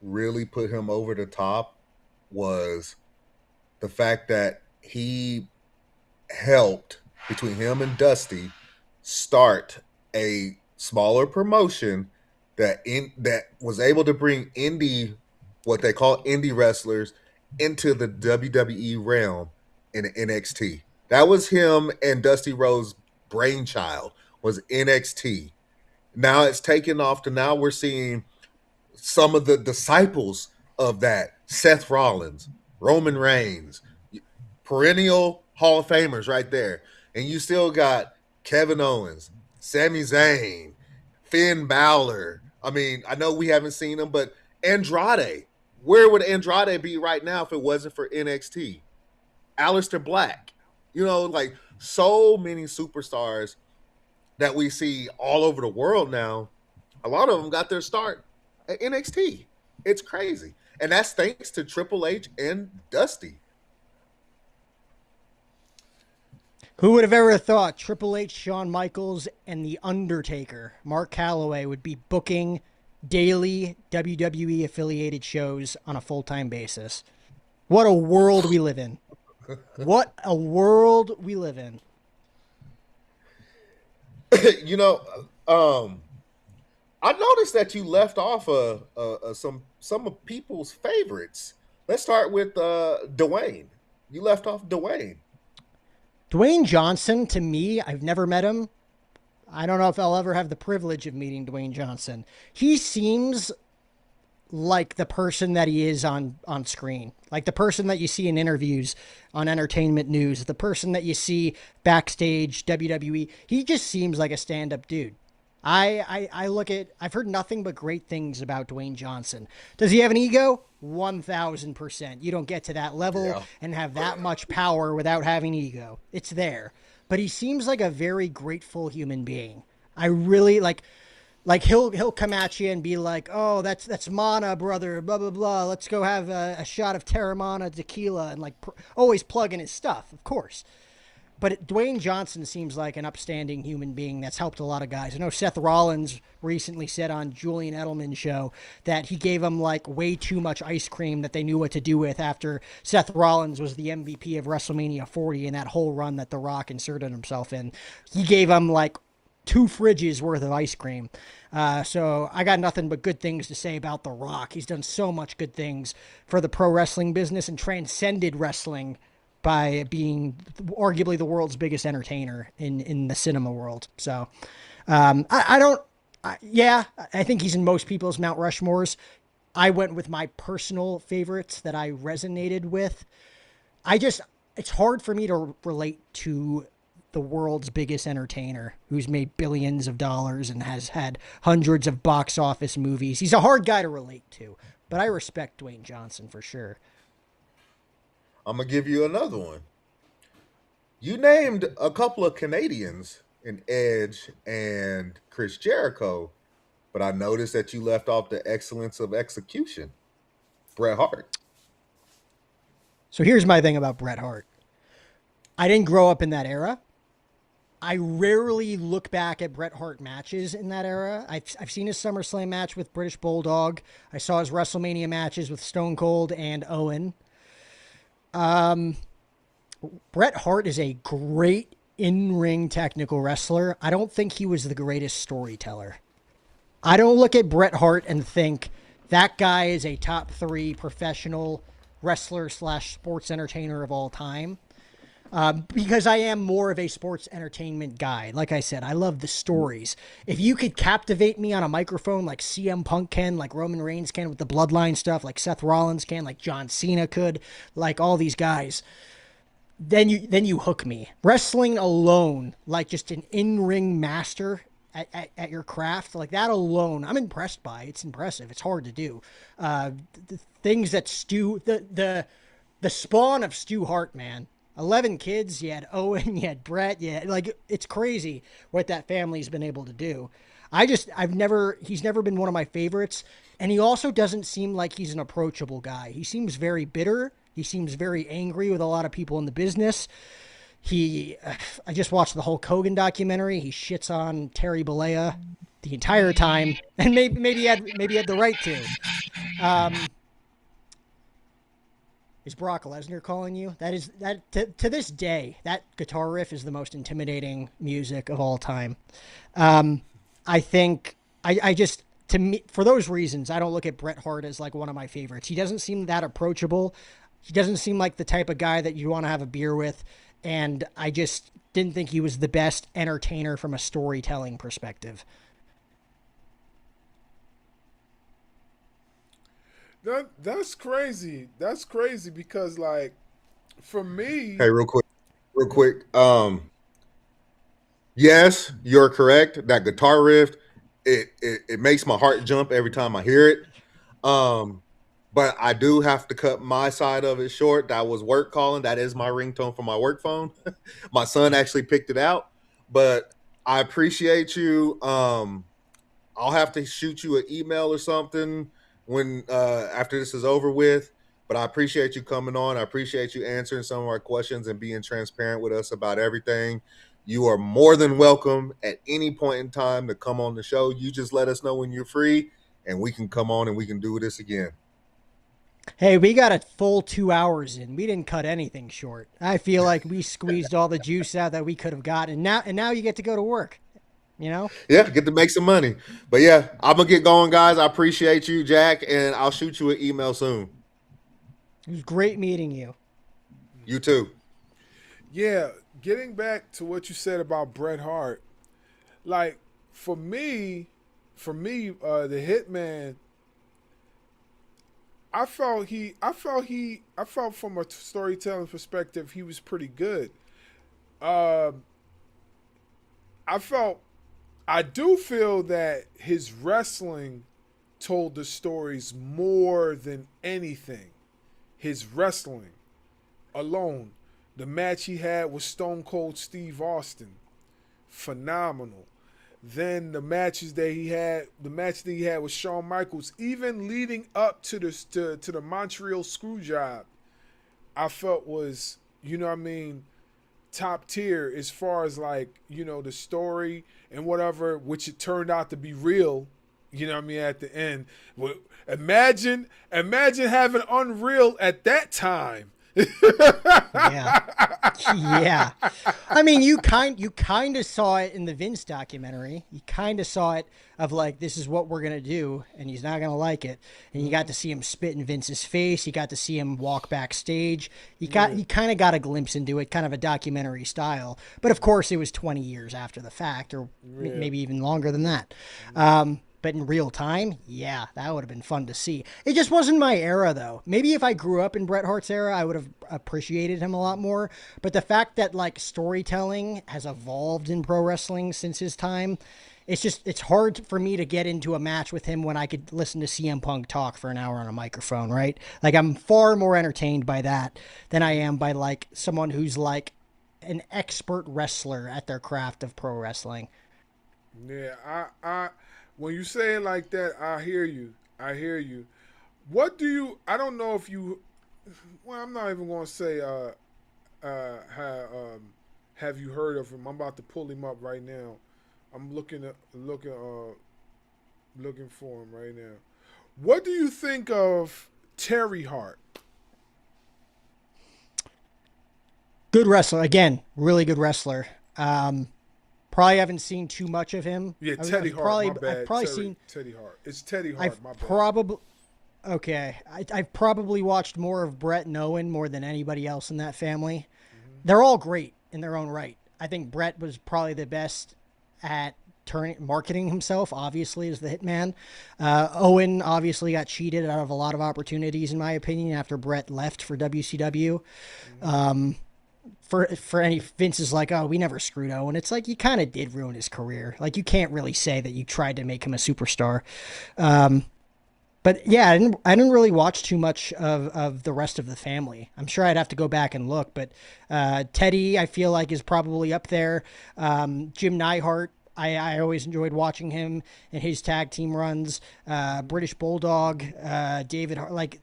F: really put him over the top was the fact that he helped, between him and Dusty, start a smaller promotion that was able to bring what they call indie wrestlers into the WWE realm in NXT. That was him and Dusty Rhodes' brainchild, was NXT. Now it's taken off to now we're seeing some of the disciples of that. Seth Rollins, Roman Reigns, perennial Hall of Famers right there. And you still got Kevin Owens, Sami Zayn, Finn Balor. I mean, I know we haven't seen him, but Andrade. Where would Andrade be right now if it wasn't for NXT? Aleister Black. You know, like so many superstars that we see all over the world now. A lot of them got their start at NXT. It's crazy. And that's thanks to Triple H and Dusty.
E: Who would have ever thought Triple H, Shawn Michaels, and The Undertaker, Mark Calloway, would be booking daily WWE affiliated shows on a full-time basis? What a world we live in. What a world we live in.
F: You know, I noticed that you left off some of people's favorites. Let's start with Dwayne. You left off Dwayne.
E: Dwayne Johnson, to me, I've never met him. I don't know if I'll ever have the privilege of meeting Dwayne Johnson. He seems like the person that he is on screen, like the person that you see in interviews on Entertainment News, the person that you see backstage WWE. He just seems like a stand-up dude. I've heard nothing but great things about Dwayne Johnson. Does he have an ego? 1,000%. You don't get to that level and have that much power without having ego. It's there. But he seems like a very grateful human being. I really like he'll come at you and be like, "Oh, that's Mana, brother, blah blah blah. Let's go have a shot of Terramana tequila," and always plugging his stuff, of course. But Dwayne Johnson seems like an upstanding human being that's helped a lot of guys. I know Seth Rollins recently said on Julian Edelman's show that he gave him way too much ice cream that they knew what to do with after Seth Rollins was the MVP of WrestleMania 40 and that whole run that The Rock inserted himself in. He gave him 2 fridges worth of ice cream. So I got nothing but good things to say about The Rock. He's done so much good things for the pro wrestling business and transcended wrestling by being arguably the world's biggest entertainer in the cinema world. So I think he's in most people's Mount Rushmores. I went with my personal favorites that I resonated with. It's hard for me to relate to the world's biggest entertainer who's made billions of dollars and has had hundreds of box office movies. He's a hard guy to relate to, but I respect Dwayne Johnson for sure.
F: I'm going to give you another one. You named a couple of Canadians in Edge and Chris Jericho, but I noticed that you left off the excellence of execution, Bret Hart.
E: So here's my thing about Bret Hart. I didn't grow up in that era. I rarely look back at Bret Hart matches in that era. I've seen his SummerSlam match with British Bulldog. I saw his WrestleMania matches with Stone Cold and Owen. Bret Hart is a great in-ring technical wrestler. I don't think he was the greatest storyteller. I don't look at Bret Hart and think that guy is a top 3 professional wrestler / sports entertainer of all time. Because I am more of a sports entertainment guy. Like I said, I love the stories. If you could captivate me on a microphone like CM Punk can, like Roman Reigns can with the bloodline stuff, like Seth Rollins can, like John Cena could, like all these guys, then you hook me. Wrestling alone, like just an in-ring master at your craft, like that alone, I'm impressed by. It's impressive. It's hard to do. The things that the spawn of Stu Hart, man. 11 kids. You had Owen, you had Brett. Yeah, like it's crazy what that family's been able to do. He's never been one of my favorites. And he also doesn't seem like he's an approachable guy. He seems very bitter. He seems very angry with a lot of people in the business. I just watched the Hulk Hogan documentary. He shits on Terry Bollea the entire time, and maybe he had the right to. Is Brock Lesnar calling you? To this day, that guitar riff is the most intimidating music of all time. I think to me, for those reasons, I don't look at Bret Hart as like one of my favorites. He doesn't seem that approachable. He doesn't seem like the type of guy that you want to have a beer with. And I just didn't think he was the best entertainer from a storytelling perspective.
A: That's crazy. That's crazy because, like, for me...
F: Hey, real quick. Yes, you're correct. That guitar riff, it makes my heart jump every time I hear it. But I do have to cut my side of it short. That was work calling. That is my ringtone for my work phone. My son actually picked it out. But I appreciate you. I'll have to shoot you an email or something when after this is over with. But I appreciate you coming on. I appreciate you answering some of our questions and being transparent with us about everything. You are more than welcome at any point in time to come on the show. You just let us know when you're free, and we can come on and we can do this again.
E: Hey, we got a full 2 hours in. We didn't cut anything short. I feel like we squeezed all the juice out that we could have gotten. And now you get to go to work, you know?
F: Yeah, get to make some money. But yeah, I'm going to get going, guys. I appreciate you, Jack, and I'll shoot you an email soon.
E: It was great meeting you.
F: You too.
A: Yeah, getting back to what you said about Bret Hart, like for me, the Hitman, I felt from a storytelling perspective, he was pretty good. I do feel that his wrestling told the stories more than anything. His wrestling alone. The match he had with Stone Cold Steve Austin, phenomenal. Then the match that he had with Shawn Michaels, even leading up to the Montreal Screwjob, I felt was, top tier as far as like, the story and whatever, which it turned out to be real, at the end. Imagine having Unreal at that time.
E: Yeah. I mean, you kind of saw it in the Vince documentary. You kind of saw it of like, this is what we're going to do, and he's not going to like it. And you got to see him spit in Vince's face. You got to see him walk backstage. You kind of got a glimpse into it, kind of a documentary style. But of course, it was 20 years after the fact, or maybe even longer than that. But in real time, yeah, that would have been fun to see. It just wasn't my era, though. Maybe if I grew up in Bret Hart's era, I would have appreciated him a lot more. But the fact that, like, storytelling has evolved in pro wrestling since his time, it's hard for me to get into a match with him when I could listen to CM Punk talk for an hour on a microphone, right? Like, I'm far more entertained by that than I am by, like, someone who's, like, an expert wrestler at their craft of pro wrestling.
A: Yeah, when you say it like that, I hear you. What do you, I don't know if you, well, I'm not even going to say, have you heard of him? I'm about to pull him up right now. I'm looking for him right now. What do you think of Terry Hart?
E: Good wrestler. Again, really good wrestler. Probably haven't seen too much of him.
A: Yeah, Teddy Hart. My bad.
E: I've probably seen
A: Teddy Hart. It's Teddy Hart. My bad.
E: I've probably watched more of Bret and Owen more than anybody else in that family. Mm-hmm. They're all great in their own right. I think Bret was probably the best at marketing himself, obviously, as the Hitman. Owen obviously got cheated out of a lot of opportunities, in my opinion, after Bret left for WCW. Mm-hmm. For any Vince is like, oh, we never screwed Owen. It's like, you kind of did ruin his career. Like, you can't really say that you tried to make him a superstar. But yeah, I didn't really watch too much of the rest of the family. I'm sure I'd have to go back and look, but Teddy, I feel like, is probably up there. Jim Neihart, I always enjoyed watching him and his tag team runs. British Bulldog, David, like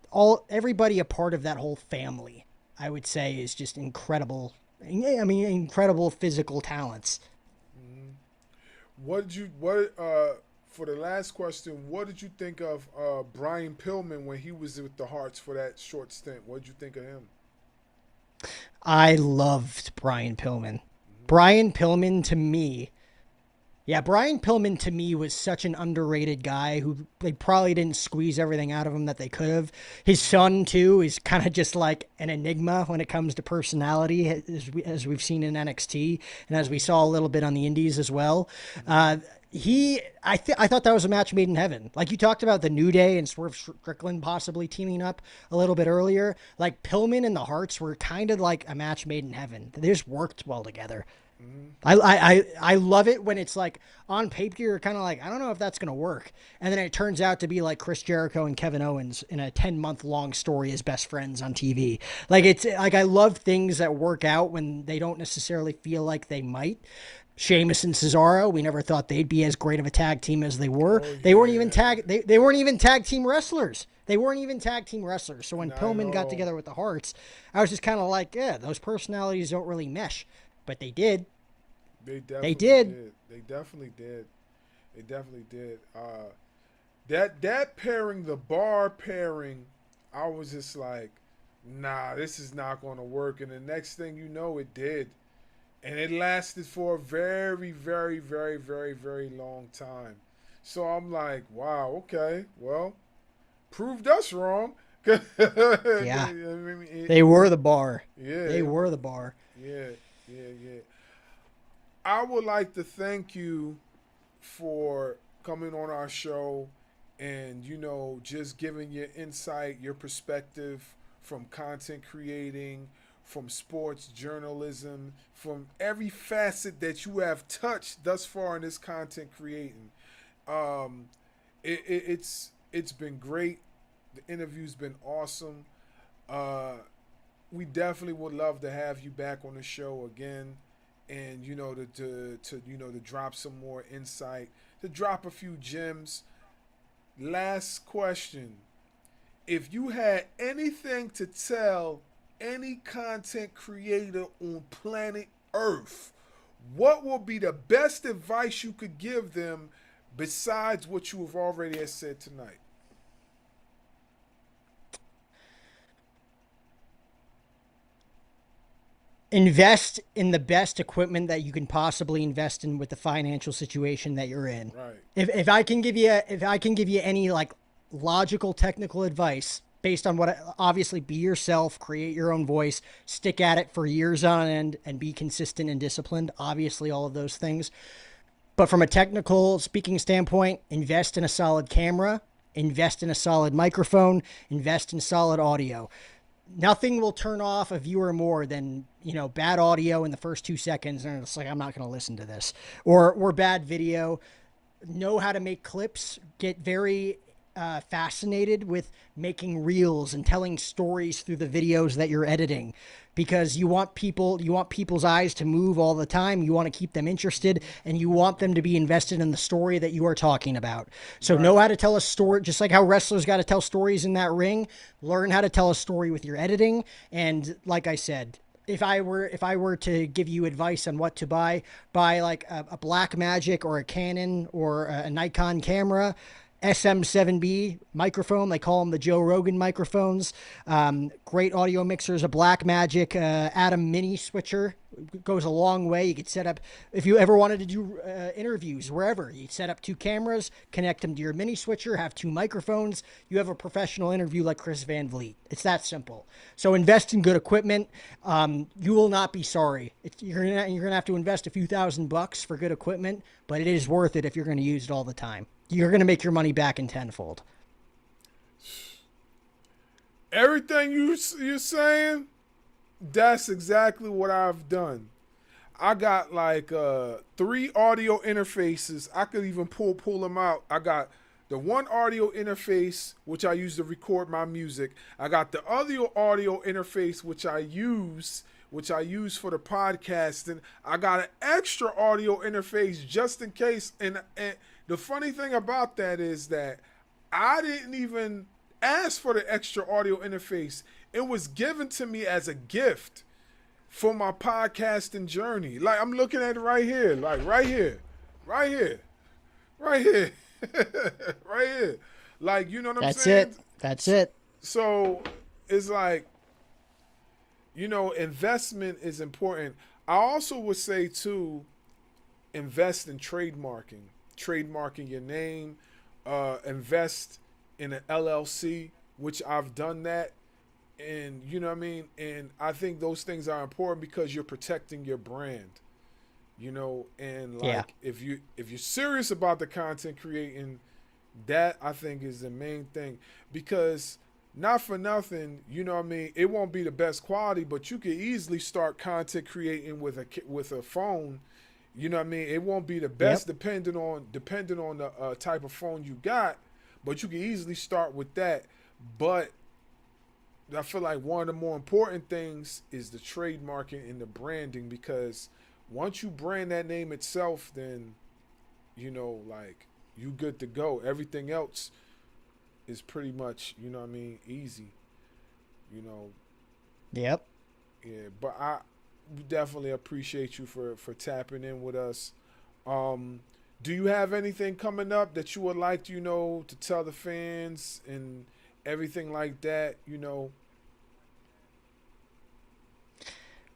E: everybody a part of that whole family, I would say, is just incredible. I mean, incredible physical talents.
A: What for the last question, what did you think of Brian Pillman when he was with the Hearts for that short stint? What did you think of him?
E: I loved Brian Pillman. Brian Pillman to me, yeah, Brian Pillman to me was such an underrated guy who they probably didn't squeeze everything out of him that they could have. His son too is kind of just like an enigma when it comes to personality, as we've seen in NXT and as we saw a little bit on the Indies as well. I thought that was a match made in heaven. Like you talked about the New Day and Swerve Strickland possibly teaming up a little bit earlier. Like Pillman and the Hearts were kind of like a match made in heaven. They just worked well together. I love it when it's like on paper you're kind of like, I don't know if that's gonna work, and then it turns out to be like Chris Jericho and Kevin Owens in a 10-month long story as best friends on TV. Like it's like I love things that work out when they don't necessarily feel like they might. Sheamus and Cesaro, we never thought they'd be as great of a tag team as they were. They weren't even they weren't even tag team wrestlers. They weren't even tag team wrestlers. So when Pillman got together with the Hearts, I was just kind of like, yeah, those personalities don't really mesh, but they did.
A: They definitely
E: did.
A: They definitely did. They definitely did. That pairing, the bar pairing, I was just like, nah, this is not going to work. And the next thing you know, it did. And it lasted for a very, very, very, very, very long time. So I'm like, wow, okay, well, proved us wrong.
E: Yeah. They were the bar.
A: Yeah.
E: They were the bar.
A: Yeah. I would like to thank you for coming on our show and, just giving your insight, your perspective from content creating, from sports journalism, from every facet that you have touched thus far in this content creating. It's been great. The interview's been awesome. We definitely would love to have you back on the show again, and to drop some more insight, to drop a few gems. Last question: if you had anything to tell any content creator on planet Earth, what will be the best advice you could give them besides what you have already said tonight?
E: Invest in the best equipment that you can possibly invest in with the financial situation that you're in.
A: Right.
E: If I can give you any like logical technical advice based on what, obviously be yourself, create your own voice, stick at it for years on end, and be consistent and disciplined. Obviously, all of those things. But from a technical speaking standpoint, invest in a solid camera, invest in a solid microphone, invest in solid audio. Nothing will turn off a viewer more than, bad audio in the first 2 seconds. And it's like, I'm not going to listen to this, or bad video. Know how to make clips, get very fascinated with making reels and telling stories through the videos that you're editing, because you want people's eyes to move all the time. You want to keep them interested, and you want them to be invested in the story that you are talking about. So know how to tell a story, just like how wrestlers got to tell stories in that ring. Learn how to tell a story with your editing. And like I said, if I were to give you advice on what to buy like a Blackmagic or a Canon or a Nikon camera, SM7B microphone. They call them the Joe Rogan microphones. Great audio mixers. A Blackmagic Atom Mini switcher goes a long way. You could set up, if you ever wanted to do interviews wherever, you'd set up 2 cameras, connect them to your mini switcher, have 2 microphones. You have a professional interview like Chris Van Vliet. It's that simple. So invest in good equipment. You will not be sorry. You're gonna have to invest a few $1,000 for good equipment, but it is worth it if you're going to use it all the time. You're going to make your money back in tenfold.
A: Everything you're saying, that's exactly what I've done. I got like 3 audio interfaces. I could even pull them out. I got the one audio interface which I use to record my music. I got the other audio interface which I use for the podcasting. I got an extra audio interface just in case. And the funny thing about that is that I didn't even ask for the extra audio interface. It was given to me as a gift for my podcasting journey. Like, I'm looking at it right here, like right here. Right here. Like, you know what I'm saying?
E: That's it.
A: So it's like, you know, investment is important. I also would say too, invest in trademarking your name, invest in an LLC, which I've done that. And you know what I mean? And I think those things are important because you're protecting your brand. You know, and like if you're serious about the content creating, that I think is the main thing. Because not for nothing, you know what I mean, it won't be the best quality, but you could easily start content creating with a phone. You know what I mean? It won't be the best depending on the type of phone you got, but you can easily start with that. But I feel like one of the more important things is the trademarking and the branding, because once you brand that name itself, then, you know, like, you good to go. Everything else is pretty much, you know what I mean, easy. You know.
E: Yep.
A: Yeah, but I definitely appreciate you for tapping in with us. Do you have anything coming up that you would like, you know, to tell the fans and everything like that, you know?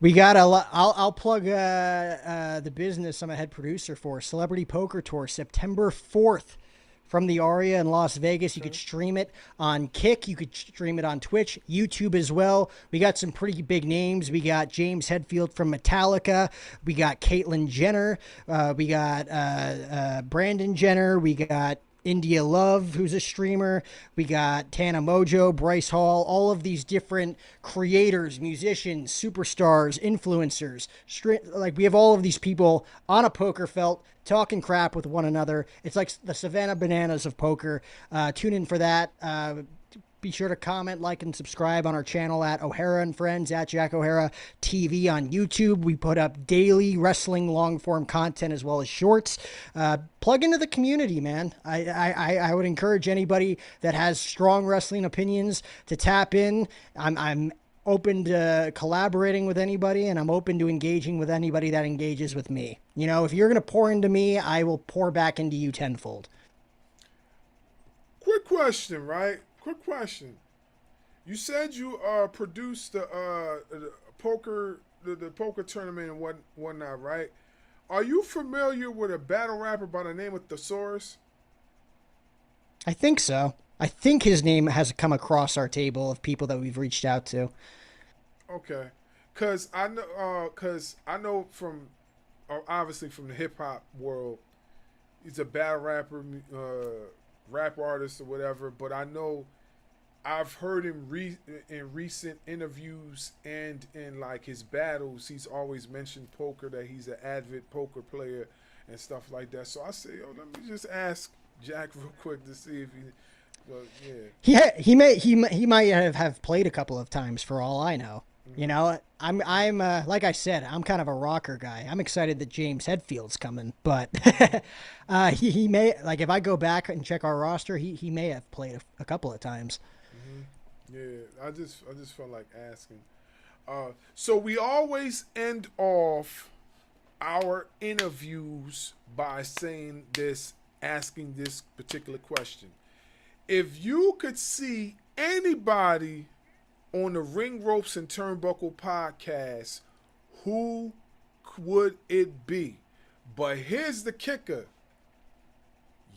E: We got a lot. I'll plug the business I'm a head producer for. Celebrity Poker Tour, September 4th from the Aria in Las Vegas. You could stream it on Kick. You could stream it on Twitch, YouTube as well. We got some pretty big names. We got James Hetfield from Metallica. We got Caitlyn Jenner. We got Brandon Jenner. We got India Love, who's a streamer. We got Tana Mojo, Bryce Hall, all of these different creators, musicians, superstars, influencers. Like, we have all of these people on a poker felt talking crap with one another. It's like the Savannah Bananas of poker. Tune in for that. Be sure to comment, like, and subscribe on our channel at O'Hara and Friends, at Jack O'Hara TV on YouTube. We put up daily wrestling long-form content as well as shorts. Plug into the community, man. I would encourage anybody that has strong wrestling opinions to tap in. I'm open to collaborating with anybody, and I'm open to engaging with anybody that engages with me. You know, if you're going to pour into me, I will pour back into you tenfold.
A: Quick question, right? Quick question. You said you produced the poker tournament and whatnot, right? Are you familiar with a battle rapper by the name of Thesaurus?
E: I think so. I think his name has come across our table of people that we've reached out to.
A: Okay, cause I know from obviously from the hip hop world, he's a battle rapper, rap artist or whatever. But I know I've heard him in recent interviews and in like his battles, he's always mentioned poker, that he's an avid poker player and stuff like that. So I say, yo, let me just ask Jack real quick to see if he. Well, yeah.
E: He might have played a couple of times for all I know. You know, I'm like I said, I'm kind of a rocker guy. I'm excited that James Hetfield's coming, but he may, like, if I go back and check our roster, he may have played a couple of times.
A: Mm-hmm. Yeah, I just felt like asking. So we always end off our interviews by asking this particular question. If you could see anybody on the Ring Ropes and Turnbuckle podcast, who would it be? But here's the kicker.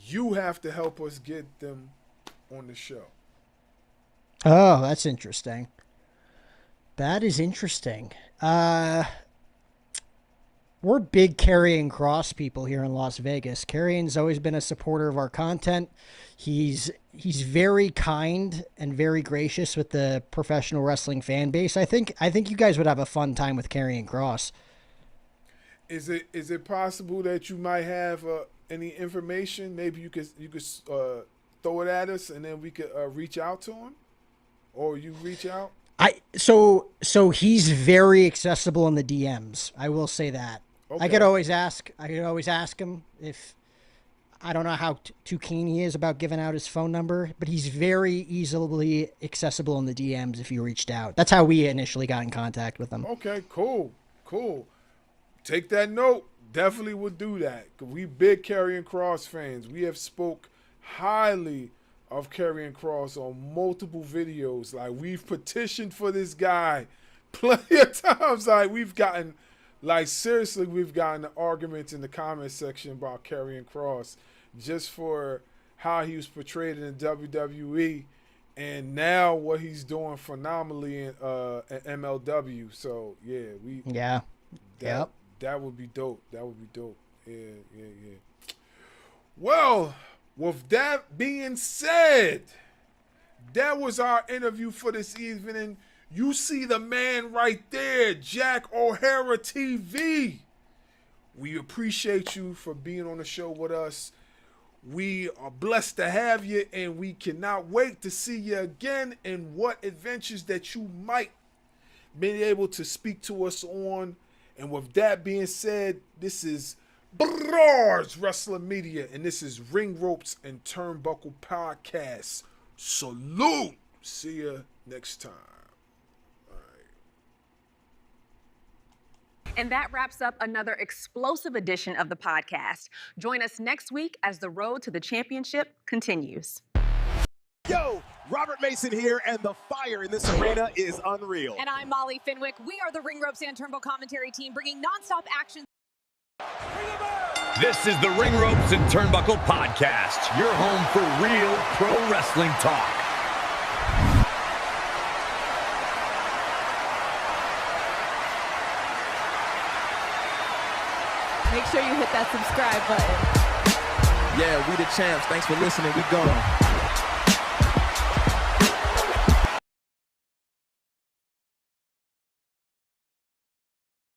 A: You have to help us get them on the show.
E: Oh, that's interesting. That is interesting. We're big Karrion Kross people here in Las Vegas. Karrion's always been a supporter of our content. He's very kind and very gracious with the professional wrestling fan base. I think you guys would have a fun time with Karrion Kross.
A: Is it possible that you might have any information? Maybe you could throw it at us, and then we could reach out to him, or you reach out?
E: So he's very accessible in the DMs. I will say that.
A: Okay.
E: I could always ask him if, I don't know how too keen he is about giving out his phone number, but he's very easily accessible in the DMs if you reached out. That's how we initially got in contact with him.
A: Okay, cool. Take that note. Definitely would do that. We big Karrion Kross fans. We have spoke highly of Karrion Kross on multiple videos. Like, we've petitioned for this guy plenty of times. Like, we've gotten arguments in the comment section about Karrion Kross just for how he was portrayed in the WWE, and now what he's doing phenomenally in MLW. So that would be dope. Yeah. Well, with that being said, that was our interview for this evening. You see the man right there, Jack O'Hara TV. We appreciate you for being on the show with us. We are blessed to have you, and we cannot wait to see you again and what adventures that you might be able to speak to us on. And with that being said, this is Bars Wrestling Media, and this is Ring Ropes and Turnbuckle Podcast. Salute. See you next time.
D: And that wraps up another explosive edition of the podcast. Join us next week as the road to the championship continues.
G: Yo, Robert Mason here, and the fire in this arena is unreal.
H: And I'm Molly Finwick. We are the Ring Ropes and Turnbuckle commentary team, bringing nonstop action.
B: This is the Ring Ropes and Turnbuckle Podcast, your home for real pro wrestling talk.
H: Make sure you hit that subscribe button.
G: Yeah, we the champs. Thanks for listening. We gone.